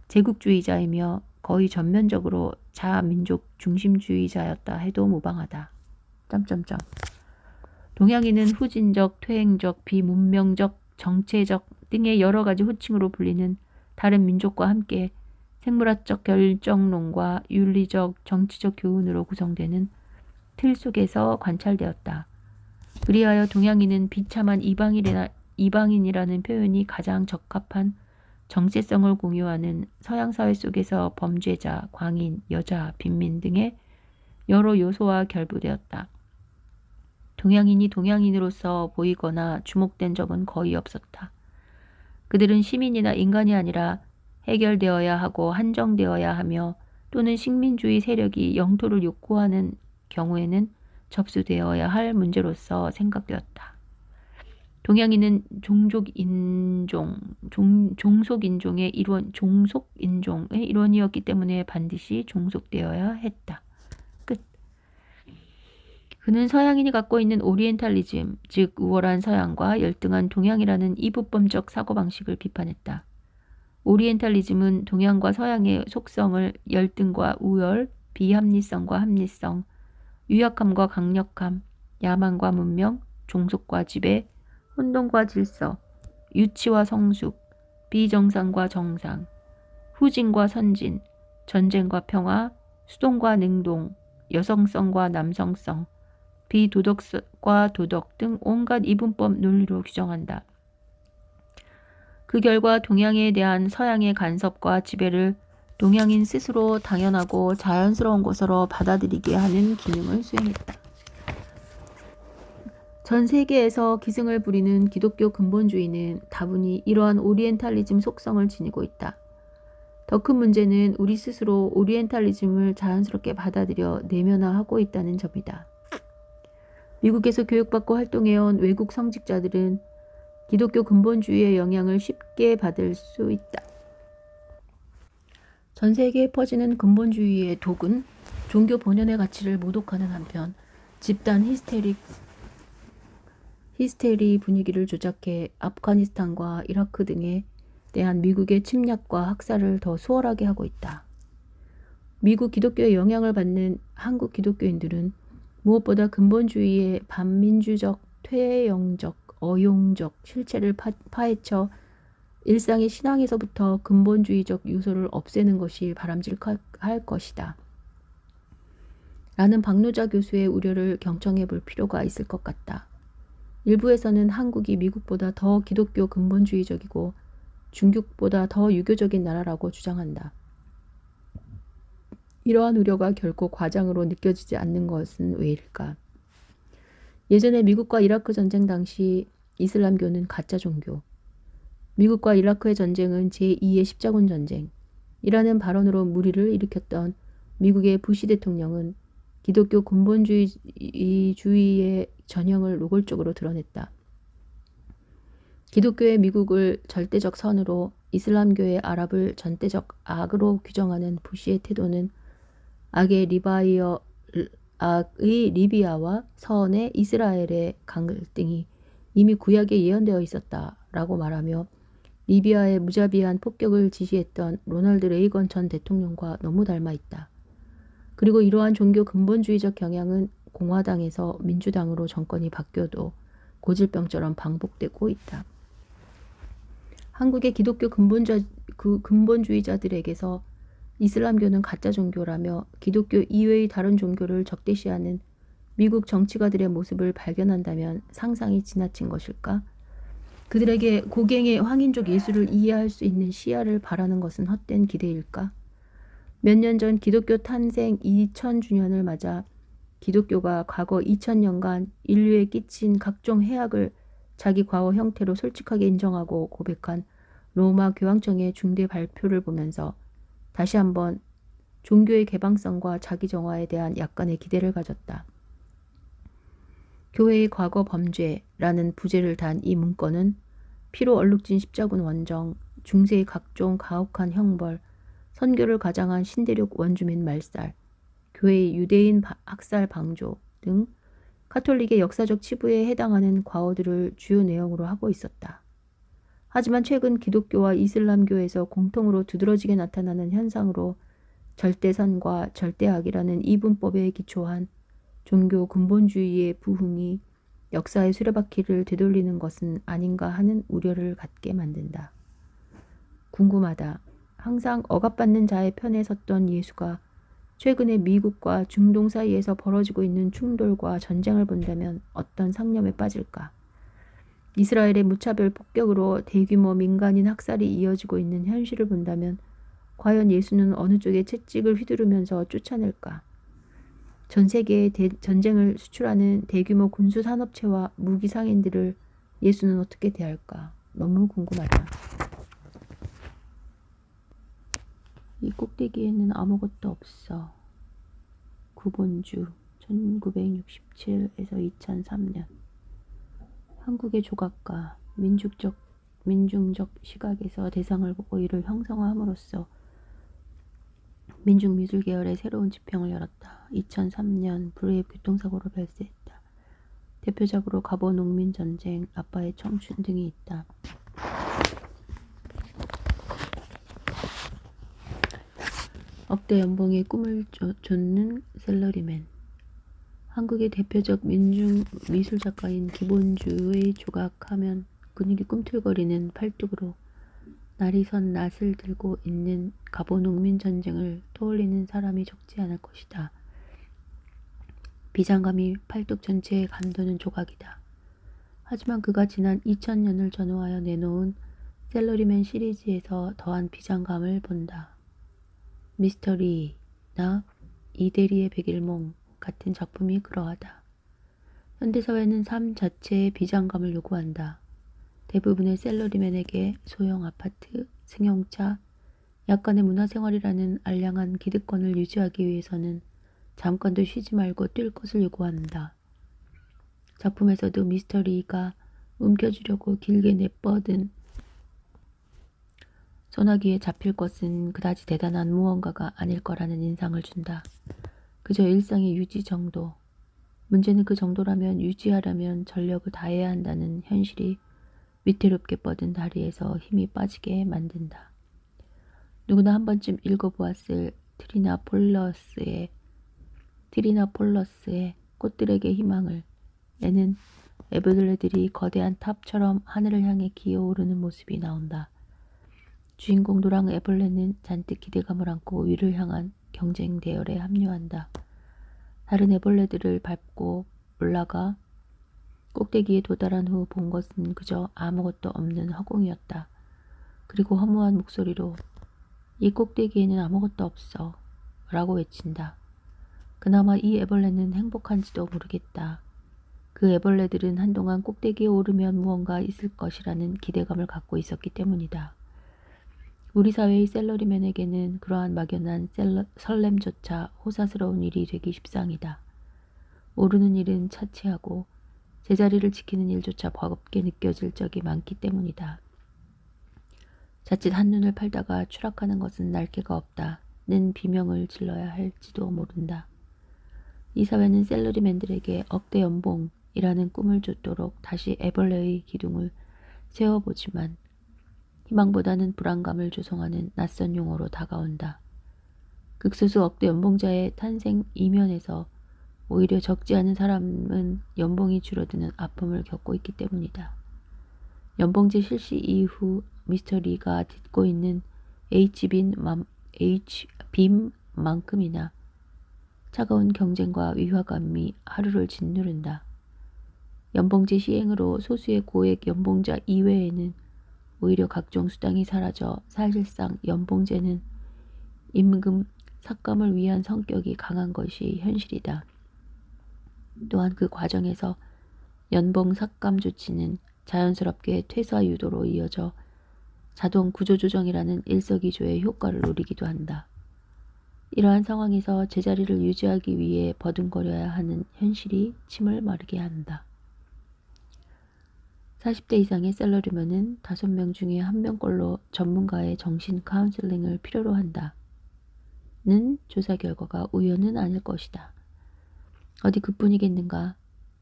제국주의자이며 거의 전면적으로 자민족 중심주의자였다 해도 무방하다. 동양인은 후진적, 퇴행적, 비문명적, 정체적 등의 여러 가지 호칭으로 불리는 다른 민족과 함께 생물학적 결정론과 윤리적, 정치적 교훈으로 구성되는 틀 속에서 관찰되었다. 그리하여 동양인은 비참한 이방인이라는 표현이 가장 적합한 정체성을 공유하는 서양 사회 속에서 범죄자, 광인, 여자, 빈민 등의 여러 요소와 결부되었다. 동양인이 동양인으로서 보이거나 주목된 적은 거의 없었다. 그들은 시민이나 인간이 아니라 해결되어야 하고 한정되어야 하며 또는 식민주의 세력이 영토를 욕구하는 경우에는 접수되어야 할 문제로서 생각되었다. 동양인은 종속인종의 일원이었기 때문에 반드시 종속되어야 했다. 끝. 그는 서양인이 갖고 있는 오리엔탈리즘, 즉 우월한 서양과 열등한 동양이라는 이분법적 사고방식을 비판했다. 오리엔탈리즘은 동양과 서양의 속성을 열등과 우열, 비합리성과 합리성, 유약함과 강력함, 야만과 문명, 종속과 지배, 혼돈과 질서, 유치와 성숙, 비정상과 정상, 후진과 선진, 전쟁과 평화, 수동과 능동, 여성성과 남성성, 비도덕과 도덕 등 온갖 이분법 논리로 규정한다. 그 결과 동양에 대한 서양의 간섭과 지배를 동양인 스스로 당연하고 자연스러운 것으로 받아들이게 하는 기능을 수행했다. 전 세계에서 기승을 부리는 기독교 근본주의는 다분히 이러한 오리엔탈리즘 속성을 지니고 있다. 더 큰 문제는 우리 스스로 오리엔탈리즘을 자연스럽게 받아들여 내면화하고 있다는 점이다. 미국에서 교육받고 활동해온 외국 성직자들은 기독교 근본주의의 영향을 쉽게 받을 수 있다. 전 세계에 퍼지는 근본주의의 독은 종교 본연의 가치를 모독하는 한편 집단 히스테리 분위기를 조작해 아프가니스탄과 이라크 등에 대한 미국의 침략과 학살을 더 수월하게 하고 있다. 미국 기독교의 영향을 받는 한국 기독교인들은 무엇보다 근본주의의 반민주적, 퇴영적, 어용적 실체를 파헤쳐 일상의 신앙에서부터 근본주의적 요소를 없애는 것이 바람직할 것이다. 라는 박노자 교수의 우려를 경청해 볼 필요가 있을 것 같다. 일부에서는 한국이 미국보다 더 기독교 근본주의적이고 중국보다 더 유교적인 나라라고 주장한다. 이러한 우려가 결코 과장으로 느껴지지 않는 것은 왜일까? 예전에 미국과 이라크 전쟁 당시 이슬람교는 가짜 종교, 미국과 이라크의 전쟁은 제2의 십자군 전쟁이라는 발언으로 물의를 일으켰던 미국의 부시 대통령은 기독교 근본주의의 전형을 노골적으로 드러냈다. 기독교의 미국을 절대적 선으로, 이슬람교의 아랍을 전대적 악으로 규정하는 부시의 태도는 악의 리비아와 서원의 이스라엘의 갈등이 이미 구약에 예언되어 있었다라고 말하며 리비아의 무자비한 폭격을 지시했던 로널드 레이건 전 대통령과 너무 닮아 있다. 그리고 이러한 종교 근본주의적 경향은 공화당에서 민주당으로 정권이 바뀌어도 고질병처럼 반복되고 있다. 한국의 기독교 근본주의자들에게서 이슬람교는 가짜 종교라며 기독교 이외의 다른 종교를 적대시하는 미국 정치가들의 모습을 발견한다면 상상이 지나친 것일까? 그들에게 고갱의 황인족 예수를 이해할 수 있는 시야를 바라는 것은 헛된 기대일까? 몇 년 전 기독교 탄생 2000주년을 맞아 기독교가 과거 2000년간 인류에 끼친 각종 해악을 자기 과거 형태로 솔직하게 인정하고 고백한 로마 교황청의 중대 발표를 보면서 다시 한번 종교의 개방성과 자기 정화에 대한 약간의 기대를 가졌다. 교회의 과거 범죄라는 부제를 단 이 문건은 피로 얼룩진 십자군 원정, 중세의 각종 가혹한 형벌, 선교를 가장한 신대륙 원주민 말살, 교회의 유대인 학살 방조 등 카톨릭의 역사적 치부에 해당하는 과오들을 주요 내용으로 하고 있었다. 하지만 최근 기독교와 이슬람교에서 공통으로 두드러지게 나타나는 현상으로 절대선과 절대악이라는 이분법에 기초한 종교 근본주의의 부흥이 역사의 수레바퀴를 되돌리는 것은 아닌가 하는 우려를 갖게 만든다. 궁금하다. 항상 억압받는 자의 편에 섰던 예수가 최근에 미국과 중동 사이에서 벌어지고 있는 충돌과 전쟁을 본다면 어떤 상념에 빠질까? 이스라엘의 무차별 폭격으로 대규모 민간인 학살이 이어지고 있는 현실을 본다면 과연 예수는 어느 쪽에 채찍을 휘두르면서 쫓아낼까? 전 세계에 전쟁을 수출하는 대규모 군수 산업체와 무기 상인들을 예수는 어떻게 대할까? 너무 궁금하다. 이 꼭대기에는 아무것도 없어. 구본주 1967에서 2003년 한국의 조각가 민중적 시각에서 대상을 보고 이를 형성함으로써 민중미술 계열의 새로운 지평을 열었다. 2003년 불의의 교통사고로 발생했다. 대표적으로 갑오농민전쟁, 아빠의 청춘 등이 있다. 억대 연봉의 꿈을 쫓는 샐러리맨. 한국의 대표적 민중미술작가인 기본주의 조각하면 근육이 꿈틀거리는 팔뚝으로 날이 선 낫을 들고 있는 갑오농민전쟁을 떠올리는 사람이 적지 않을 것이다. 비장감이 팔뚝 전체에 감도는 조각이다. 하지만 그가 지난 2000년을 전후하여 내놓은 샐러리맨 시리즈에서 더한 비장감을 본다. 미스터리나 이대리의 백일몽 같은 작품이 그러하다. 현대사회는 삶 자체의 비장감을 요구한다. 대부분의 샐러리맨에게 소형 아파트, 승용차, 약간의 문화생활이라는 알량한 기득권을 유지하기 위해서는 잠깐도 쉬지 말고 뛸 것을 요구한다. 작품에서도 미스터리가 움켜쥐려고 길게 내뻗은 소나기에 잡힐 것은 그다지 대단한 무언가가 아닐 거라는 인상을 준다. 그저 일상의 유지 정도. 문제는 그 정도라면 유지하려면 전력을 다해야 한다는 현실이 위태롭게 뻗은 다리에서 힘이 빠지게 만든다. 누구나 한 번쯤 읽어보았을 트리나 폴러스의 꽃들에게 희망을 에는 애벌레들이 거대한 탑처럼 하늘을 향해 기어오르는 모습이 나온다. 주인공 노랑 애벌레는 잔뜩 기대감을 안고 위를 향한 경쟁 대열에 합류한다. 다른 애벌레들을 밟고 올라가 꼭대기에 도달한 후 본 것은 그저 아무것도 없는 허공이었다. 그리고 허무한 목소리로 이 꼭대기에는 아무것도 없어 라고 외친다. 그나마 이 애벌레는 행복한지도 모르겠다. 그 애벌레들은 한동안 꼭대기에 오르면 무언가 있을 것이라는 기대감을 갖고 있었기 때문이다. 우리 사회의 셀러리맨에게는 그러한 막연한 설렘조차 호사스러운 일이 되기 십상이다. 모르는 일은 차치하고 제자리를 지키는 일조차 버겁게 느껴질 적이 많기 때문이다. 자칫 한눈을 팔다가 추락하는 것은 날개가 없다는 비명을 질러야 할지도 모른다. 이 사회는 셀러리맨들에게 억대 연봉이라는 꿈을 쫓도록 다시 애벌레의 기둥을 세워보지만 희망보다는 불안감을 조성하는 낯선 용어로 다가온다. 극소수 억대 연봉자의 탄생 이면에서 오히려 적지 않은 사람은 연봉이 줄어드는 아픔을 겪고 있기 때문이다. 연봉제 실시 이후 미스터 리가 딛고 있는 H빔만큼이나 차가운 경쟁과 위화감이 하루를 짓누른다. 연봉제 시행으로 소수의 고액 연봉자 이외에는 오히려 각종 수당이 사라져 사실상 연봉제는 임금 삭감을 위한 성격이 강한 것이 현실이다. 또한 그 과정에서 연봉 삭감 조치는 자연스럽게 퇴사 유도로 이어져 자동 구조조정이라는 일석이조의 효과를 노리기도 한다. 이러한 상황에서 제자리를 유지하기 위해 버둥거려야 하는 현실이 침을 마르게 한다. 40대 이상의 셀러리맨은 5명 중에 1명꼴로 전문가의 정신 카운슬링을 필요로 한다. 는 조사 결과가 우연은 아닐 것이다. 어디 그뿐이겠는가.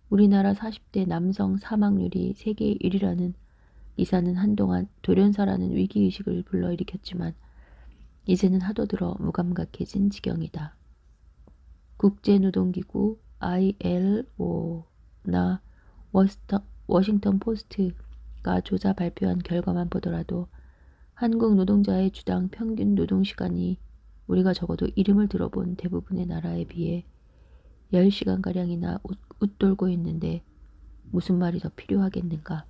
우리나라 40대 남성 사망률이 세계 1위라는 이사는 한동안 돌연사라는 위기의식을 불러일으켰지만 이제는 하도 무감각해진 지경이다. 국제노동기구 ILO나 워싱턴 포스트가 조사 발표한 결과만 보더라도 한국 노동자의 주당 평균 노동시간이 우리가 적어도 이름을 들어본 대부분의 나라에 비해 10시간가량이나 웃돌고 있는데 무슨 말이 더 필요하겠는가.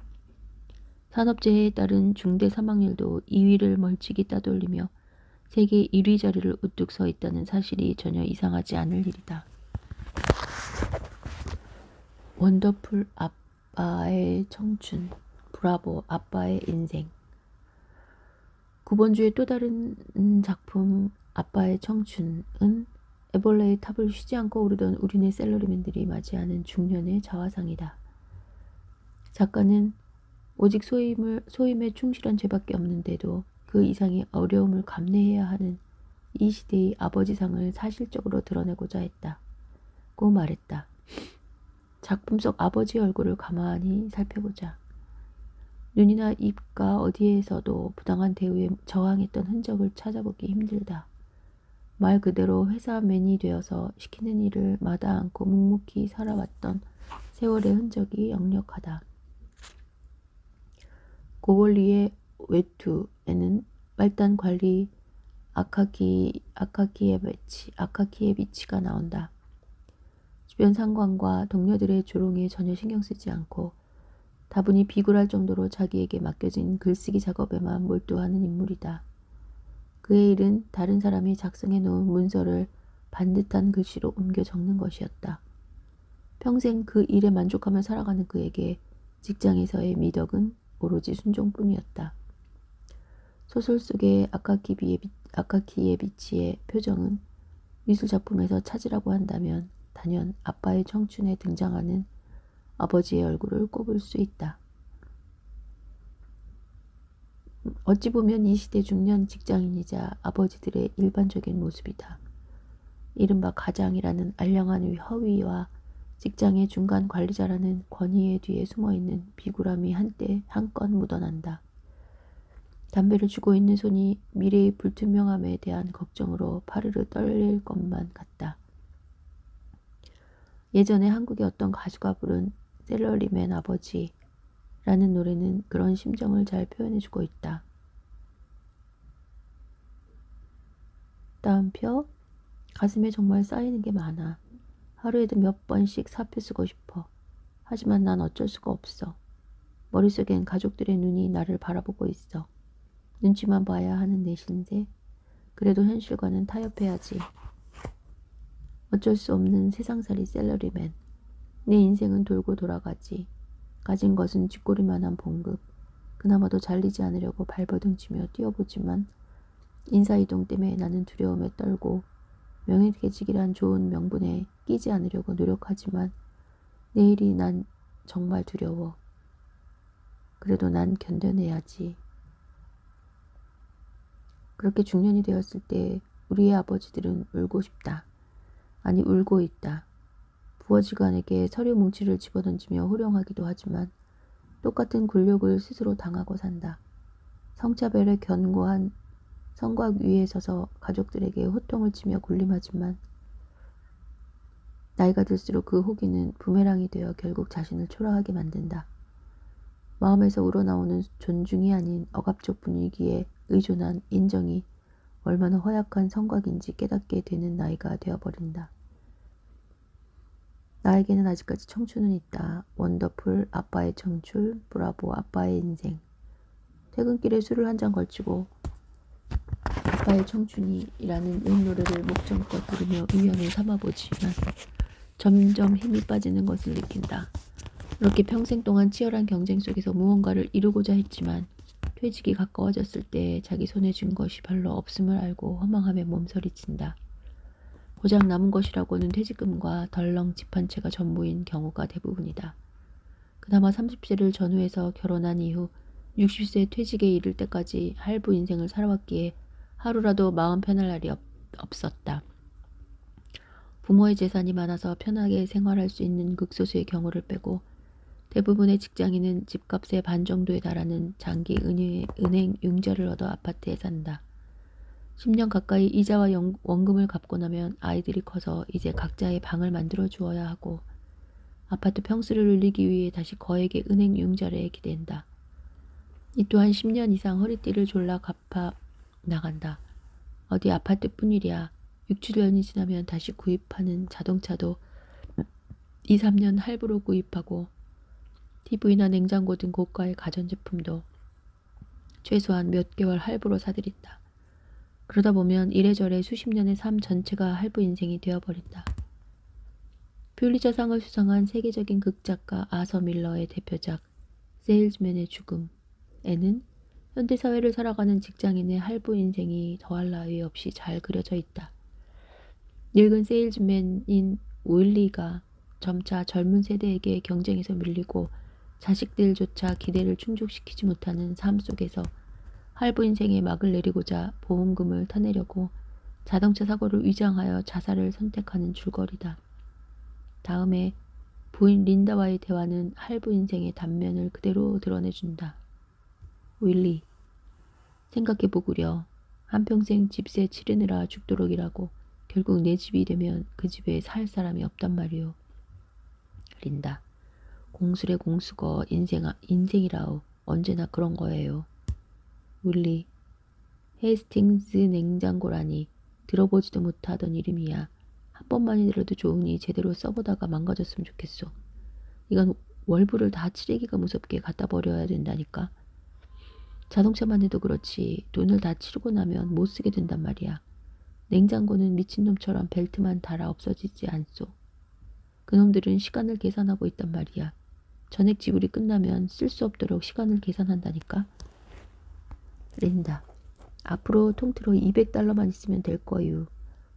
산업재해에 따른 중대 사망률도 2위를 멀찍이 따돌리며 세계 1위 자리를 우뚝 서 있다는 사실이 전혀 이상하지 않을 일이다. 원더풀 아빠의 청춘, 브라보 아빠의 인생. 9번 주의 또 다른 작품 아빠의 청춘은 애벌레의 탑을 쉬지 않고 오르던 우리네 셀러리맨들이 맞이하는 중년의 자화상이다. 작가는 오직 소임에 충실한 죄밖에 없는데도 그 이상의 어려움을 감내해야 하는 이 시대의 아버지상을 사실적으로 드러내고자 했다고 말했다. 작품 속 아버지의 얼굴을 가만히 살펴보자. 눈이나 입가 어디에서도 부당한 대우에 저항했던 흔적을 찾아보기 힘들다. 말 그대로 회사맨이 되어서 시키는 일을 마다 않고 묵묵히 살아왔던 세월의 흔적이 역력하다. 고골리의 외투에는 말단 관리 아카키에비치가 나온다. 주변 상관과 동료들의 조롱에 전혀 신경 쓰지 않고 다분히 비굴할 정도로 자기에게 맡겨진 글쓰기 작업에만 몰두하는 인물이다. 그의 일은 다른 사람이 작성해 놓은 문서를 반듯한 글씨로 옮겨 적는 것이었다. 평생 그 일에 만족하며 살아가는 그에게 직장에서의 미덕은 오로지 순종뿐이었다. 소설 속의 아카키에비치의 표정은 미술작품에서 찾으라고 한다면 단연 아빠의 청춘에 등장하는 아버지의 얼굴을 꼽을 수 있다. 어찌 보면 이 시대 중년 직장인이자 아버지들의 일반적인 모습이다. 이른바 가장이라는 알량한 허위와 직장의 중간 관리자라는 권위의 뒤에 숨어있는 비굴함이 한때 한껏 묻어난다. 담배를 쥐고 있는 손이 미래의 불투명함에 대한 걱정으로 파르르 떨릴 것만 같다. 예전에 한국의 어떤 가수가 부른 셀러리맨 아버지라는 노래는 그런 심정을 잘 표현해주고 있다. 따옴표. 가슴에 정말 쌓이는 게 많아. 하루에도 몇 번씩 사표 쓰고 싶어. 하지만 난 어쩔 수가 없어. 머릿속엔 가족들의 눈이 나를 바라보고 있어. 눈치만 봐야 하는 내 신세. 그래도 현실과는 타협해야지. 어쩔 수 없는 세상살이 셀러리맨. 내 인생은 돌고 돌아가지. 가진 것은 쥐꼬리만한 봉급. 그나마도 잘리지 않으려고 발버둥치며 뛰어보지만 인사이동 때문에 나는 두려움에 떨고 명예퇴직이란 좋은 명분에 끼지 않으려고 노력하지만 내일이 난 정말 두려워. 그래도 난 견뎌내야지. 그렇게 중년이 되었을 때 우리의 아버지들은 울고 싶다. 아니 울고 있다. 부하직원에게 서류 뭉치를 집어던지며 호령하기도 하지만 똑같은 굴욕을 스스로 당하고 산다. 성차별의 견고한 성곽 위에 서서 가족들에게 호통을 치며 군림하지만 나이가 들수록 그 호기는 부메랑이 되어 결국 자신을 초라하게 만든다. 마음에서 우러나오는 존중이 아닌 억압적 분위기에 의존한 인정이 얼마나 허약한 성곽인지 깨닫게 되는 나이가 되어버린다. 나에게는 아직까지 청춘은 있다. 원더풀 아빠의 청춘, 브라보 아빠의 인생. 퇴근길에 술을 한 잔 걸치고 아빠의 청춘이라는 음노래를 목청껏 부르며 위안을 삼아보지만 점점 힘이 빠지는 것을 느낀다. 이렇게 평생 동안 치열한 경쟁 속에서 무언가를 이루고자 했지만 퇴직이 가까워졌을 때 자기 손에 쥔 것이 별로 없음을 알고 허망함에 몸서리친다. 고작 남은 것이라고는 퇴직금과 덜렁 집 한 채가 전부인 경우가 대부분이다. 그나마 30세를 전후해서 결혼한 이후 60세 퇴직에 이를 때까지 할부 인생을 살아왔기에 하루라도 마음 편할 날이 없었다. 부모의 재산이 많아서 편하게 생활할 수 있는 극소수의 경우를 빼고 대부분의 직장인은 집값의 반 정도에 달하는 장기 은행 융자를 얻어 아파트에 산다. 10년 가까이 이자와 원금을 갚고 나면 아이들이 커서 이제 각자의 방을 만들어 주어야 하고 아파트 평수를 늘리기 위해 다시 거액의 은행 융자를 기댄다. 이 또한 10년 이상 허리띠를 졸라 갚아 나간다. 어디 아파트뿐이랴 6, 7년이 지나면 다시 구입하는 자동차도 2, 3년 할부로 구입하고 TV나 냉장고 등 고가의 가전제품도 최소한 몇 개월 할부로 사들인다. 그러다 보면 이래저래 수십 년의 삶 전체가 할부 인생이 되어버린다. 퓰리처상을 수상한 세계적인 극작가 아서 밀러의 대표작 세일즈맨의 죽음에는 현대사회를 살아가는 직장인의 할부 인생이 더할 나위 없이 잘 그려져 있다. 늙은 세일즈맨인 윌리가 점차 젊은 세대에게 경쟁에서 밀리고 자식들조차 기대를 충족시키지 못하는 삶 속에서 할부 인생에 막을 내리고자 보험금을 타내려고 자동차 사고를 위장하여 자살을 선택하는 줄거리다. 다음에 부인 린다와의 대화는 할부 인생의 단면을 그대로 드러내준다. 윌리, 생각해보구려. 한평생 집세 치르느라 죽도록 일하고 결국 내 집이 되면 그 집에 살 사람이 없단 말이오. 린다, 공술의 공수거 인생이라오. 언제나 그런 거예요. 윌리, 헤스팅스 냉장고라니 들어보지도 못하던 이름이야. 한 번만이 들어도 좋으니 제대로 써보다가 망가졌으면 좋겠소. 이건 월부를 다 칠하기가 무섭게 갖다 버려야 된다니까. 자동차만 해도 그렇지 돈을 다 치르고 나면 못 쓰게 된단 말이야. 냉장고는 미친놈처럼 벨트만 달아 없어지지 않소. 그놈들은 시간을 계산하고 있단 말이야. 전액 지불이 끝나면 쓸 수 없도록 시간을 계산한다니까. 린다, 앞으로 통틀어 $200만 있으면 될 거유.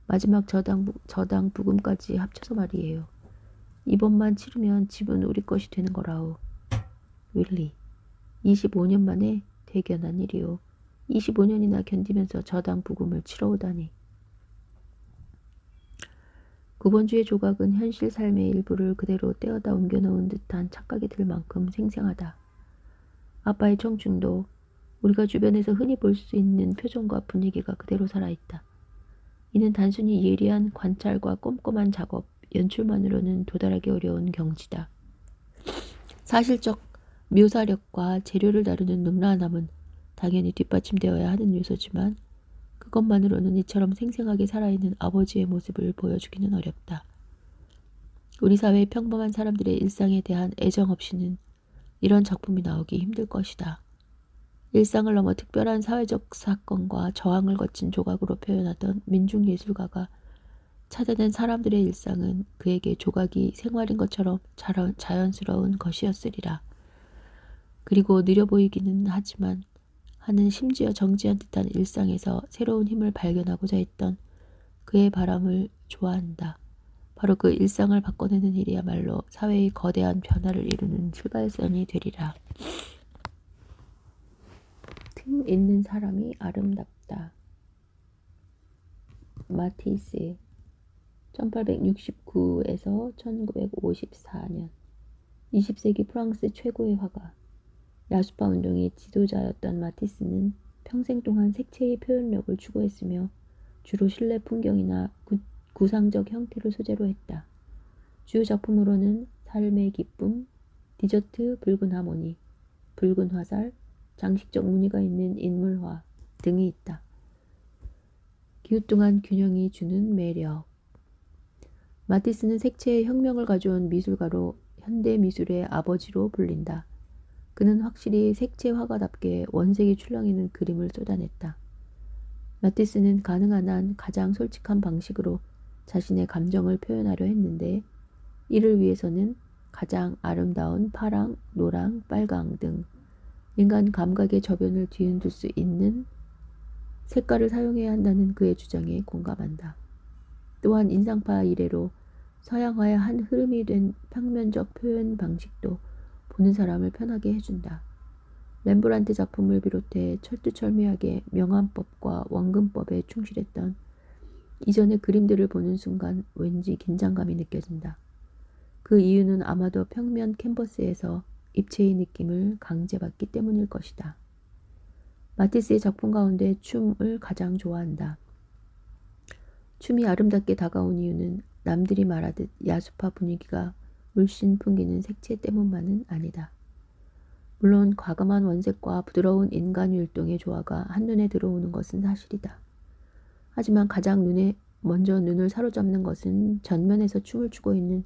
마지막 저당 부금까지 합쳐서 말이에요. 이번만 치르면 집은 우리 것이 되는 거라오. 윌리, 25년 만에 대견한 일이오. 25년이나 견디면서 저당 부금을 치러오다니. 구본주의 조각은 현실 삶의 일부를 그대로 떼어다 옮겨놓은 듯한 착각이 들 만큼 생생하다. 아빠의 청춘도 우리가 주변에서 흔히 볼 수 있는 표정과 분위기가 그대로 살아있다. 이는 단순히 예리한 관찰과 꼼꼼한 작업, 연출만으로는 도달하기 어려운 경지다. 사실적 묘사력과 재료를 다루는 능란함은 당연히 뒷받침되어야 하는 요소지만 그것만으로는 이처럼 생생하게 살아있는 아버지의 모습을 보여주기는 어렵다. 우리 사회의 평범한 사람들의 일상에 대한 애정 없이는 이런 작품이 나오기 힘들 것이다. 일상을 넘어 특별한 사회적 사건과 저항을 거친 조각으로 표현하던 민중예술가가 찾아낸 사람들의 일상은 그에게 조각이 생활인 것처럼 자연스러운 것이었으리라. 그리고 느려 보이기는 하지만 하는 심지어 정지한 듯한 일상에서 새로운 힘을 발견하고자 했던 그의 바람을 좋아한다. 바로 그 일상을 바꿔내는 일이야말로 사회의 거대한 변화를 이루는 출발선이 되리라. 틈 있는 사람이 아름답다. 마티스 1869에서 1954년 20세기 프랑스 최고의 화가 야수파 운동의 지도자였던 마티스는 평생 동안 색채의 표현력을 추구했으며 주로 실내 풍경이나 구상적 형태를 소재로 했다. 주요 작품으로는 삶의 기쁨, 디저트 붉은 하모니, 붉은 화살, 장식적 무늬가 있는 인물화 등이 있다. 기우뚱한 균형이 주는 매력. 마티스는 색채의 혁명을 가져온 미술가로 현대 미술의 아버지로 불린다. 그는 확실히 색채 화가답게 원색이 출렁이는 그림을 쏟아냈다. 마티스는 가능한 한 가장 솔직한 방식으로 자신의 감정을 표현하려 했는데 이를 위해서는 가장 아름다운 파랑, 노랑, 빨강 등 인간 감각의 저변을 뒤흔들 수 있는 색깔을 사용해야 한다는 그의 주장에 공감한다. 또한 인상파 이래로 서양화의 한 흐름이 된 평면적 표현 방식도 보는 사람을 편하게 해준다. 렘브란트 작품을 비롯해 철두철미하게 명암법과 원근법에 충실했던 이전의 그림들을 보는 순간 왠지 긴장감이 느껴진다. 그 이유는 아마도 평면 캔버스에서 입체의 느낌을 강제받기 때문일 것이다. 마티스의 작품 가운데 춤을 가장 좋아한다. 춤이 아름답게 다가온 이유는 남들이 말하듯 야수파 분위기가 물씬 풍기는 색채 때문만은 아니다. 물론 과감한 원색과 부드러운 인간 율동의 조화가 한눈에 들어오는 것은 사실이다. 하지만 가장 먼저 눈을 사로잡는 것은 전면에서 춤을 추고 있는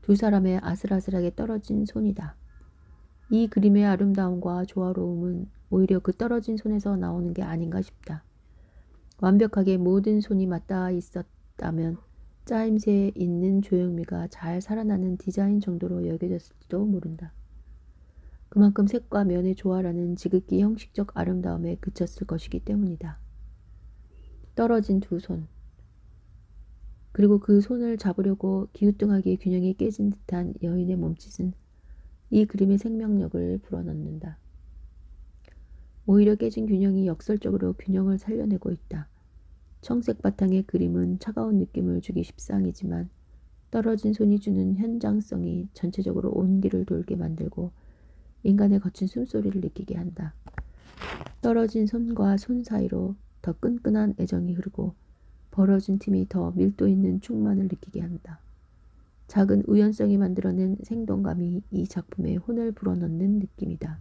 두 사람의 아슬아슬하게 떨어진 손이다. 이 그림의 아름다움과 조화로움은 오히려 그 떨어진 손에서 나오는 게 아닌가 싶다. 완벽하게 모든 손이 맞닿아 있었다면 짜임새 있는 조형미가 잘 살아나는 디자인 정도로 여겨졌을지도 모른다. 그만큼 색과 면의 조화라는 지극히 형식적 아름다움에 그쳤을 것이기 때문이다. 떨어진 두 손, 그리고 그 손을 잡으려고 기우뚱하게 균형이 깨진 듯한 여인의 몸짓은 이 그림의 생명력을 불어넣는다. 오히려 깨진 균형이 역설적으로 균형을 살려내고 있다. 청색 바탕의 그림은 차가운 느낌을 주기 십상이지만 떨어진 손이 주는 현장성이 전체적으로 온기를 돌게 만들고 인간의 거친 숨소리를 느끼게 한다. 떨어진 손과 손 사이로 더 끈끈한 애정이 흐르고 벌어진 틈이 더 밀도 있는 충만을 느끼게 한다. 작은 우연성이 만들어낸 생동감이 이 작품에 혼을 불어넣는 느낌이다.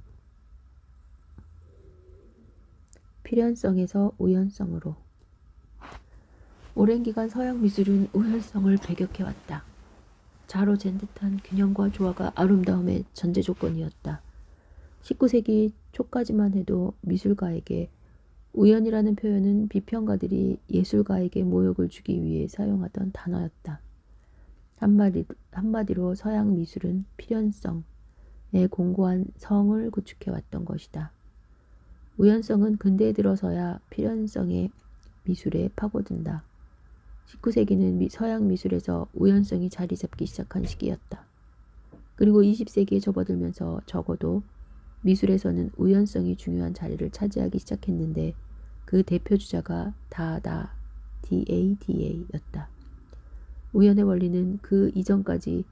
필연성에서 우연성으로. 오랜 기간 서양 미술은 우연성을 배격해왔다. 자로 잰 듯한 균형과 조화가 아름다움의 전제 조건이었다. 19세기 초까지만 해도 미술가에게 우연이라는 표현은 비평가들이 예술가에게 모욕을 주기 위해 사용하던 단어였다. 한마디로 서양 미술은 필연성의 공고한 성을 구축해왔던 것이다. 우연성은 근대에 들어서야 필연성의 미술에 파고든다. 19세기는 서양 미술에서 우연성이 자리 잡기 시작한 시기였다. 그리고 20세기에 접어들면서 적어도 미술에서는 우연성이 중요한 자리를 차지하기 시작했는데 그 대표 주자가 DADA였다. 우연의 원리는 그 이전까지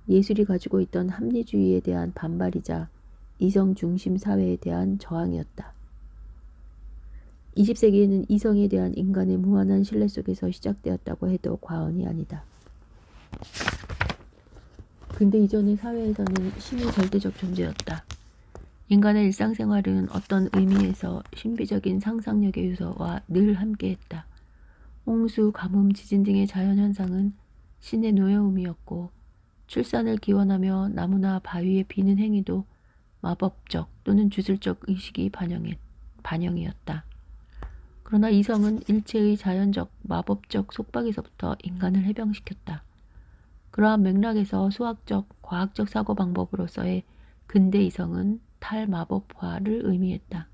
예술이 가지고 있던 합리주의에 대한 반발이자 이성 중심 사회에 대한 저항이었다. 20세기에는 이성에 대한 인간의 무한한 신뢰 속에서 시작되었다고 해도 과언이 아니다. 근데 이전의 사회에서는 신이 절대적 존재였다. 인간의 일상생활은 어떤 의미에서 신비적인 상상력의 요소와 늘 함께했다. 홍수, 가뭄, 지진 등의 자연현상은 신의 노여움이었고 출산을 기원하며 나무나 바위에 비는 행위도 마법적 또는 주술적 의식이 반영이었다. 그러나 이성은 일체의 자연적, 마법적 속박에서부터 인간을 해방시켰다. 그러한 맥락에서 수학적, 과학적 사고방법으로서의 근대 이성은 탈마법화를 의미했다.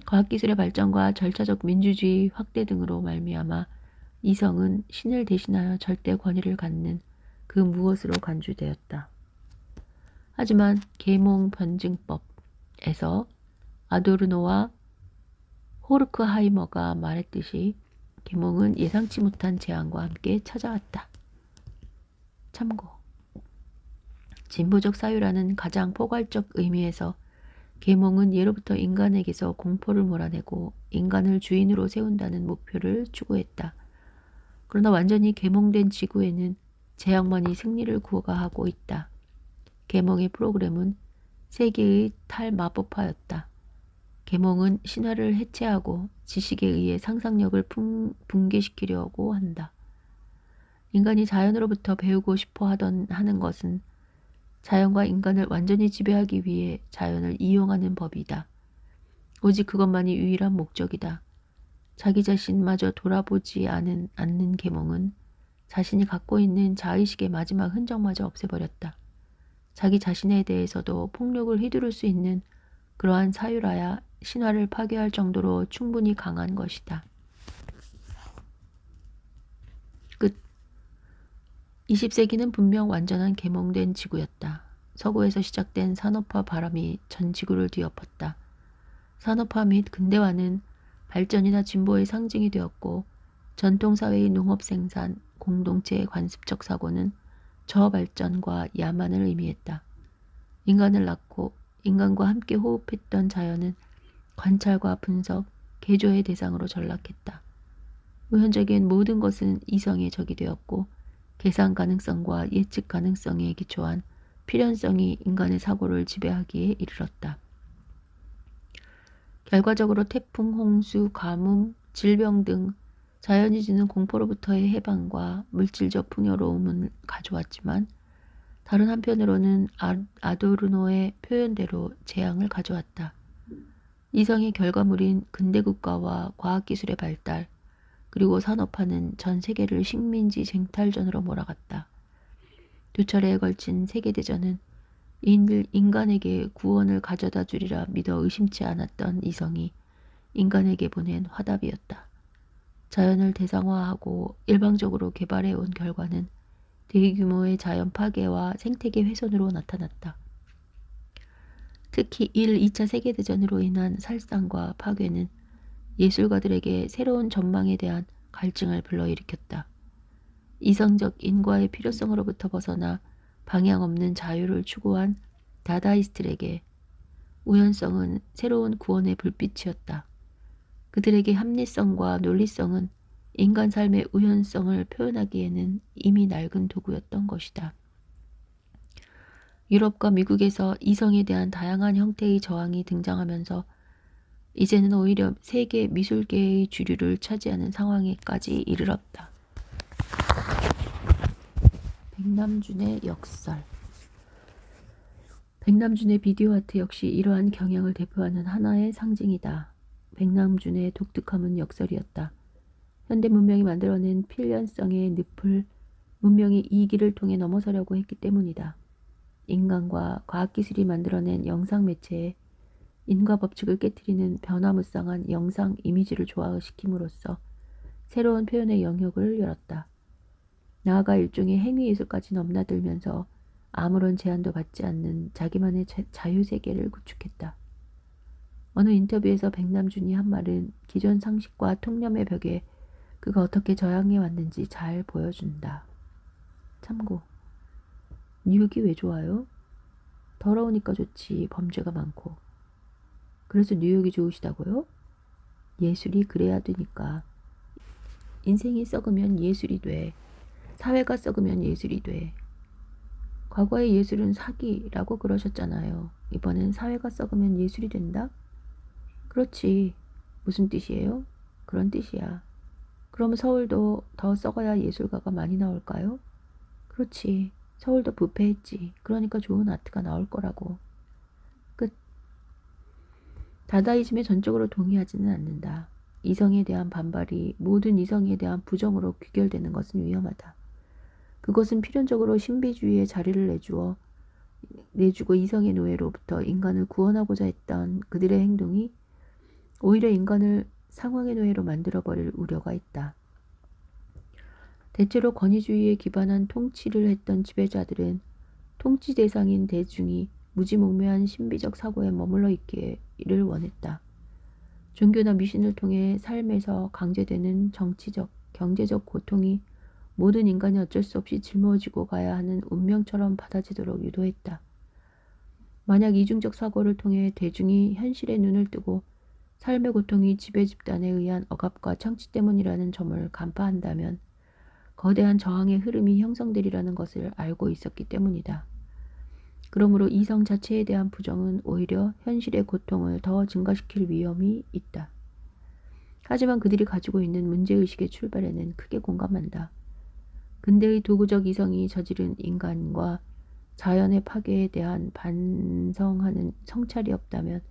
과학기술의 발전과 절차적 민주주의 확대 등으로 말미암아 이성은 신을 대신하여 절대 권위를 갖는 그 무엇으로 간주되었다. 하지만 계몽 변증법에서 아도르노와 호르크하이머가 말했듯이 계몽은 예상치 못한 재앙과 함께 찾아왔다. 참고. 진보적 사유라는 가장 포괄적 의미에서 계몽은 예로부터 인간에게서 공포를 몰아내고 인간을 주인으로 세운다는 목표를 추구했다. 그러나 완전히 계몽된 지구에는 재앙만이 승리를 구가하고 있다. 계몽의 프로그램은 세계의 탈마법화였다. 계몽은 신화를 해체하고 지식에 의해 상상력을 붕괴시키려고 한다. 인간이 자연으로부터 배우고 싶어 하는 것은 자연과 인간을 완전히 지배하기 위해 자연을 이용하는 법이다. 오직 그것만이 유일한 목적이다. 자기 자신마저 돌아보지 않는 계몽은 자신이 갖고 있는 자의식의 마지막 흔적마저 없애버렸다. 자기 자신에 대해서도 폭력을 휘두를 수 있는 그러한 사유라야 신화를 파괴할 정도로 충분히 강한 것이다. 끝. 20세기는 분명 완전한 계몽된 지구였다. 서구에서 시작된 산업화 바람이 전 지구를 뒤엎었다. 산업화 및 근대화는 발전이나 진보의 상징이 되었고 전통사회의 농업생산, 공동체의 관습적 사고는 저발전과 야만을 의미했다. 인간을 낳고 인간과 함께 호흡했던 자연은 관찰과 분석, 개조의 대상으로 전락했다. 우연적인 모든 것은 이성의 적이 되었고 계산 가능성과 예측 가능성에 기초한 필연성이 인간의 사고를 지배하기에 이르렀다. 결과적으로 태풍, 홍수, 가뭄, 질병 등 자연이 주는 공포로부터의 해방과 물질적 풍요로움을 가져왔지만 다른 한편으로는 아도르노의 표현대로 재앙을 가져왔다. 이성의 결과물인 근대국가와 과학기술의 발달, 그리고 산업화는 전 세계를 식민지 쟁탈전으로 몰아갔다. 두 차례에 걸친 세계대전은 인간에게 구원을 가져다 주리라 믿어 의심치 않았던 이성이 인간에게 보낸 화답이었다. 자연을 대상화하고 일방적으로 개발해온 결과는 대규모의 자연 파괴와 생태계 훼손으로 나타났다. 특히 1, 2차 세계대전으로 인한 살상과 파괴는 예술가들에게 새로운 전망에 대한 갈증을 불러일으켰다. 이성적 인과의 필요성으로부터 벗어나 방향 없는 자유를 추구한 다다이스트들에게 우연성은 새로운 구원의 불빛이었다. 그들에게 합리성과 논리성은 인간 삶의 우연성을 표현하기에는 이미 낡은 도구였던 것이다. 유럽과 미국에서 이성에 대한 다양한 형태의 저항이 등장하면서 이제는 오히려 세계 미술계의 주류를 차지하는 상황에까지 이르렀다. 백남준의 역설. 백남준의 비디오 아트 역시 이러한 경향을 대표하는 하나의 상징이다. 백남준의 독특함은 역설이었다. 현대 문명이 만들어낸 필연성의 늪을 문명이 이 길을 통해 넘어서려고 했기 때문이다. 인간과 과학기술이 만들어낸 영상 매체에 인과 법칙을 깨트리는 변화무쌍한 영상 이미지를 조화시킴으로써 새로운 표현의 영역을 열었다. 나아가 일종의 행위예술까지 넘나들면서 아무런 제한도 받지 않는 자기만의 자유세계를 구축했다. 어느 인터뷰에서 백남준이 한 말은 기존 상식과 통념의 벽에 그가 어떻게 저항해 왔는지 잘 보여준다. 참고. 뉴욕이 왜 좋아요? 더러우니까 좋지. 범죄가 많고. 그래서 뉴욕이 좋으시다고요? 예술이 그래야 되니까. 인생이 썩으면 예술이 돼. 사회가 썩으면 예술이 돼. 과거의 예술은 사기라고 그러셨잖아요. 이번엔 사회가 썩으면 예술이 된다? 그렇지. 무슨 뜻이에요? 그런 뜻이야. 그럼 서울도 더 썩어야 예술가가 많이 나올까요? 그렇지. 서울도 부패했지. 그러니까 좋은 아트가 나올 거라고. 끝. 다다이즘에 전적으로 동의하지는 않는다. 이성에 대한 반발이 모든 이성에 대한 부정으로 귀결되는 것은 위험하다. 그것은 필연적으로 신비주의의 자리를 내주고 이성의 노예로부터 인간을 구원하고자 했던 그들의 행동이 오히려 인간을 상황의 노예로 만들어버릴 우려가 있다. 대체로 권위주의에 기반한 통치를 했던 지배자들은 통치 대상인 대중이 무지몽매한 신비적 사고에 머물러 있기를 원했다. 종교나 미신을 통해 삶에서 강제되는 정치적, 경제적 고통이 모든 인간이 어쩔 수 없이 짊어지고 가야 하는 운명처럼 받아지도록 유도했다. 만약 이중적 사고를 통해 대중이 현실의 눈을 뜨고 삶의 고통이 지배 집단에 의한 억압과 창치 때문이라는 점을 간파한다면 거대한 저항의 흐름이 형성되리라는 것을 알고 있었기 때문이다. 그러므로 이성 자체에 대한 부정은 오히려 현실의 고통을 더 증가시킬 위험이 있다. 하지만 그들이 가지고 있는 문제의식의 출발에는 크게 공감한다. 근대의 도구적 이성이 저지른 인간과 자연의 파괴에 대한 반성하는 성찰이 없다면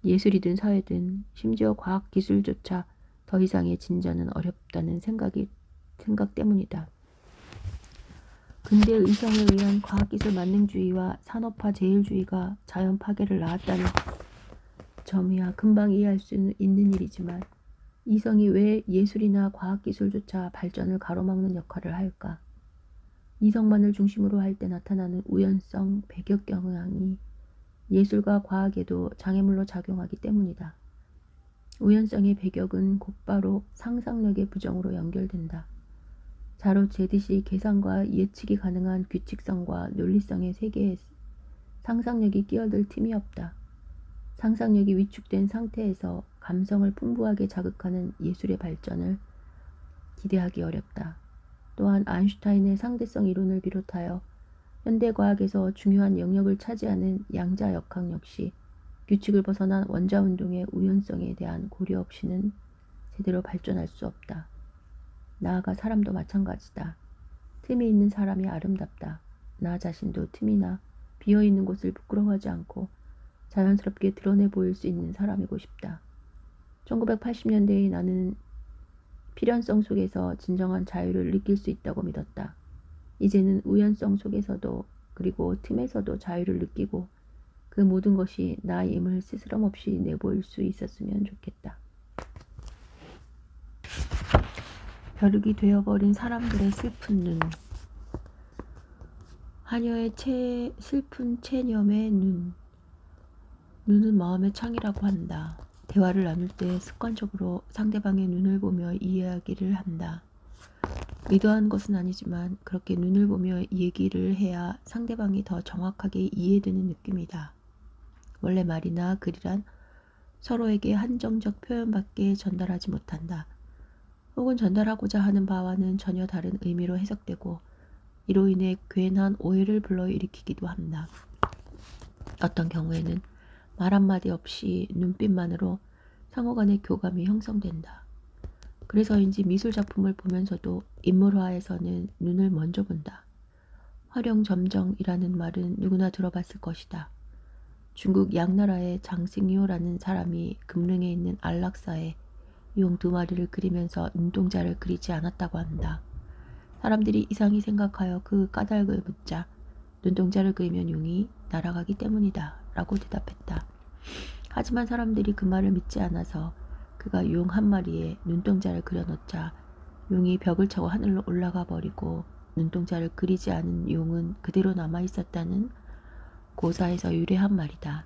예술이든 사회든 심지어 과학기술조차 더 이상의 진전은 어렵다는 생각 때문이다. 근대의 의성에 의한 과학기술 만능주의와 산업화 제일주의가 자연 파괴를 낳았다는 점이야 금방 이해할 수 있는 일이지만 이성이 왜 예술이나 과학기술조차 발전을 가로막는 역할을 할까? 이성만을 중심으로 할 때 나타나는 우연성, 배격 경향이 예술과 과학에도 장애물로 작용하기 때문이다. 우연성의 배격은 곧바로 상상력의 부정으로 연결된다. 자로 재듯이 계산과 예측이 가능한 규칙성과 논리성의 세계에 상상력이 끼어들 틈이 없다. 상상력이 위축된 상태에서 감성을 풍부하게 자극하는 예술의 발전을 기대하기 어렵다. 또한 아인슈타인의 상대성 이론을 비롯하여 현대과학에서 중요한 영역을 차지하는 양자 역학 역시 규칙을 벗어난 원자운동의 우연성에 대한 고려 없이는 제대로 발전할 수 없다. 나아가 사람도 마찬가지다. 틈이 있는 사람이 아름답다. 나 자신도 틈이나 비어있는 곳을 부끄러워하지 않고 자연스럽게 드러내 보일 수 있는 사람이고 싶다. 1980년대의 나는 필연성 속에서 진정한 자유를 느낄 수 있다고 믿었다. 이제는 우연성 속에서도 그리고 틈에서도 자유를 느끼고 그 모든 것이 나임을 스스럼 없이 내보일 수 있었으면 좋겠다. 벼룩이 되어버린 사람들의 슬픈 눈. 하녀의 슬픈 체념의 눈. 눈은 마음의 창이라고 한다. 대화를 나눌 때 습관적으로 상대방의 눈을 보며 이야기를 한다. 의도한 것은 아니지만 그렇게 눈을 보며 얘기를 해야 상대방이 더 정확하게 이해되는 느낌이다. 원래 말이나 글이란 서로에게 한정적 표현밖에 전달하지 못한다. 혹은 전달하고자 하는 바와는 전혀 다른 의미로 해석되고 이로 인해 괜한 오해를 불러일으키기도 한다. 어떤 경우에는 말 한마디 없이 눈빛만으로 상호간의 교감이 형성된다. 그래서인지 미술작품을 보면서도 인물화에서는 눈을 먼저 본다. 화룡점정이라는 말은 누구나 들어봤을 것이다. 중국 양나라의 장승요라는 사람이 금릉에 있는 안락사에 용 2마리를 그리면서 눈동자를 그리지 않았다고 한다. 사람들이 이상히 생각하여 그 까닭을 묻자 눈동자를 그리면 용이 날아가기 때문이다 라고 대답했다. 하지만 사람들이 그 말을 믿지 않아서 그가 용 1마리에 눈동자를 그려놓자 용이 벽을 차고 하늘로 올라가 버리고 눈동자를 그리지 않은 용은 그대로 남아있었다는 고사에서 유래한 말이다.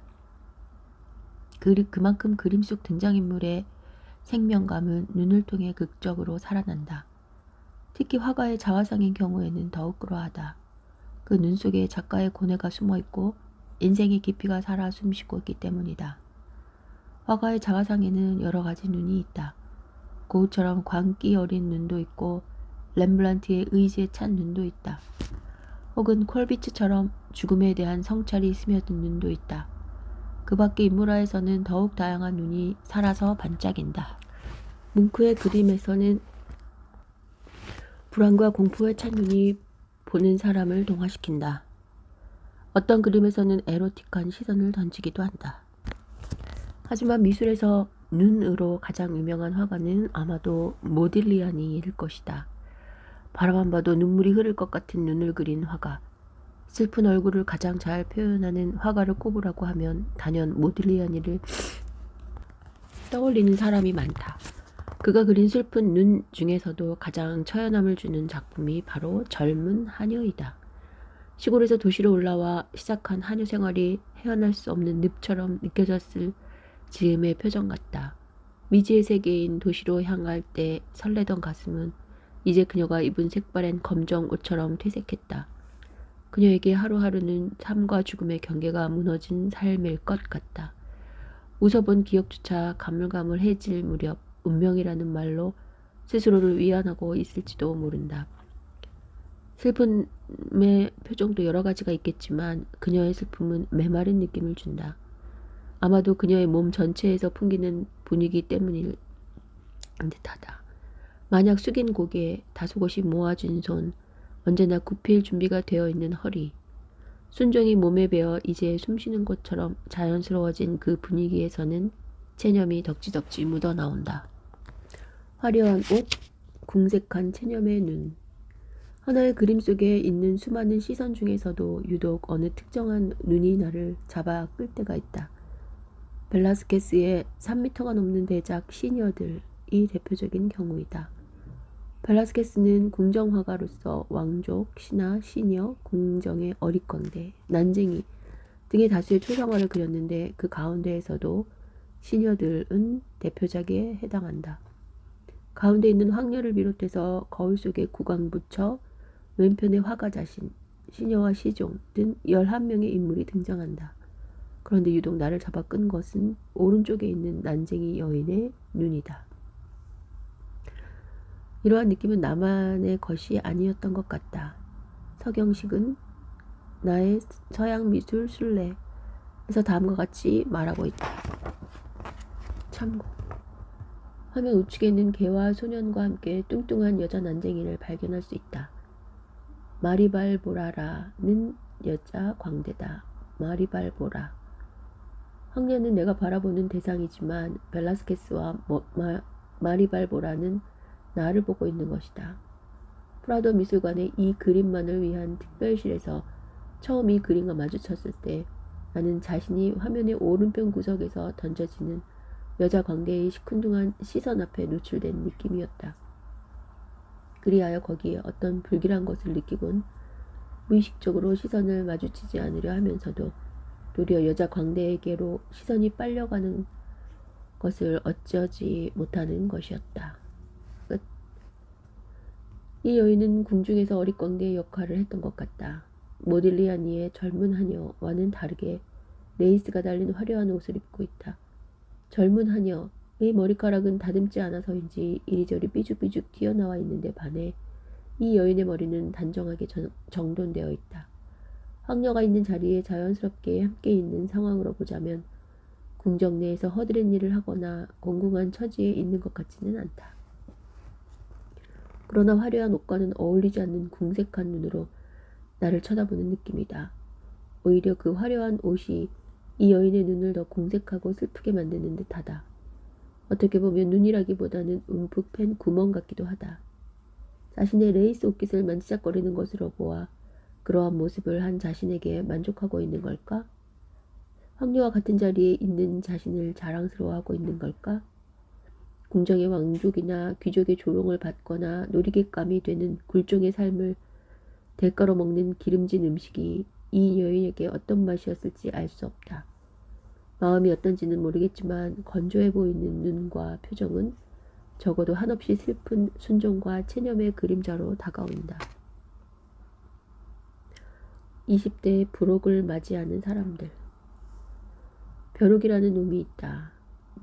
그만큼 그림 속 등장인물의 생명감은 눈을 통해 극적으로 살아난다. 특히 화가의 자화상인 경우에는 더욱 그러하다. 그 눈 속에 작가의 고뇌가 숨어있고 인생의 깊이가 살아 숨쉬고 있기 때문이다. 화가의 자화상에는 여러 가지 눈이 있다. 고흐처럼 광기 어린 눈도 있고 렘브란트의 의지에 찬 눈도 있다. 혹은 콜비츠처럼 죽음에 대한 성찰이 스며든 눈도 있다. 그 밖에 인물화에서는 더욱 다양한 눈이 살아서 반짝인다. 뭉크의 그림에서는 불안과 공포에 찬 눈이 보는 사람을 동화시킨다. 어떤 그림에서는 에로틱한 시선을 던지기도 한다. 하지만 미술에서 눈으로 가장 유명한 화가는 아마도 모딜리아니일 것이다. 바라만 봐도 눈물이 흐를 것 같은 눈을 그린 화가. 슬픈 얼굴을 가장 잘 표현하는 화가를 꼽으라고 하면 단연 모딜리아니를 떠올리는 사람이 많다. 그가 그린 슬픈 눈 중에서도 가장 처연함을 주는 작품이 바로 젊은 하녀이다. 시골에서 도시로 올라와 시작한 하녀 생활이 헤어날 수 없는 늪처럼 느껴졌을 즈음의 표정 같다. 미지의 세계인 도시로 향할 때 설레던 가슴은 이제 그녀가 입은 색바랜 검정 옷처럼 퇴색했다. 그녀에게 하루하루는 삶과 죽음의 경계가 무너진 삶일 것 같다. 웃어본 기억조차 가물가물해질 무렵 운명이라는 말로 스스로를 위안하고 있을지도 모른다. 슬픔의 표정도 여러 가지가 있겠지만 그녀의 슬픔은 메마른 느낌을 준다. 아마도 그녀의 몸 전체에서 풍기는 분위기 때문일 듯하다. 만약 숙인 고개, 다소곳이 모아진 손, 언제나 굽힐 준비가 되어 있는 허리, 순종이 몸에 배어 이제 숨쉬는 것처럼 자연스러워진 그 분위기에서는 체념이 덕지덕지 묻어나온다. 화려한 옷, 궁색한 체념의 눈. 하나의 그림 속에 있는 수많은 시선 중에서도 유독 어느 특정한 눈이 나를 잡아 끌 때가 있다. 벨라스케스의 3미터가 넘는 대작 시녀들이 대표적인 경우이다. 벨라스케스는 궁정화가로서 왕족, 신하, 시녀, 궁정의 어릿광대, 난쟁이 등의 다수의 초상화를 그렸는데 그 가운데에서도 시녀들은 대표작에 해당한다. 가운데 있는 황녀를 비롯해서 거울 속에 구강부처, 왼편에 화가자신, 시녀와 시종 등 11명의 인물이 등장한다. 그런데 유독 나를 잡아 끈 것은 오른쪽에 있는 난쟁이 여인의 눈이다. 이러한 느낌은 나만의 것이 아니었던 것 같다. 서경식은 나의 서양 미술 순례에서 다음과 같이 말하고 있다. 참고. 화면 우측에 있는 개와 소년과 함께 뚱뚱한 여자 난쟁이를 발견할 수 있다. 마리발보라라는 여자 광대다. 마리발보라. 황녀는 내가 바라보는 대상이지만 벨라스케스와 마리발보라는 나를 보고 있는 것이다. 프라도 미술관의 이 그림만을 위한 특별실에서 처음 이 그림과 마주쳤을 때 나는 자신이 화면의 오른편 구석에서 던져지는 여자 광대의 시큰둥한 시선 앞에 노출된 느낌이었다. 그리하여 거기에 어떤 불길한 것을 느끼곤 무의식적으로 시선을 마주치지 않으려 하면서도 도리어 여자 광대에게로 시선이 빨려가는 것을 어쩌지 못하는 것이었다. 끝. 이 여인은 궁중에서 어릿광대의 역할을 했던 것 같다. 모딜리아니의 젊은 하녀와는 다르게 레이스가 달린 화려한 옷을 입고 있다. 젊은 하녀의 머리카락은 다듬지 않아서인지 이리저리 삐죽삐죽 튀어나와 있는데 반해 이 여인의 머리는 단정하게 정돈되어 있다. 황녀가 있는 자리에 자연스럽게 함께 있는 상황으로 보자면 궁정 내에서 허드렛 일을 하거나 공공한 처지에 있는 것 같지는 않다. 그러나 화려한 옷과는 어울리지 않는 궁색한 눈으로 나를 쳐다보는 느낌이다. 오히려 그 화려한 옷이 이 여인의 눈을 더 궁색하고 슬프게 만드는 듯하다. 어떻게 보면 눈이라기보다는 움푹 팬 구멍 같기도 하다. 자신의 레이스 옷깃을 만지작거리는 것으로 보아 그러한 모습을 한 자신에게 만족하고 있는 걸까? 황녀와 같은 자리에 있는 자신을 자랑스러워하고 있는 걸까? 궁정의 왕족이나 귀족의 조롱을 받거나 놀이객감이 되는 굴종의 삶을 대가로 먹는 기름진 음식이 이 여인에게 어떤 맛이었을지 알 수 없다. 마음이 어떤지는 모르겠지만 건조해 보이는 눈과 표정은 적어도 한없이 슬픈 순종과 체념의 그림자로 다가온다. 20대의 불혹을 맞이하는 사람들. 벼룩이라는 놈이 있다.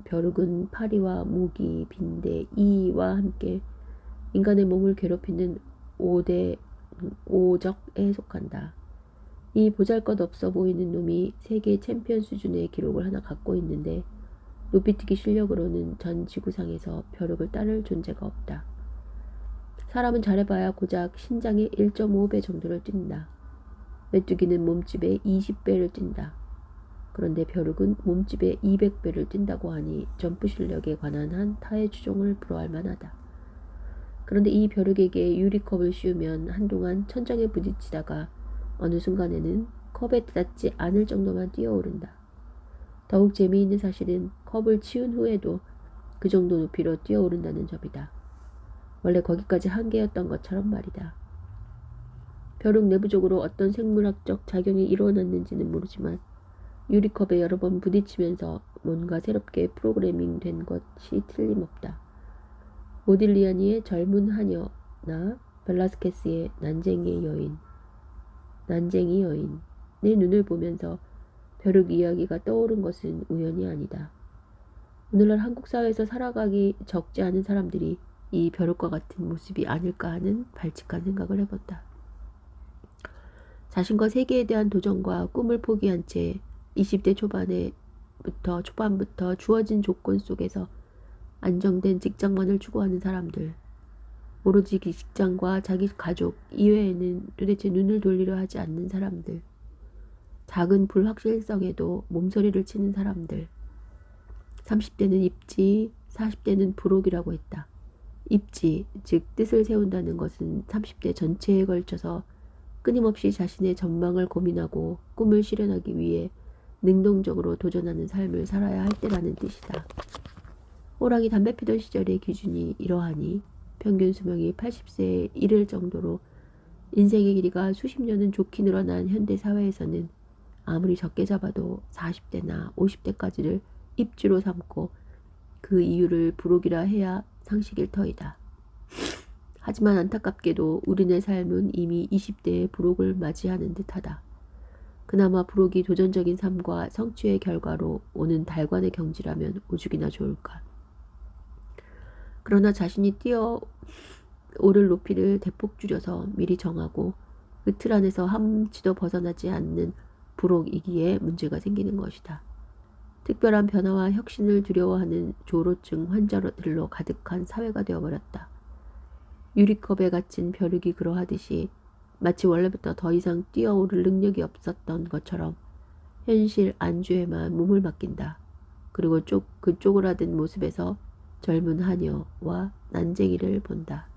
벼룩은 파리와 모기, 빈대, 이와 함께 인간의 몸을 괴롭히는 오적에 속한다. 이 보잘것없어 보이는 놈이 세계 챔피언 수준의 기록을 하나 갖고 있는데 높이뛰기 실력으로는 전 지구상에서 벼룩을 따를 존재가 없다. 사람은 잘해봐야 고작 신장의 1.5배 정도를 뛴다. 메뚜기는 몸집의 20배를 뛴다. 그런데 벼룩은 몸집의 200배를 뛴다고 하니 점프 실력에 관한 한 타의 추종을 불허할 만하다. 그런데 이 벼룩에게 유리컵을 씌우면 한동안 천장에 부딪히다가 어느 순간에는 컵에 닿지 않을 정도만 뛰어오른다. 더욱 재미있는 사실은 컵을 치운 후에도 그 정도 높이로 뛰어오른다는 점이다. 원래 거기까지 한계였던 것처럼 말이다. 벼룩 내부적으로 어떤 생물학적 작용이 일어났는지는 모르지만 유리컵에 여러 번 부딪히면서 뭔가 새롭게 프로그래밍 된 것이 틀림없다. 모딜리아니의 젊은 하녀나 벨라스케스의 난쟁이 여인의 눈을 보면서 벼룩 이야기가 떠오른 것은 우연이 아니다. 오늘날 한국 사회에서 살아가기 적지 않은 사람들이 이 벼룩과 같은 모습이 아닐까 하는 발칙한 생각을 해본다. 자신과 세계에 대한 도전과 꿈을 포기한 채 20대 초반부터 주어진 조건 속에서 안정된 직장만을 추구하는 사람들, 오로지 그 직장과 자기 가족 이외에는 도대체 눈을 돌리려 하지 않는 사람들, 작은 불확실성에도 몸서리를 치는 사람들. 30대는 입지, 40대는 부록이라고 했다. 입지, 즉 뜻을 세운다는 것은 30대 전체에 걸쳐서 끊임없이 자신의 전망을 고민하고 꿈을 실현하기 위해 능동적으로 도전하는 삶을 살아야 할 때라는 뜻이다. 호랑이 담배 피던 시절의 기준이 이러하니 평균 수명이 80세에 이를 정도로 인생의 길이가 수십 년은 좋게 늘어난 현대 사회에서는 아무리 적게 잡아도 40대나 50대까지를 입지로 삼고 그 이유를 부록이라 해야 상식일 터이다. 하지만 안타깝게도 우리네 삶은 이미 20대의 부록을 맞이하는 듯하다. 그나마 부록이 도전적인 삶과 성취의 결과로 오는 달관의 경지라면 오죽이나 좋을까. 그러나 자신이 뛰어오를 높이를 대폭 줄여서 미리 정하고 그 틀 안에서 한치도 벗어나지 않는 부록이기에 문제가 생기는 것이다. 특별한 변화와 혁신을 두려워하는 조로증 환자들로 가득한 사회가 되어버렸다. 유리컵에 갇힌 벼룩이 그러하듯이 마치 원래부터 더 이상 뛰어오를 능력이 없었던 것처럼 현실 안주에만 몸을 맡긴다. 그리고 그 쪼그라든 모습에서 젊은 하녀와 난쟁이를 본다.